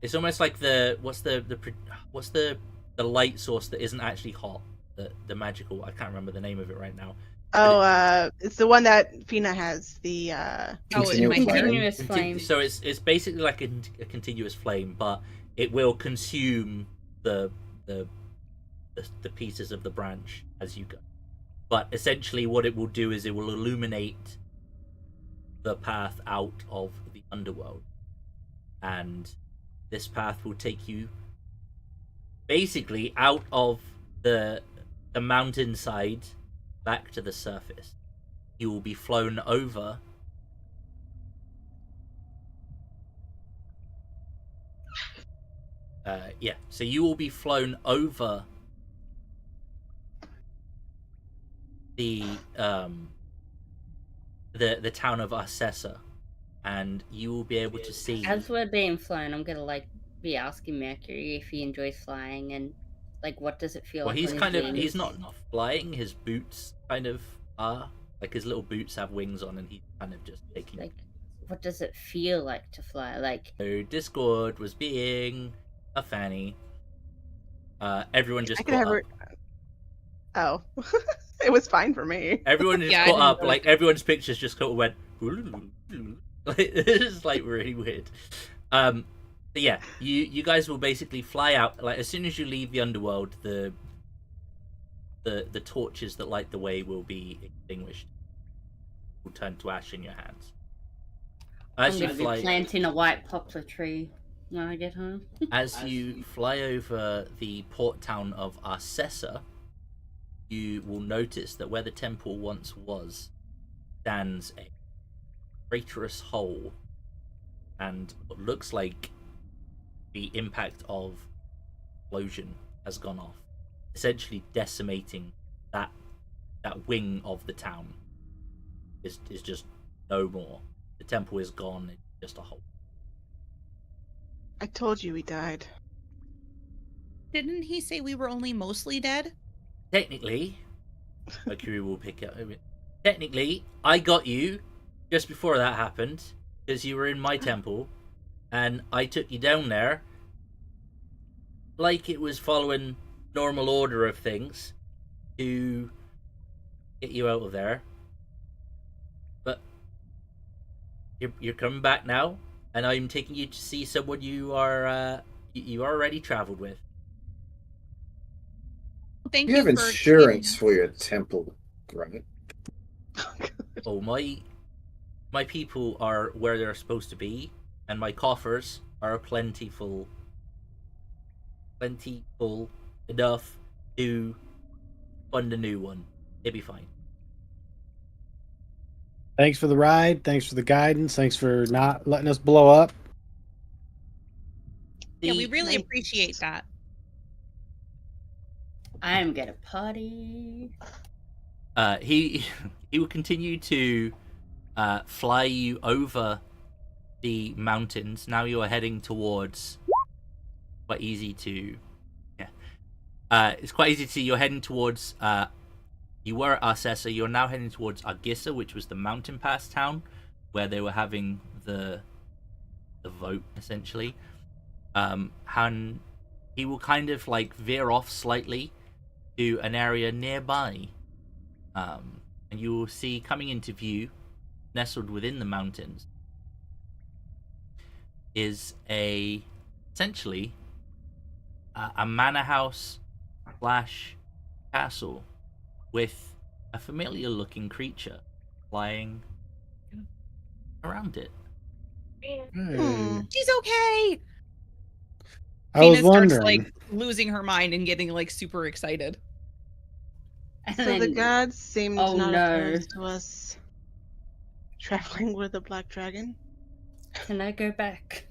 it's almost like what's the light source that isn't actually hot, the magical, I can't remember the name of it right now. Oh, it's the one that Fina has. The in my hair. Continuous flame. So it's basically like a continuous flame, but it will consume the pieces of the branch as you go. But essentially, what it will do is it will illuminate the path out of the underworld, and this path will take you basically out of the mountainside back to the surface. You will be flown over so you will be flown over the town of Arcessa, and you will be able to see. As we're being flown, I'm gonna like be asking Mercury if he enjoys flying and like what does it feel Well, like. he's on kind his of wings? he's not flying. His boots kind of are like his little boots have wings on, and he's kind of just taking. Like what does it feel like to fly? Like, So Discord was being a fanny. Everyone I just could caught have up. her. Oh, it was fine for me. Everyone just Yeah, I caught didn't up. notice. Like everyone's pictures just kind of went. Like, it's like really weird. But yeah, you guys will basically fly out. Like as soon as you leave the underworld, the torches that light the way will be extinguished. Will turn to ash in your hands. As I'm you gonna be fly, planting a white poplar tree when I get home. as you fly over the port town of Arcessa, you will notice that where the temple once was stands a craterous hole, and what looks like the impact of explosion has gone off, essentially decimating that wing of the town. Is just no more. The temple is gone. It's just a hole. I told you he died. Didn't he say we were only mostly dead? Technically, Mercury will pick up. Technically, I got you just before that happened because you were in my temple, and I took you down there like it was following normal order of things to get you out of there. But you're coming back now, and I'm taking you to see someone you already traveled with. Thank You you have for insurance for your temple, right? Oh, my people are where they're supposed to be, and my coffers are plentiful enough to fund a new one. It'll be fine. Thanks for the ride. Thanks for the guidance. Thanks for not letting us blow up. Yeah, we The- really appreciate that. I am gonna party. he will continue to fly you over the mountains. Now you are heading towards quite easy to it's quite easy to see you're heading towards you were at Arcessa, you're now heading towards Argissa, which was the mountain pass town where they were having the vote essentially. And he will kind of like veer off slightly to an area nearby. And you will see coming into view, nestled within the mountains, is essentially a manor house / castle with a familiar looking creature flying around it. Hey. She's okay. I was Venus wondering. starts like losing her mind and getting like super excited. And So the then- gods seemed Oh, not no. opposed to us traveling with a black dragon. Can I go back?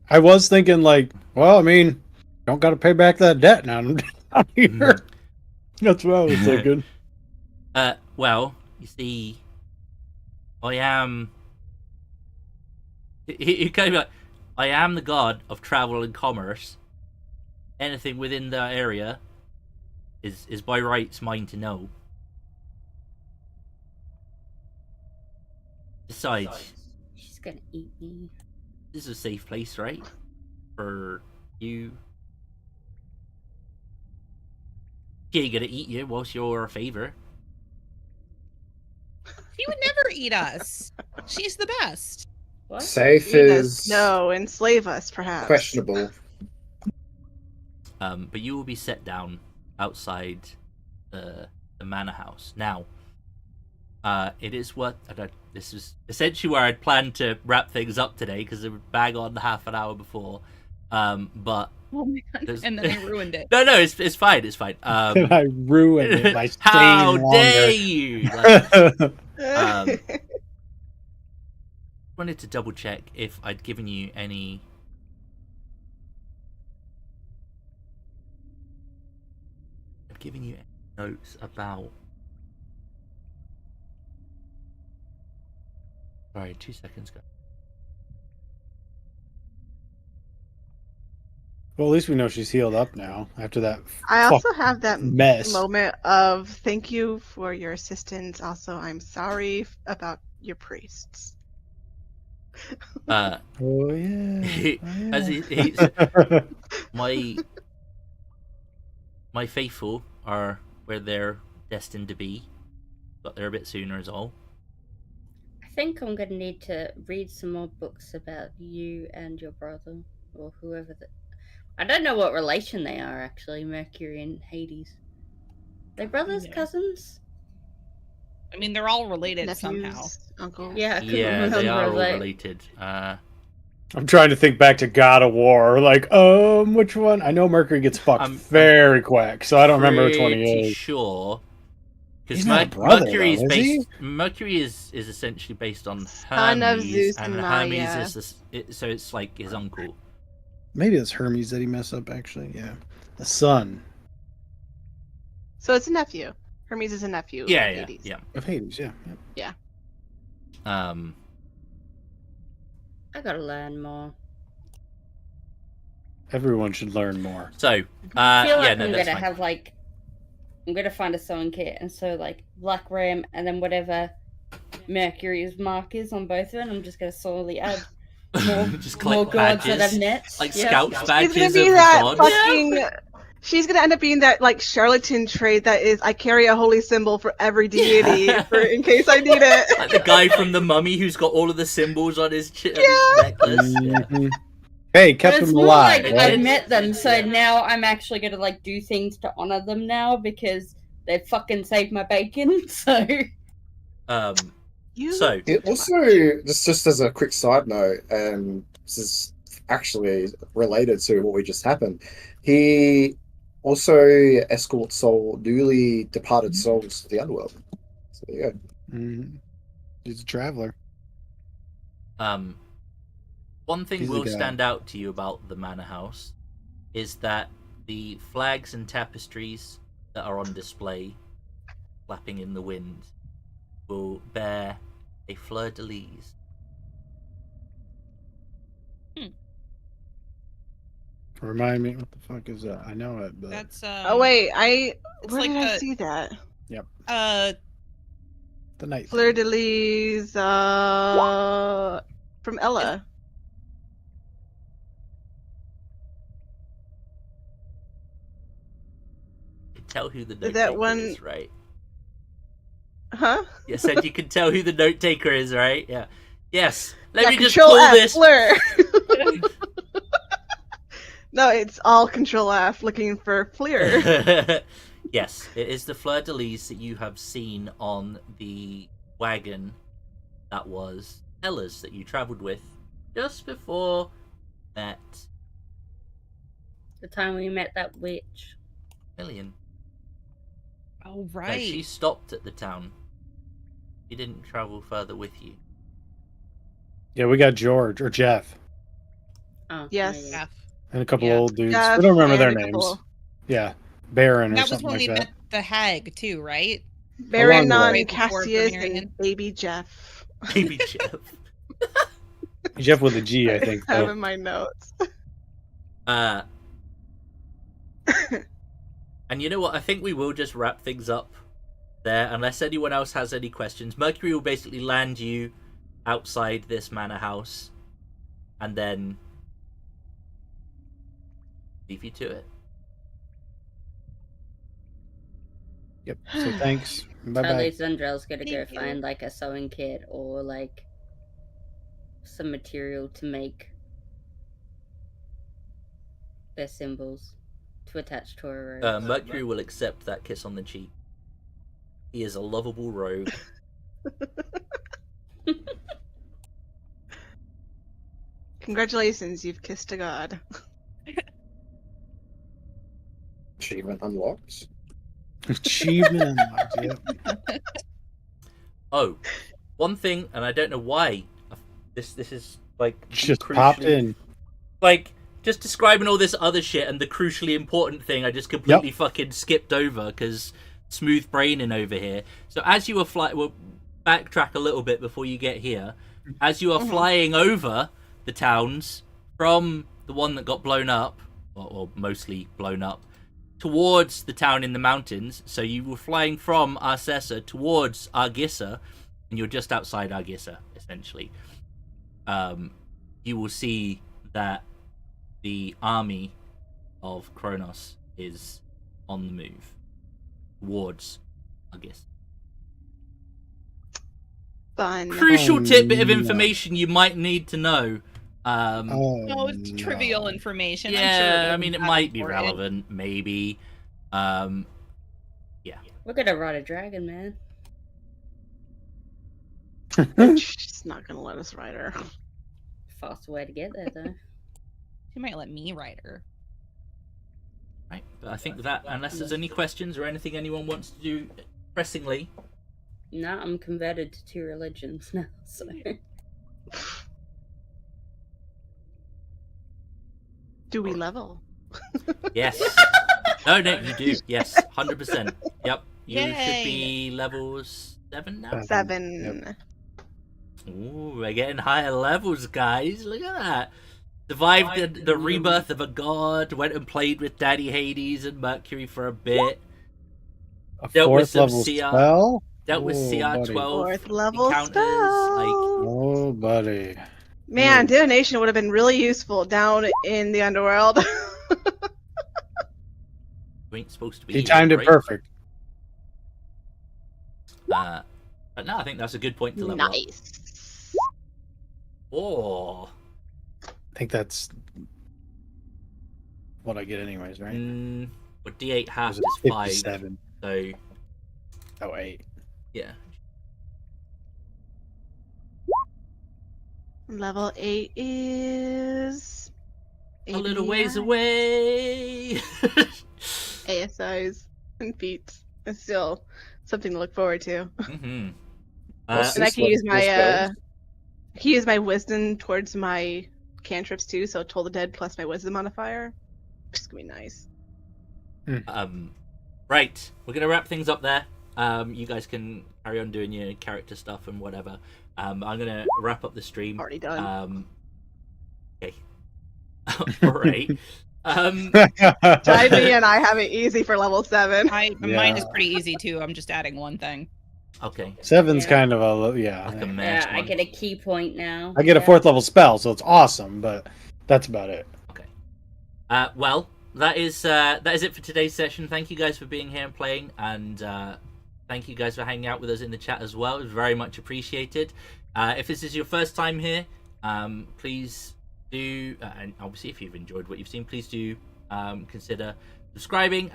I was thinking, like, well, I mean, don't got to pay back that debt now. I'm down here. That's what I was thinking. Well, you see, I am. He kind of like, I am the god of travel and commerce. Anything within that area is by rights mine to know. Besides, She's gonna eat me. this is a safe place, right? For you. She ain't gonna eat you whilst you're a favor. She would never eat us. She's the best. What? Safe Eat us, is no, enslave us, perhaps. questionable. But you will be set down outside the manor house. Now, it is what this is essentially where I'd planned to wrap things up today because it would bag on half an hour before. But Oh my God. There's- And then I ruined it. no, it's fine. It's fine. And I ruined it by staying How longer. dare you? Like, Um, wanted to double check if I'd given you any. I'd given you any notes about. Sorry, 2 seconds ago. Well, at least we know she's healed up now after that. I also have that mess. moment of thank you for your assistance. Also, I'm sorry about your priests. Uh, Oh yeah. as he's my faithful are where they're destined to be. Got there a bit sooner is all. I think I'm gonna need to read some more books about you and your brother, or whoever that. I don't know what relation they are actually, Mercury and Hades. They brothers, Yeah. cousins? I mean, they're all related somehow. Nephews, uncles. Yeah, I couldn't Yeah, remember. they are all like, related. I'm trying to think back to God of War. Like, which one? I know Mercury gets fucked I'm very quick, so I don't remember which one he pretty is. sure. Because He's not a brother, Mercury is though, is he? based. Mercury is essentially based on Son of Hermes, Zeus and and Hermes Maya. is so it's like his uncle. Maybe it's Hermes that he messed up. Actually, yeah, the son So it's a nephew. Hermes is a nephew. Yeah, of yeah, Hades. yeah. of Hades. Yeah. I gotta learn more. Everyone should learn more. So, I feel like yeah, no, I'm that's gonna fine. have like, I'm gonna find a sewing kit, and so like Black Ram, and then whatever Mercury's mark is on both of them, I'm just gonna slowly add more, Just more collect gods that badges, I've met. like Yeah. scouts She's badges gonna of be the that gods. fucking. She's gonna end up being that like charlatan trait that is I carry a holy symbol for every deity for in case I need it. Like the guy from the Mummy who's got all of the symbols on his, on his necklace. Yeah. Mhm. Hey, But kept it's him more alive. like right? I've met them, so Yeah. now I'm actually gonna like do things to honor them now because they fucking saved my bacon. So You So It also, just as a quick side note, and this is actually related to what we just happened, he also escorts newly departed souls to the underworld. So there you go. Mhm. He's a traveler. one thing He's a will guy. stand out to you about the manor house is that the flags and tapestries that are on display, flapping in the wind, will bear a fleur-de-lis. Remind me, what the fuck is that? I know it, but That's Oh wait, it's where like did I the- see that? the night. Fleur de lis, from Ella. You can tell who the Is note that taker one- is, right? Huh? You said you can tell who the note taker is, right? Yeah. Yes. Let Yeah, me just Control pull F, this. Fleur. No, it's all Control F looking for Fleur. Yes, it is the fleur-de-lis that you have seen on the wagon that was Ella's that you travelled with just before that the time we met that witch. million. Oh No, right. she stopped at the town. She didn't travel further with you. Yeah, we got George or Jeff Oh, Yes. yeah. F. and a couple Yeah. old dudes. Jeff we don't remember their and a names. couple- Yeah, Baron or That was something when like we that. met the hag too, right? Baron Along the on way. Cassius Marion. and Baby Jeff. Baby Jeff. Jeff with a G, I think. I have Though. in my notes. And you know what? I think we will just wrap things up there, unless anyone else has any questions. Mercury will basically land you outside this manor house, and then leave you to it. Yep. So thanks. Bye At bye. least Zundrell's gonna go Thank you. find like a sewing kit or like some material to make their symbols to attach to her robes. Mercury will accept that kiss on the cheek. He is a lovable rogue. Congratulations, you've kissed a god. Achievement unlocked. Achievement unlocked. Yep. Oh, one thing, and I don't know why. This is like Just crucially- popped in. Like just describing all this other shit, and the crucially important thing I just completely fucking skipped over because smooth braining over here. So as you were we'll backtrack a little bit before you get here. As you are flying over the towns from the one that got blown up, or mostly blown up, towards the town in the mountains. So you were flying from Arcessa towards Argissa. and you're just outside Argissa, essentially, you will see that the army of Kronos is on the move towards Argissa. Fun. Crucial tidbit of no. information you might need to know. Oh, it's no. trivial information. Yeah, I'm sure I mean, it might be relevant, maybe. We're gonna ride a dragon, man. She's not gonna let us ride her. Faster way to get there, though. She might let me ride her. Right, but I think that, unless there's any questions or anything anyone wants to do pressingly, No, I'm converted to 2 religions now, so. Do we level? yes. No, you do. Yes, 100%. Yep, you should Yay. be level 7 now. 7. Yep. Ooh, we're getting higher levels, guys. Look at that. Survived the rebirth of a god, went and played with Daddy Hades and Mercury for a bit. A Dealt with 4th some level CR spell? Dealt with Oh, CR12 buddy. 4th level encounters. spell. Oh, buddy. Man, divination would have been really useful down in the underworld. You ain't supposed to be. He timed it right? perfect. But no, I think that's a good point to level up. Nice. Oh. I think that's what I get anyways, right? But D8 half Is is it 5. 57? So, Oh, 8. yeah. Level 8 is... A little ways ABI. away. ASIs and feats. It's still something to look forward to. Mm-hmm. What's And I this can level use my spell? I can use my wisdom towards my cantrips too, so Toll the Dead plus my wisdom modifier. Which is gonna be nice. Right, we're gonna wrap things up there. You guys can carry on doing your character stuff and whatever. I'm gonna wrap up the stream. Already done. Okay. All right. Dive me and I have it easy for level 7. Mine is pretty easy too. I'm just adding one thing. Okay. 7's Yeah. kind of a Like a Yeah, masked I one. get a key point now. I get a Yeah. 4th level spell, so it's awesome, but that's about it. Well, that is it for today's session. Thank you guys for being here and playing, and thank you guys for hanging out with us in the chat as well. It's very much appreciated. If this is your first time here, please do, and obviously if you've enjoyed what you've seen, please do consider subscribing,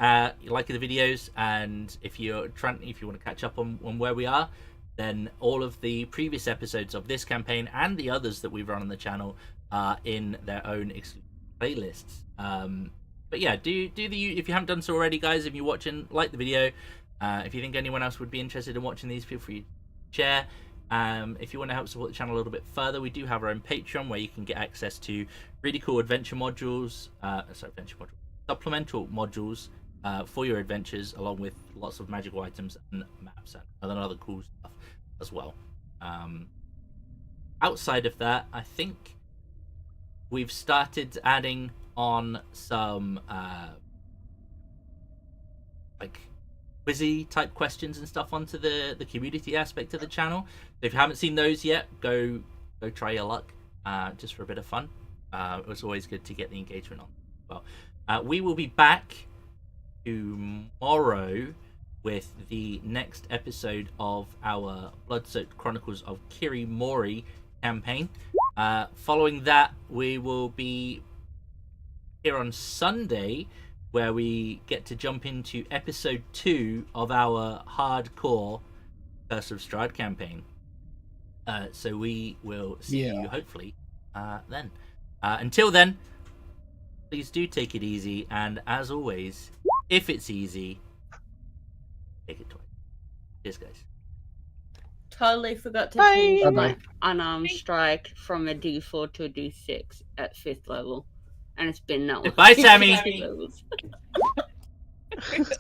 liking the videos, and if you want to catch up on where we are, then all of the previous episodes of this campaign and the others that we've run on the channel are in their own exclusive playlists. But yeah, do the, if you haven't done so already, guys, if you're watching, like the video. If you think anyone else would be interested in watching these, feel free to share. If you want to help support the channel a little bit further, we do have our own Patreon where you can get access to really cool adventure modules, supplemental modules for your adventures, along with lots of magical items and maps and other cool stuff as well. Outside of that, I think we've started adding on some like quizzy type questions and stuff onto the community aspect of the channel. So if you haven't seen those yet, go try your luck, just for a bit of fun. It was always good to get the engagement on as well. We will be back tomorrow with the next episode of our Blood-Soaked Chronicles of Kiri Mori campaign. Following that, we will be here on Sunday, where we get to jump into episode 2 of our hardcore Curse of Strahd campaign. So we will see you hopefully then. Until then, please do take it easy, and as always, if it's easy, take it twice. Cheers, guys. Totally forgot to Bye. change my Bye-bye. unarmed strike from a D4 to a D6 at 5th level. And it's been that long. Bye, Sammy. levels.